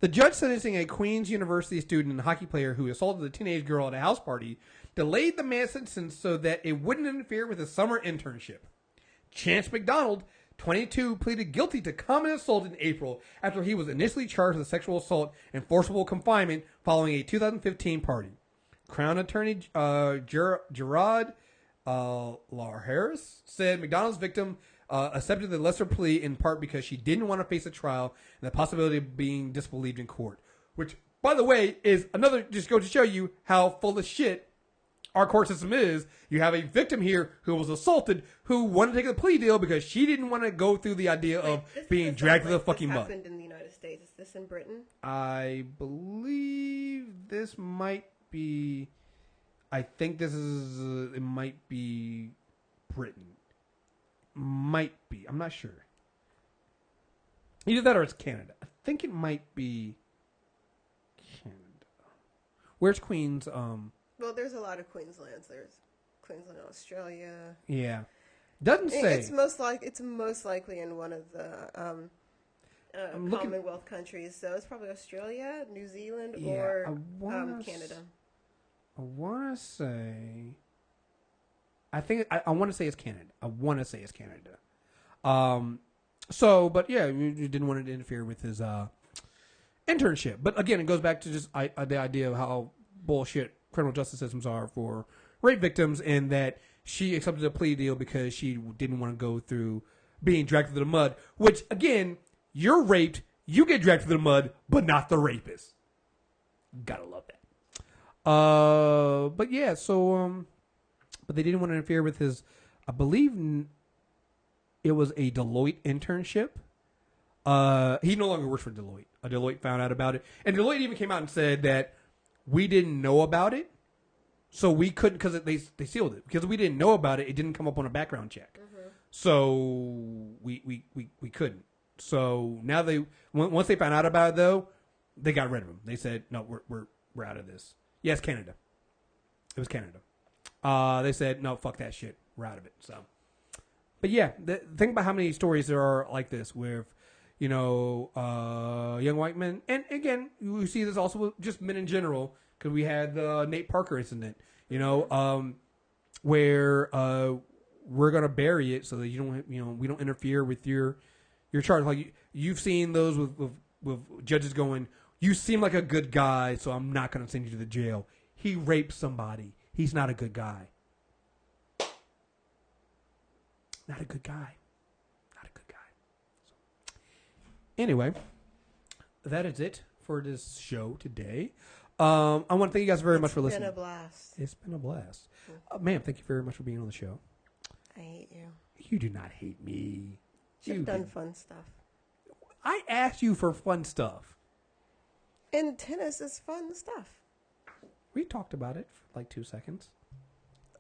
The judge sentencing a Queen's University student and hockey player who assaulted a teenage girl at a house party delayed the man's sentence so that it wouldn't interfere with his summer internship. Chance McDonald, 22, pleaded guilty to common assault in April after he was initially charged with sexual assault and forcible confinement following a 2015 party. Crown Attorney Gerard Harris said McDonald's victim accepted the lesser plea in part because she didn't want to face a trial and the possibility of being disbelieved in court. Which, by the way, is another, just go to show you how full of shit our court system is. You have a victim here who was assaulted who wanted to take a plea deal because she didn't want to go through the idea of being dragged to the fucking mud. This happened in the United States. Is this in Britain? I believe this might be. I think this is. It might be Britain. Might be. I'm not sure. Either that or it's Canada. I think it might be Canada. Where's Queens? Well, there's a lot of Queenslands. There's Queensland, Australia. Yeah, doesn't say. It's most likely in one of the Commonwealth countries. So it's probably Australia, New Zealand, or Canada. I want to say. I want to say it's Canada. But yeah, you didn't want it to interfere with his internship. But again, it goes back to just the idea of how bullshit criminal justice systems are for rape victims, and that she accepted a plea deal because she didn't want to go through being dragged through the mud. Which, again, you're raped, you get dragged through the mud, but not the rapist. Gotta love that. But yeah, so but they didn't want to interfere with his, I believe it was a Deloitte internship. He no longer works for Deloitte. Deloitte found out about it, and Deloitte even came out and said that we didn't know about it, so we couldn't, because they sealed it, because we didn't know about it. It didn't come up on a background check, so we couldn't. So now once they found out about it, though, they got rid of him. They said, no, we're out of this. Yes, Canada. It was Canada. They said, no, fuck that shit. We're out of it. So, but yeah, think about how many stories there are like this with, young white men. And again, you see this also with just men in general, because we had the Nate Parker incident. where we're gonna bury it so that you don't, we don't interfere with your charge. Like you've seen those with judges going, you seem like a good guy, so I'm not gonna send you to the jail. He raped somebody. He's not a good guy. Not a good guy. Not a good guy. So, anyway, that is it for this show today. I want to thank you guys very much for listening. It's been a blast. It's been a blast. Ma'am, thank you very much for being on the show. I hate you. You do not hate me. You've done fun stuff. I asked you for fun stuff. And tennis is fun stuff. We talked about it for like 2 seconds.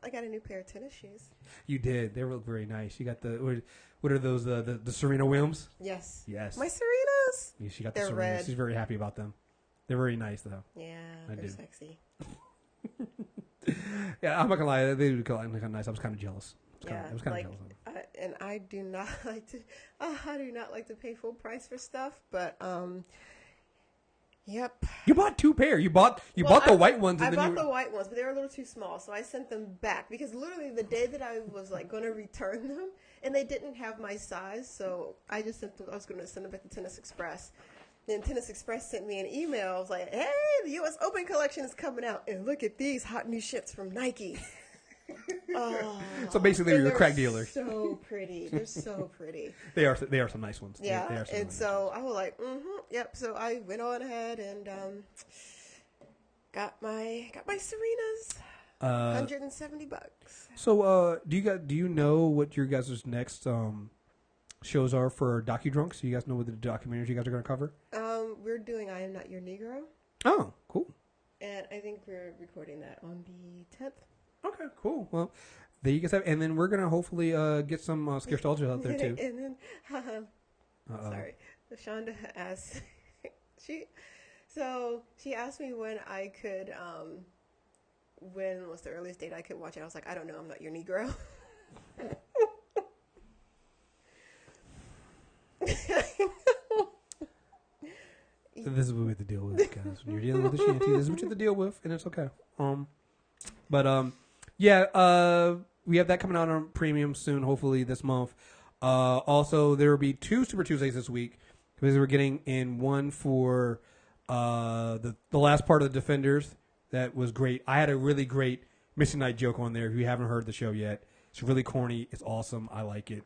I got a new pair of tennis shoes. You did. They look very nice. You got the, what are those, the Serena Williams? Yes. Yes. My Serenas. Yeah, she got They're the Serena. red. She's very happy about them. They're very nice, though. Yeah, they're sexy. Yeah, I'm not gonna lie. They do look kind of nice. I was kind of jealous. I was kind of jealous of them. And I do not like to. I do not like to pay full price for stuff. But yep. You bought 2 pair. You bought the white ones. I bought the white ones, but they were a little too small, so I sent them back because literally the day that I was like going to return them, and they didn't have my size, so I just sent them. I was going to send them back to Tennis Express. Then Tennis Express sent me an email. I was like, hey, the U.S. Open collection is coming out. And look at these hot new shits from Nike. So basically, you're a crack dealer. So pretty. They're so pretty. They are some nice ones. Yeah. They are some and nice so I was like, yep. So I went on ahead and got my Serenas. $170. So do you know what your guys' next shows are for DocuDrunks? Do you guys know what the documentaries you guys are going to cover? We're doing I Am Not Your Negro. Oh, cool. And I think we're recording that on the 10th. Okay, cool. Well, there you guys have, and then we're going to hopefully get some Scarestalgia out there too. And then, sorry, Shonda asked, she asked me when I could, when was the earliest date I could watch it. I was like, I don't know, I'm not your Negro. So this is what we have to deal with, guys. When you're dealing with the shanty, this is what you have to deal with, and it's okay. We have that coming out on premium soon, hopefully this month. Also, there will be 2 Super Tuesdays this week because we're getting in one for the last part of the Defenders. That was great. I had a really great Missing Night joke on there. If you haven't heard the show yet, it's really corny. It's awesome. I like it.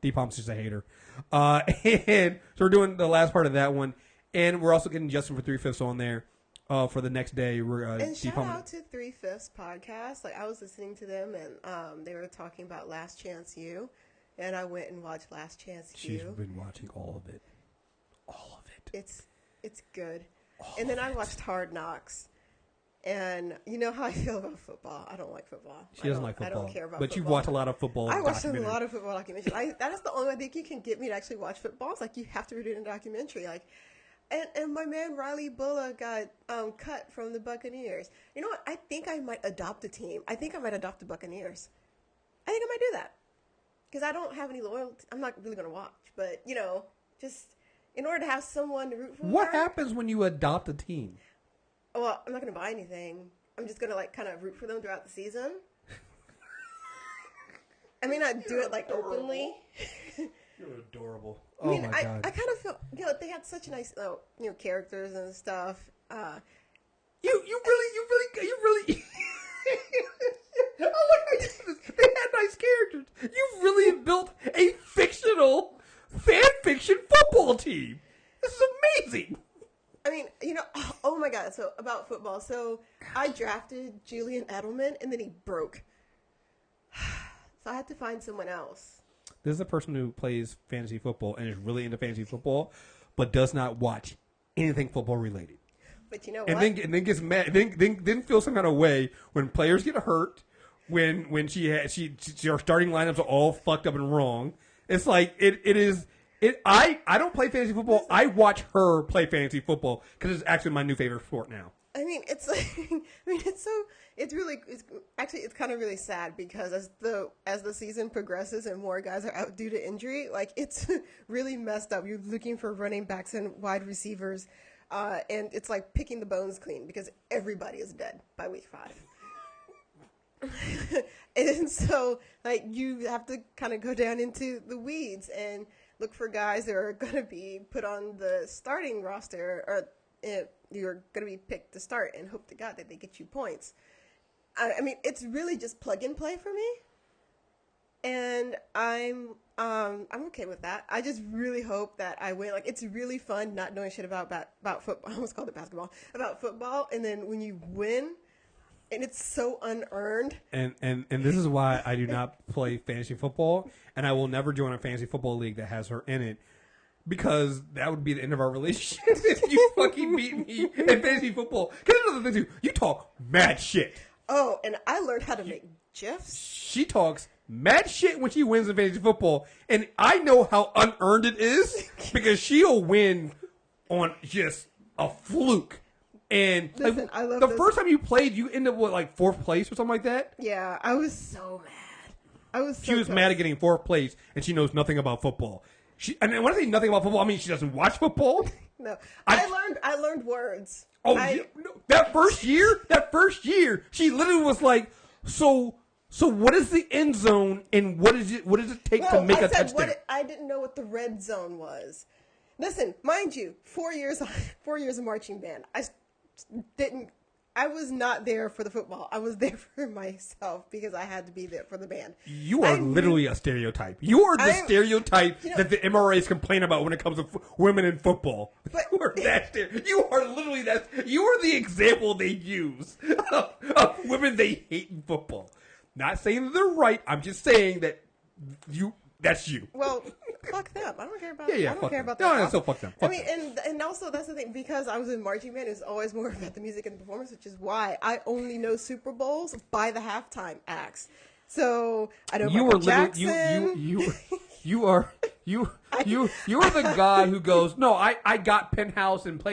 Deepom's just a hater. And so we're doing the last part of that one. And we're also getting Justin for 3/5 on there for the next day. And shout out to 3/5 podcast. Like I was listening to them, and they were talking about Last Chance U, and I went and watched Last Chance U. She's been watching all of it. All of it. It's good. And then I watched Hard Knocks. And you know how I feel about football. I don't like football. She doesn't like football. I don't care about but football. But you watch a lot of football I watched a lot of football documentaries. That is the only way I think you can get me to actually watch football. It's like you have to read it in a documentary. Like, and my man Riley Bulla got cut from the Buccaneers. You know what? I think I might adopt a team. I think I might adopt the Buccaneers. I think I might do that. Because I don't have any loyalty. I'm not really going to watch. But, just in order to have someone to root for. What happens when you adopt a team? Well, I'm not going to buy anything. I'm just going to, kind of root for them throughout the season. I may not do it, openly. You're adorable. I mean, I kind of feel, they had such nice, characters and stuff. You really... They had nice characters. You really built a fictional fan fiction football team. This is amazing. I mean, oh my God. So about football. So I drafted Julian Edelman and then he broke. So I had to find someone else. This is a person who plays fantasy football and is really into fantasy football, but does not watch anything football related. But you know what? And then gets mad. Then feels some kind of way when players get hurt. When her starting lineups are all fucked up and wrong. It's like it is. I don't play fantasy football. I watch her play fantasy football because it's actually my new favorite sport now. I mean, it's kind of really sad because as the season progresses and more guys are out due to injury, it's really messed up. You're looking for running backs and wide receivers, and it's like picking the bones clean because everybody is dead by week 5. And so, like, you have to kind of go down into the weeds and look for guys that are going to be put on the starting roster, or you're going to be picked to start, and hope to God that they get you points. I mean, it's really just plug and play for me, and I'm okay with that. I just really hope that I win. Like, it's really fun not knowing shit about football. I almost called it basketball. About football, and then when you win, and it's so unearned. And this is why I do not play fantasy football, and I will never join a fantasy football league that has her in it, because that would be the end of our relationship if you fucking beat me in fantasy football. Because another thing too, you talk mad shit. Oh, and I learned how to make GIFs. She talks mad shit when she wins in fantasy football, and I know how unearned it is because she'll win on just a fluke. And Listen, like, I love the this. first time you played, you ended up with like 4th place or something like that. Yeah, I was so mad. She was mad at getting 4th place, and she knows nothing about football. And when I say nothing about football, I mean she doesn't watch football. No, I learned words. Oh, that first year, she literally was like, so what is the end zone, and what does it take to make a touchdown? I didn't know what the red zone was. Listen, mind you, 4 years of marching band. I was not there for the football. I was there for myself because I had to be there for the band. You are literally a stereotype. You are the stereotype that the MRAs complain about when it comes to women in football. You are You are literally that. You are the example they use of women they hate in football. Not saying that they're right. I'm just saying that that's you. Well, fuck them. I don't care about. Yeah, I don't fuck care them. about that. No, so fuck them. Fuck I mean, and also that's the thing, because I was in marching band, it's always more about the music and the performance, which is why I only know Super Bowls by the halftime acts. So I know Michael Jackson. You are the guy who goes, no, I got Penthouse and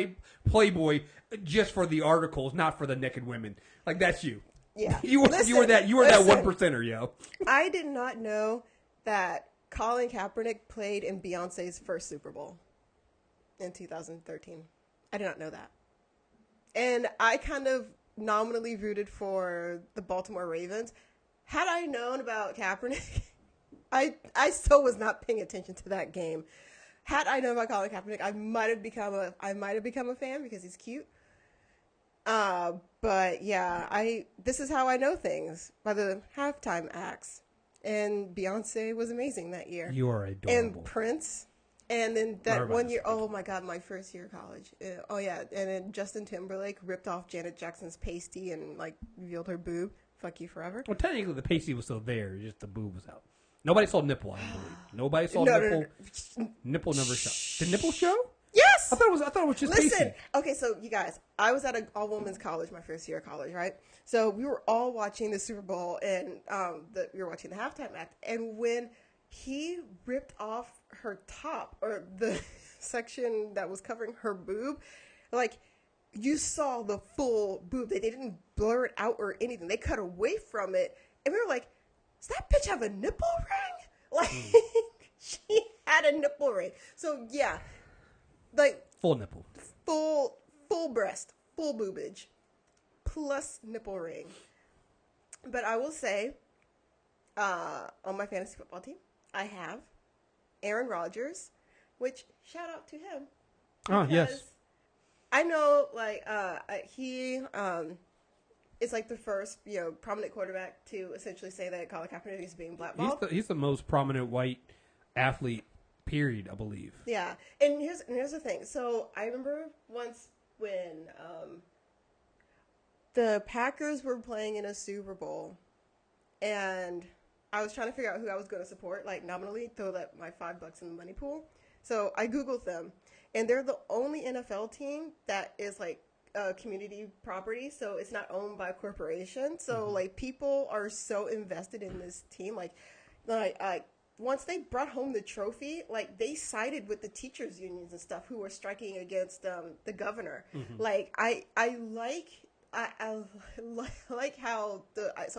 Playboy just for the articles, not for the naked women. Like, that's you. Yeah. You were that 1%er, yo. I did not know that Colin Kaepernick played in Beyonce's first Super Bowl in 2013. I did not know that. And I kind of nominally rooted for the Baltimore Ravens. Had I known about Kaepernick, I still was not paying attention to that game. Had I known about Colin Kaepernick, I might have become a fan because he's cute. But yeah, this is how I know things, by the halftime acts. And Beyonce was amazing that year. You are adorable. And Prince. And then that one year, oh my God, my first year of college. Oh yeah, and then Justin Timberlake ripped off Janet Jackson's pasty and like revealed her boob. Fuck you forever. Well, technically the pasty was still there, just the boob was out. Nobody saw nipple, I believe. Nobody saw nipple. No. Nipple never showed. Did nipple show? Yes. I thought it was just Listen, pasty. okay, so you guys, I was at an all-women's college my first year of college, right? So we were all watching the Super Bowl, and we were watching the halftime act, and when he ripped off her top, or the section that was covering her boob, like, you saw the full boob. They didn't blur it out or anything. They cut away from it, and we were like, does that bitch have a nipple ring? Like, she had a nipple ring. So, yeah. Like, full nipple, full breast, full boobage, plus nipple ring. But I will say, on my fantasy football team, I have Aaron Rodgers, which shout out to him. Oh yes, I know, like he is like the first prominent quarterback to essentially say that Colin Kaepernick is being blackballed. He's the most prominent white athlete. Period, I believe. Yeah, and here's the thing. So I remember once when the Packers were playing in a Super Bowl, and I was trying to figure out who I was going to support, like nominally, throw my $5 in the money pool. So I Googled them, and they're the only NFL team that is like a community property, so it's not owned by a corporation. So like people are so invested in this team, like once they brought home the trophy, like they sided with the teachers unions and stuff who were striking against the governor. Mm-hmm. Like I like how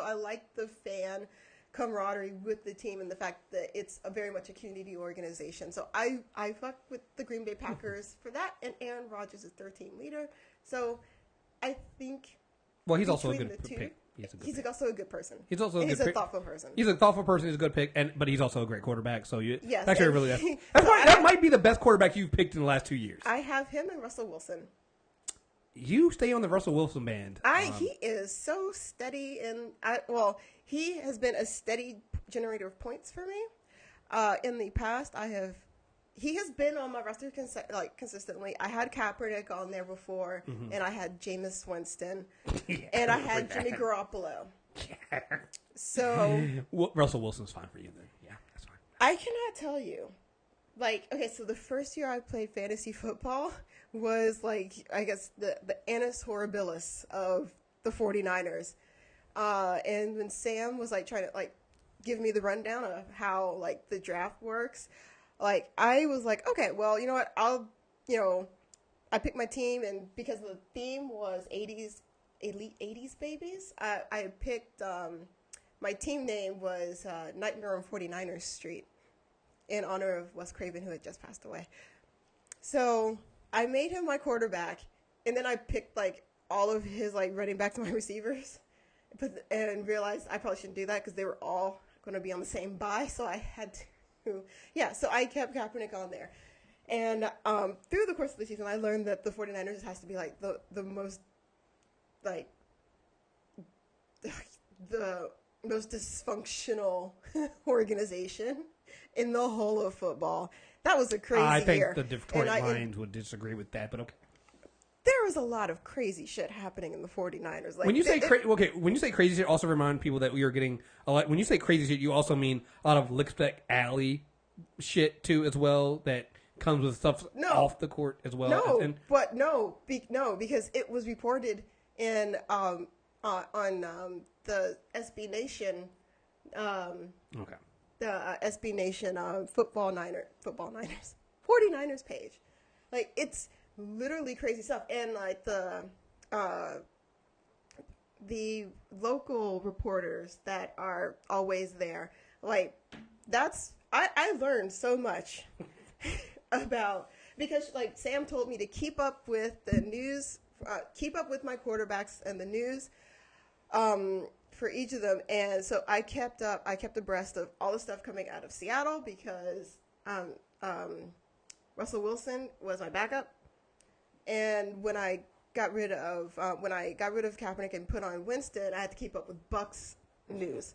I like the fan camaraderie with the team and the fact that it's very much a community organization. So I fuck with the Green Bay Packers for that, and Aaron Rodgers is their team leader. So I think he's also a good He's also a good person. He's also a thoughtful person. He's a thoughtful person. He's a good pick, but he's also a great quarterback. So yes, actually really that might be the best quarterback you've picked in the last 2 years. I have him and Russell Wilson. You stay on the Russell Wilson band. He is so steady, and he has been a steady generator of points for me. In the past, he has been on my roster consistently. I had Kaepernick on there before, and I had Jameis Winston, and I had Jimmy Garoppolo. Yeah. So Russell Wilson's fine for you then. Yeah, that's fine. I cannot tell you. So the first year I played fantasy football was I guess the annus horribilis of the 49ers. And when Sam was trying to give me the rundown of how the draft works, I was okay, well, you know what? I picked my team, and because the theme was 80s, elite 80s babies, I picked, my team name was Nightmare on 49ers Street in honor of Wes Craven, who had just passed away. So I made him my quarterback, and then I picked all of his running backs and my receivers, and realized I probably shouldn't do that because they were all going to be on the same bye, so I had to. So I kept Kaepernick on there. And through the course of the season, I learned that the 49ers has to be the most the most dysfunctional organization in the whole of football. That was a crazy year. I think the Detroit Lions would disagree with that, but okay. There was a lot of crazy shit happening in the 49ers. When you say crazy shit, also remind people that we are getting a lot. When you say crazy shit, you also mean a lot of Lickspec Alley shit too, as well. That comes with stuff off the court as well. Because it was reported in on the SB Nation. The SB Nation Football Niners 49ers page. It's literally crazy stuff, and the local reporters that are always there, I learned so much about, because Sam told me to keep up with the news, keep up with my quarterbacks and the news for each of them, and so I kept abreast of all the stuff coming out of Seattle, because Russell Wilson was my backup. And when I got rid of Kaepernick and put on Winston, I had to keep up with Bucs news.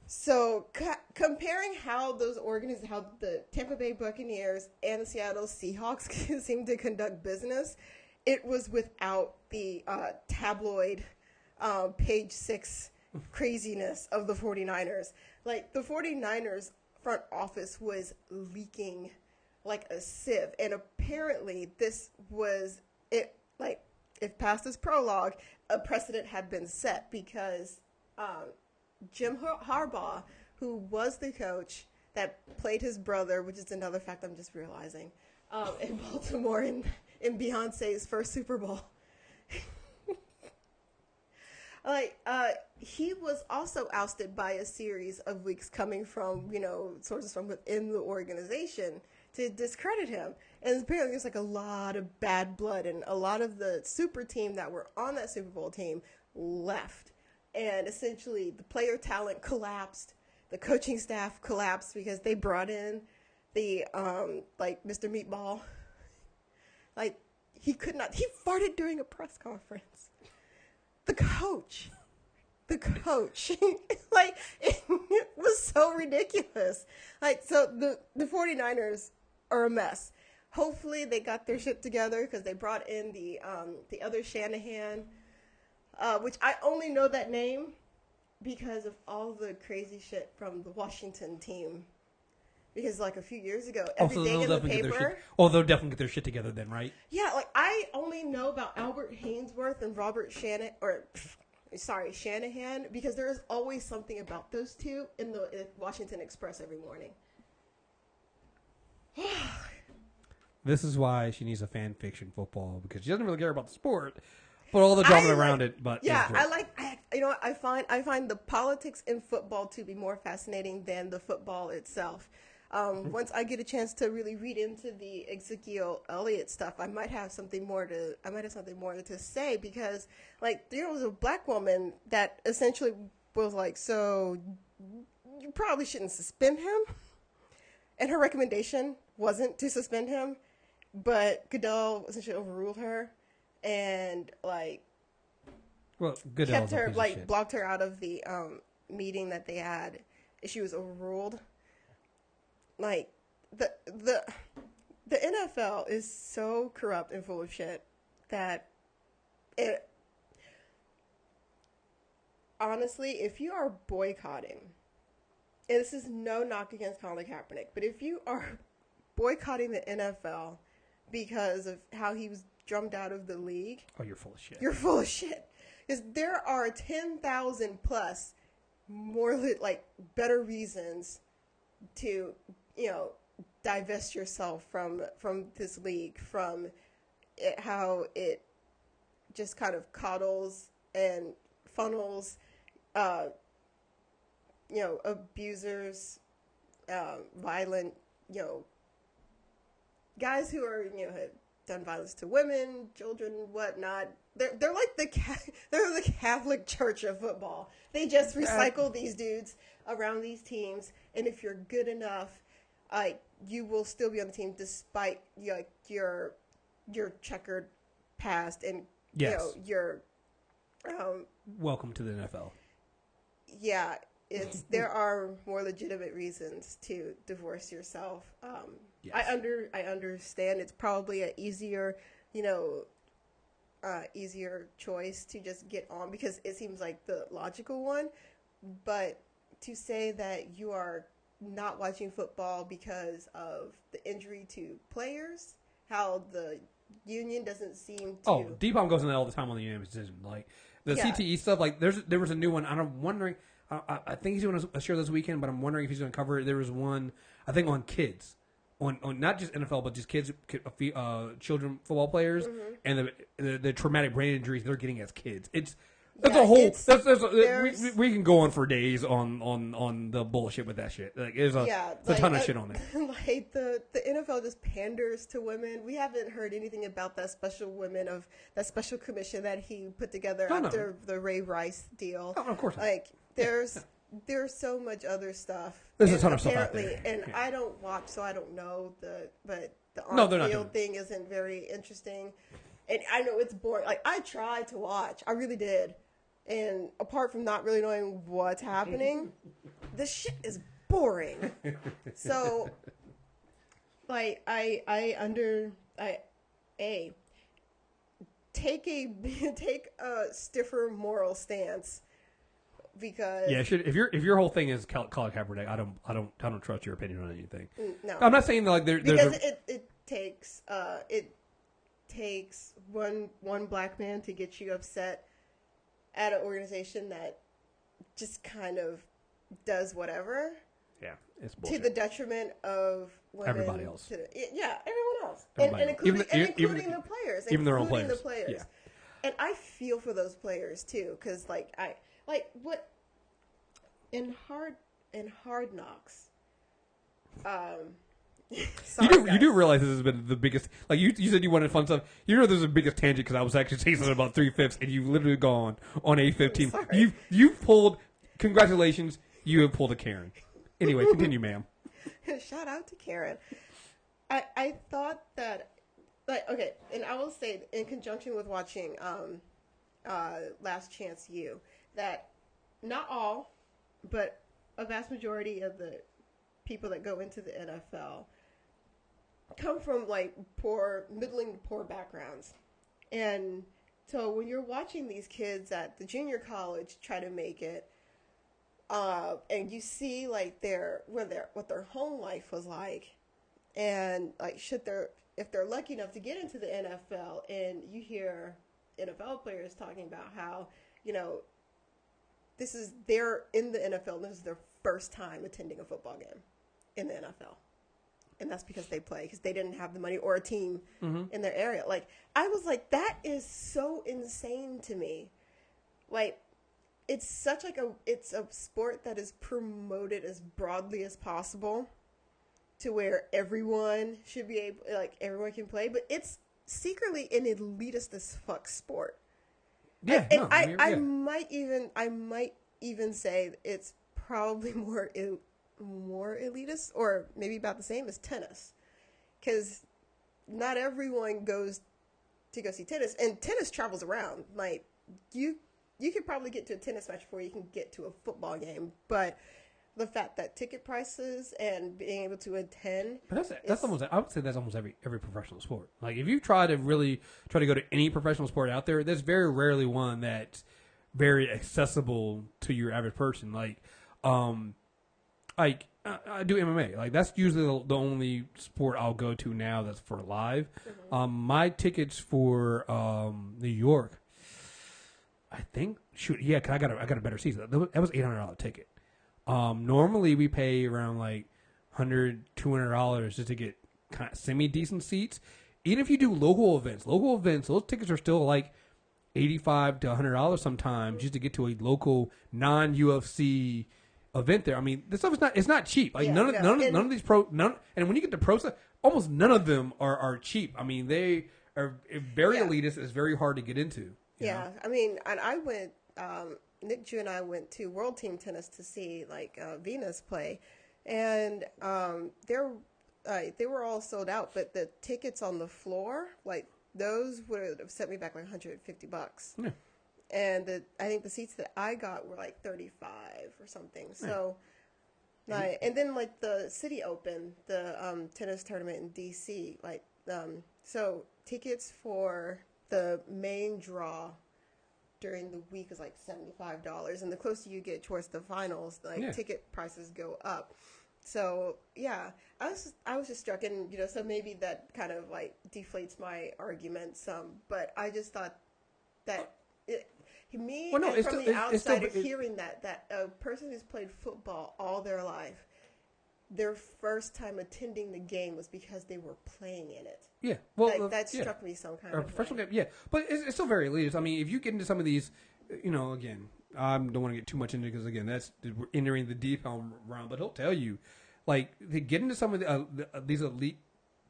So comparing how the Tampa Bay Buccaneers and the Seattle Seahawks seem to conduct business, it was without the tabloid page 6 craziness of the 49ers. The 49ers front office was leaking like a sieve, and apparently this was it. If past this prologue, a precedent had been set, because Jim Harbaugh, who was the coach that played his brother, which is another fact I'm just realizing, in Baltimore in Beyonce's first Super Bowl, he was also ousted by a series of leaks coming from sources from within the organization to discredit him. And apparently there's a lot of bad blood, and a lot of the super team that were on that Super Bowl team left. And essentially the player talent collapsed, the coaching staff collapsed, because they brought in the Mr. Meatball. He farted during a press conference. The coach. It was so ridiculous. So the 49ers are a mess. Hopefully they got their shit together, because they brought in the other Shanahan, which I only know that name because of all the crazy shit from the Washington team. Because a few years ago, every day in the paper. They'll definitely get their shit together then, right? Yeah, I only know about Albert Haynesworth and Shanahan, because there is always something about those two in the Washington Express every morning. This is why she needs a fan fiction football, because she doesn't really care about the sport, but all the drama around it. But yeah, I find the politics in football to be more fascinating than the football itself. Once I get a chance to really read into the Ezekiel Elliott stuff, I might have something more to say, because like there was a black woman that essentially was like, so you probably shouldn't suspend him, and her recommendation wasn't to suspend him, but Goodell essentially overruled her and like kept her, like blocked her out of the meeting that they had. She was overruled. Like the NFL is so corrupt and full of shit that it honestly, if you are boycotting, and this is no knock against Colin Kaepernick, but if you are boycotting the NFL because of how he was drummed out of the league, oh, you're full of shit. You're full of shit. Because there are 10,000 plus more better reasons to, divest yourself from this league, from how it just kind of coddles and funnels, abusers, violent, guys who are, have done violence to women, children, whatnot. They're like they're the Catholic Church of football. They just recycle these dudes around these teams, and if you're good enough, you will still be on the team despite your checkered past and your welcome to the NFL. Yeah, there are more legitimate reasons to divorce yourself. Yes. I understand it's probably an easier choice to just get on because it seems like the logical one, but to say that you are not watching football because of the injury to players, how the union doesn't seem to... Oh, D-Bomb goes in that all the time on the unanimous decision. Like, the CTE stuff, like, there was a new one, and I'm wondering... I think he's doing a show this weekend, but I'm wondering if he's going to cover it. There was one, I think, on kids. On not just NFL, but just kids, children football players, and the traumatic brain injuries they're getting as kids. That's a whole. We can go on for days on the bullshit with that shit. Like there's a ton of shit on there. Like the NFL just panders to women. We haven't heard anything about that special commission that he put together after the Ray Rice deal. Oh, of course. Like there's so much other stuff. There's a ton of stuff out there. And I don't watch, so I don't know but the on-field thing isn't very interesting. And I know it's boring. Like I tried to watch, I really did. And apart from not really knowing what's happening, this shit is boring. So, like, take a stiffer moral stance because if your whole thing is Colin Kaepernick, I don't trust your opinion on anything. No, I'm not saying that like it takes one black man to get you upset at an organization that just kind of does whatever. Yeah, it's bullshit. To the detriment of women. Everybody else. Everyone else. Everybody and including the players. Even their own players. The players. Yeah. And I feel for those players too, because in Hard Knocks, you do realize this has been the biggest. Like you said, you wanted fun stuff. You know, this is the biggest tangent because I was actually saying something about 3/5, and you've literally gone on A15. You've pulled. Congratulations, you have pulled a Karen. Anyway, continue, ma'am. Shout out to Karen. I thought that, okay, and I will say in conjunction with watching Last Chance U, that not all, but a vast majority of the people that go into the NFL come from middling to poor backgrounds. And so when you're watching these kids at the junior college try to make it, and you see what their home life was like, and if they're lucky enough to get into the NFL, and you hear NFL players talking about how, they're in the NFL, this is their first time attending a football game in the NFL. And that's because they play, because they didn't have the money or a team in their area. Like, I was like, that is so insane to me. Like, it's such it's a sport that is promoted as broadly as possible. to where everyone should be able, like everyone can play, but it's secretly an elitist as fuck sport. Yeah, I might even say it's probably more elitist, or maybe about the same as tennis, because not everyone goes to go see tennis, and tennis travels around. Like you could probably get to a tennis match before you can get to a football game, but the fact that ticket prices and being able to attend, but that's almost, I would say that's almost every professional sport. Like if you try to go to any professional sport out there, there's very rarely one that's very accessible to your average person. Like I do MMA. Like that's usually the only sport I'll go to now that's for live. Mm-hmm. My tickets for New York, I think, cause I got a better season. That was $800 ticket. Normally we pay around like $100, $200 just to get kind of semi-decent seats. Even if you do local events, those tickets are still like $85 to $100 sometimes just to get to a local non-UFC event there. I mean, this stuff is not cheap. Like none of these and when you get to pro stuff, almost none of them are cheap. I mean, they are very elitist. It's very hard to get into. You know? I mean, and I went. Nick Jew and I went to World Team Tennis to see Venus play, and they were all sold out. But the tickets on the floor, like those, would have set me back like $150. Yeah. And I think the seats that I got were like $35 or something. So, and then like the City Open, the tennis tournament in DC, so tickets for the main draw during the week is like $75, and the closer you get towards the finals, ticket prices go up. So I was just struck, and so maybe that kind of like deflates my argument some, but I just thought that from the outsider hearing that a person who's played football all their life, their first time attending the game was because they were playing in it. Yeah, well, that struck me some kind of professional game. Yeah, but it's still very elitist. I mean, if you get into some of these, again, I don't want to get too much into it because again, we're entering the deep realm. But he'll tell you, like, to get into some of these elite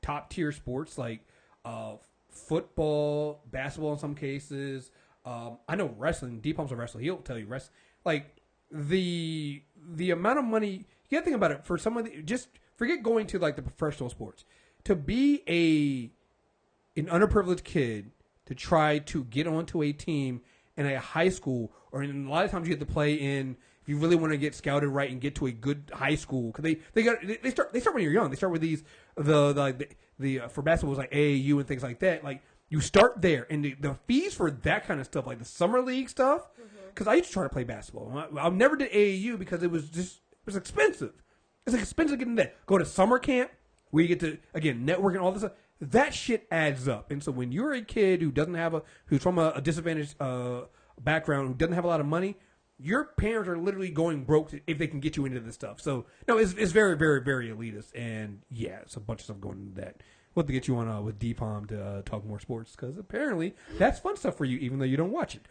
top tier sports like football, basketball in some cases. I know wrestling. Deep Palm's a wrestler. He'll tell you like the amount of money. You gotta think about it for some of the, just forget going to like the professional sports. To be an underprivileged kid to try to get onto a team in a high school, or in a lot of times you have to play in, if you really want to get scouted right and get to a good high school, because they start when you're young. They start with these for basketball was like AAU and things like that. Like you start there, and the fees for that kind of stuff, like the summer league stuff. Because I used to try to play basketball. I never did AAU because it was expensive. It's expensive getting that. Go to summer camp where you get to, again, network and all this stuff. That shit adds up. And so when you're a kid who's from a disadvantaged background, who doesn't have a lot of money, your parents are literally going broke if they can get you into this stuff. So, no, it's very, very, very elitist. And, yeah, it's a bunch of stuff going into that. We'll have to get you on with D-Palm to talk more sports, because apparently that's fun stuff for you, even though you don't watch it.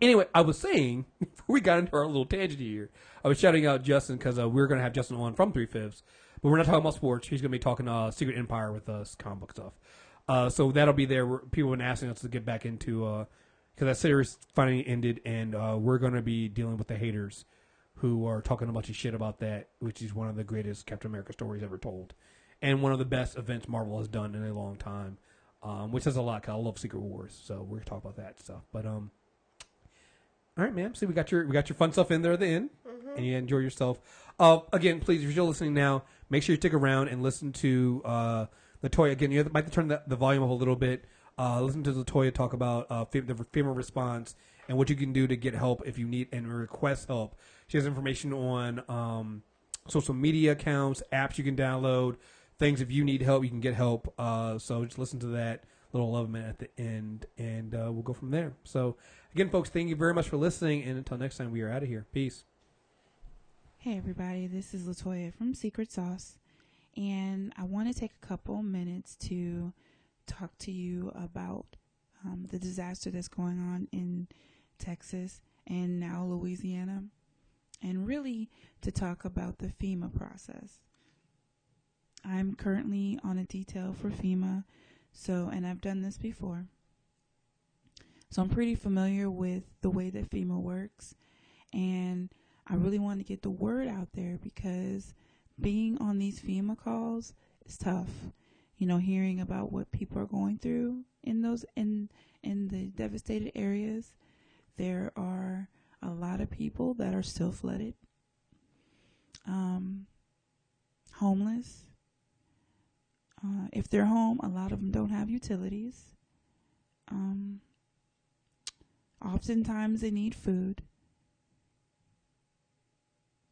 Anyway, I was saying, before we got into our little tangent here, I was shouting out Justin because we were going to have Justin on from 3/5, but we're not talking about sports. He's going to be talking Secret Empire with us, comic book stuff. So that'll be there. People have been asking us to get back into, because that series finally ended, and we're going to be dealing with the haters who are talking a bunch of shit about that, which is one of the greatest Captain America stories ever told, and one of the best events Marvel has done in a long time, which says a lot because I love Secret Wars. So we're going to talk about that stuff. But all right, ma'am. See, we got your fun stuff in there at the end, and you enjoy yourself. Again, please, if you're listening now, make sure you stick around and listen to Latoya. Again, you might have to turn the volume up a little bit. Listen to Latoya talk about the FEMA response and what you can do to get help if you need and request help. She has information on social media accounts, apps you can download, things if you need help, you can get help. So just listen to that little 11 minute at the end, and we'll go from there. So again, folks, thank you very much for listening, and until next time, we are out of here. Peace. Hey everybody, this is Latoya from Secret Sauce, and I want to take a couple minutes to talk to you about the disaster that's going on in Texas and now Louisiana, and really to talk about the FEMA process. I'm currently on a detail for FEMA, and I've done this before. So I'm pretty familiar with the way that FEMA works, and I really want to get the word out there because being on these FEMA calls is tough. You know, hearing about what people are going through in the devastated areas. There are a lot of people that are still flooded, homeless. If they're home, a lot of them don't have utilities. Oftentimes they need food.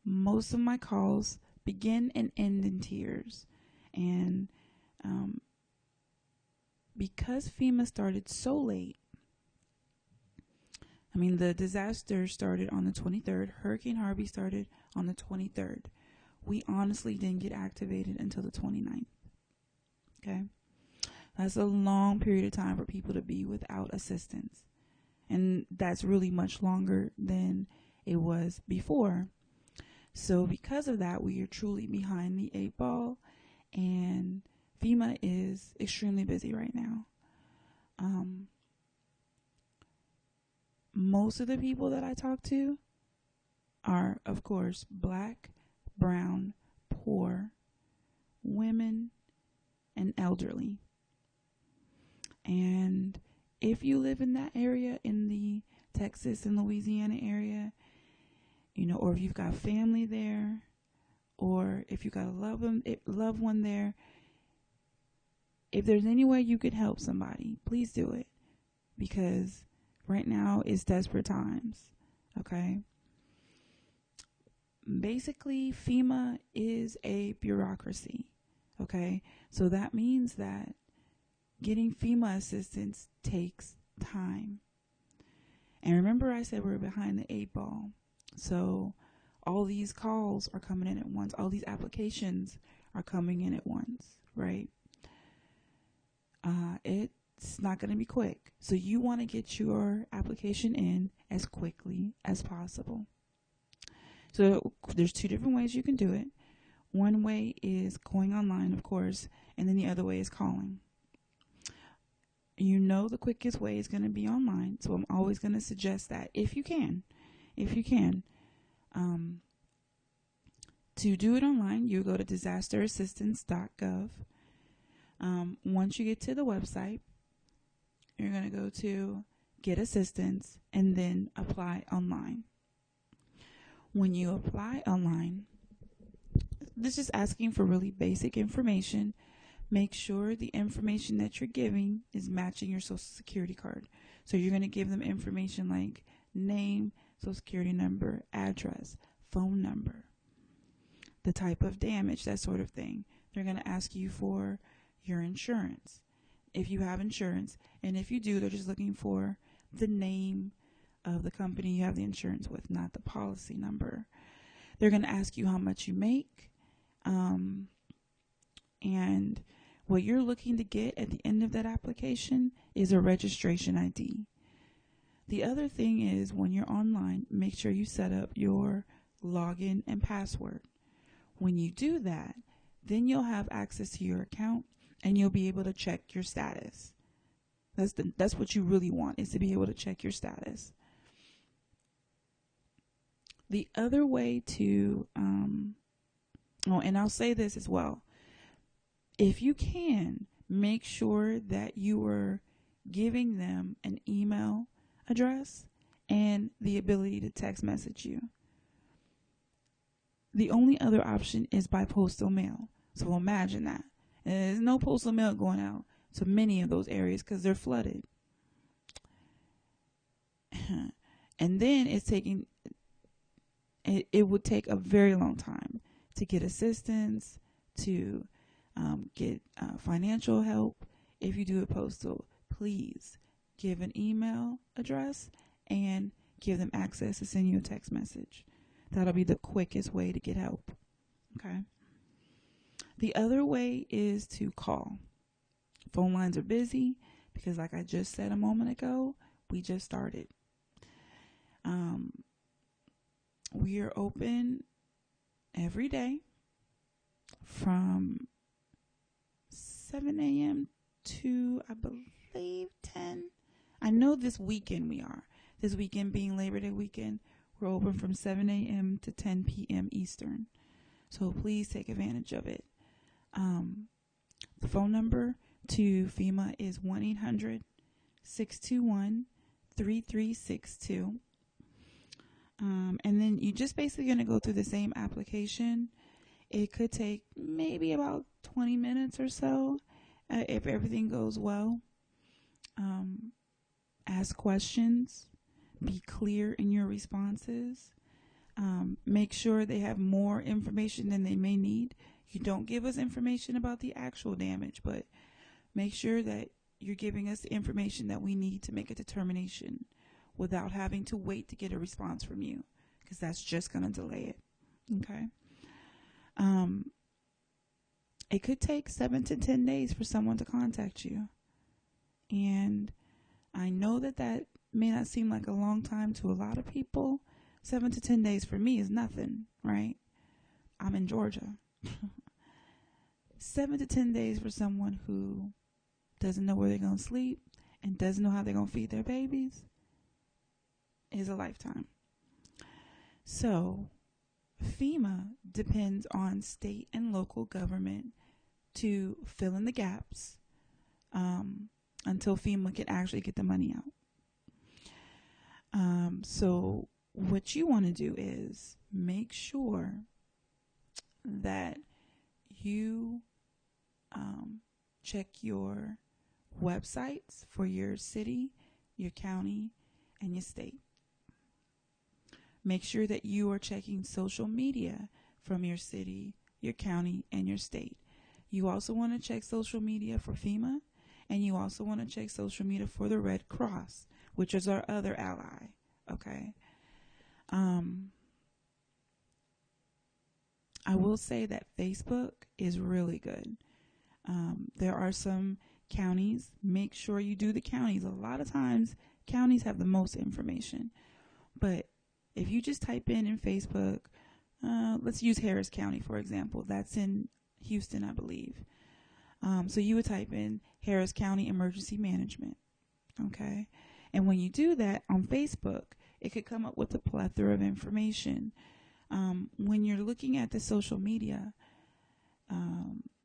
Most of my calls begin and end in tears. And because FEMA started so late, I mean, the disaster started on the 23rd. Hurricane Harvey started on the 23rd. We honestly didn't get activated until the 29th. Okay? That's a long period of time for people to be without assistance. And that's really much longer than it was before. So because of that, we are truly behind the 8 ball. And FEMA is extremely busy right now. Most of the people that I talk to are, of course, black, brown, poor, women, and elderly. And if you live in that area, in the Texas and Louisiana area, you know, or if you've got family there, or if you got a loved one there, if there's any way you could help somebody, please do it. Because right now it's desperate times. Okay? Basically, FEMA is a bureaucracy. Okay? So that means that getting FEMA assistance takes time. And remember I said we're behind the 8 ball. So all these calls are coming in at once. All these applications are coming in at once, right? It's not going to be quick. So you want to get your application in as quickly as possible. So there's 2 different ways you can do it. One way is going online, of course, and then the other way is calling. You know the quickest way is going to be online, so I'm always going to suggest that if you can. To do it online, you go to disasterassistance.gov. Once you get to the website, you're going to go to Get Assistance and then Apply Online. When you apply online, this is asking for really basic information. Make sure the information that you're giving is matching your Social Security card. So you're going to give them information like name, Social Security number, address, phone number, the type of damage, that sort of thing. They're going to ask you for your insurance, if you have insurance. And if you do, they're just looking for the name of the company you have the insurance with, not the policy number. They're going to ask you how much you make. And what you're looking to get at the end of that application is a registration ID. The other thing is, when you're online, make sure you set up your login and password. When you do that, then you'll have access to your account and you'll be able to check your status. That's what you really want, is to be able to check your status. The other way to, and I'll say this as well. If you can, make sure that you are giving them an email address and the ability to text message you. The only other option is by postal mail. So imagine that. And there's no postal mail going out to many of those areas because they're flooded. And then it would take a very long time to get assistance, to get financial help. If you do it postal, please give an email address and give them access to send you a text message. That'll be the quickest way to get help. Okay. The other way is to call. Phone lines are busy because, like I just said a moment ago, we just started. We are open every day from 7 a.m. to, I believe, 10. I know this weekend we are. This weekend being Labor Day weekend, we're open from 7 a.m. to 10 p.m. Eastern. So please take advantage of it. The phone number to FEMA is 1-800-621-3362. And then you just basically going to go through the same application. It could take maybe about 20 minutes or so if everything goes well. Ask questions. Be clear in your responses. Make sure they have more information than they may need. You don't give us information about the actual damage, but make sure that you're giving us the information that we need to make a determination without having to wait to get a response from you, because that's just going to delay it. Okay. It could take 7 to 10 days for someone to contact you. And I know that may not seem like a long time to a lot of people. 7 to 10 days for me is nothing, right? I'm in Georgia. 7 to 10 days for someone who doesn't know where they're going to sleep and doesn't know how they're going to feed their babies is a lifetime. So FEMA depends on state and local government to fill in the gaps until FEMA can actually get the money out. So what you want to do is make sure that you check your websites for your city, your county, and your state. Make sure that you are checking social media from your city, your county, and your state. You also want to check social media for FEMA, and you also want to check social media for the Red Cross, which is our other ally. Okay. I will say that Facebook is really good. There are some counties. Make sure you do the counties. A lot of times, counties have the most information. But if you just type in Facebook, let's use Harris County, for example. That's in Houston, I believe. So you would type in Harris County Emergency Management. Okay. And when you do that on Facebook, it could come up with a plethora of information. When you're looking at the social media,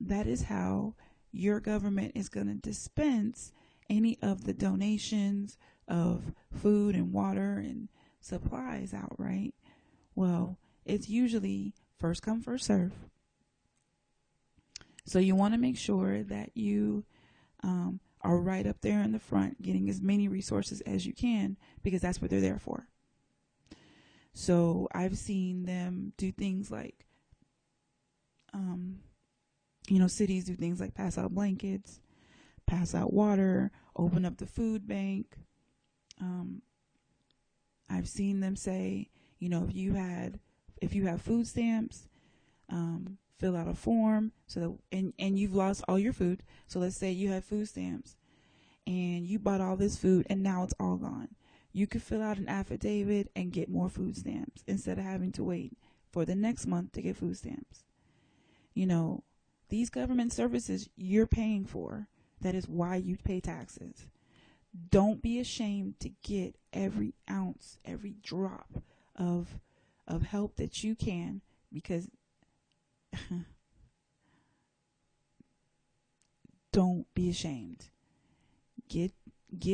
that is how your government is going to dispense any of the donations of food and water and supplies out, right? Well, it's usually first come, first serve. So you want to make sure that you are right up there in the front, getting as many resources as you can, because that's what they're there for. So I've seen them do things like, cities do things like pass out blankets, pass out water, open up the food bank. I've seen them say, if you have food stamps, fill out a form so that, and you've lost all your food. So let's say you have food stamps and you bought all this food and now it's all gone. You could fill out an affidavit and get more food stamps instead of having to wait for the next month to get food stamps. These government services you're paying for, that is why you pay taxes. Don't be ashamed to get every ounce, every drop of help that you can, because don't be ashamed. Get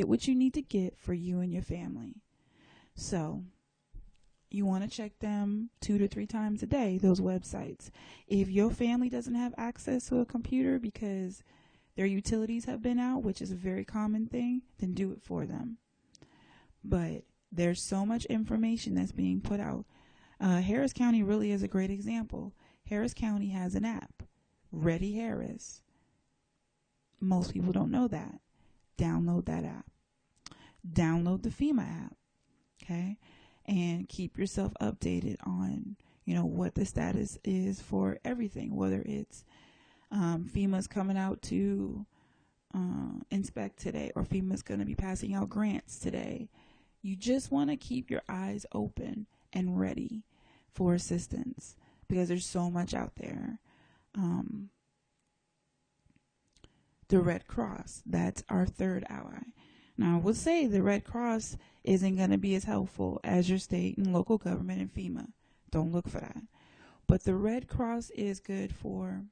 what you need to get for you and your family. So you want to check them 2 to 3 times a day, those websites. If your family doesn't have access to a computer because their utilities have been out, which is a very common thing, then do it for them. But there's so much information that's being put out. Harris County really is a great example. Harris County has an app, Ready Harris. Most people don't know that. Download that app. Download the FEMA app. Okay? And keep yourself updated on, what the status is for everything, whether it's FEMA's coming out to inspect today, or FEMA's going to be passing out grants today. You just want to keep your eyes open and ready for assistance, because there's so much out there. the Red Cross. That's our third ally. Now, I would say the Red Cross isn't going to be as helpful as your state and local government and FEMA. Don't look for that. But the Red Cross is good for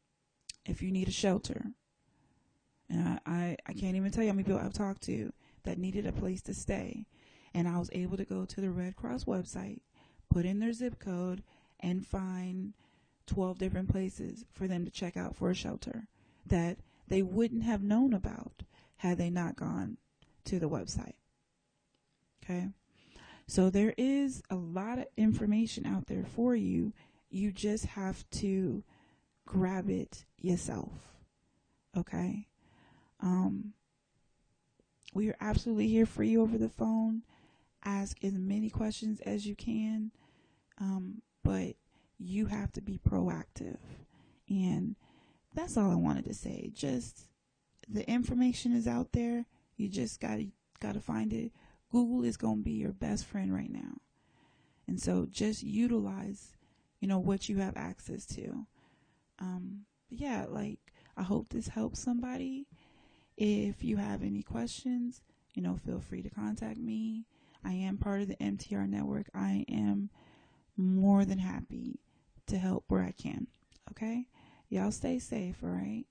if you need a shelter. And I can't even tell you how many people I've talked to that needed a place to stay. And I was able to go to the Red Cross website, put in their zip code, and find 12 different places for them to check out for a shelter that they wouldn't have known about had they not gone to the website. Okay? So there is a lot of information out there for you. You just have to grab it yourself. Okay? We are absolutely here for you over the phone. Ask as many questions as you can. But you have to be proactive. And that's all I wanted to say. Just the information is out there. You just gotta find it. Google is going to be your best friend right now. And so just utilize, what you have access to. Yeah, I hope this helps somebody. If you have any questions, feel free to contact me. I am part of the MTR network. I am more than happy to help where I can. Okay? Y'all stay safe, all right?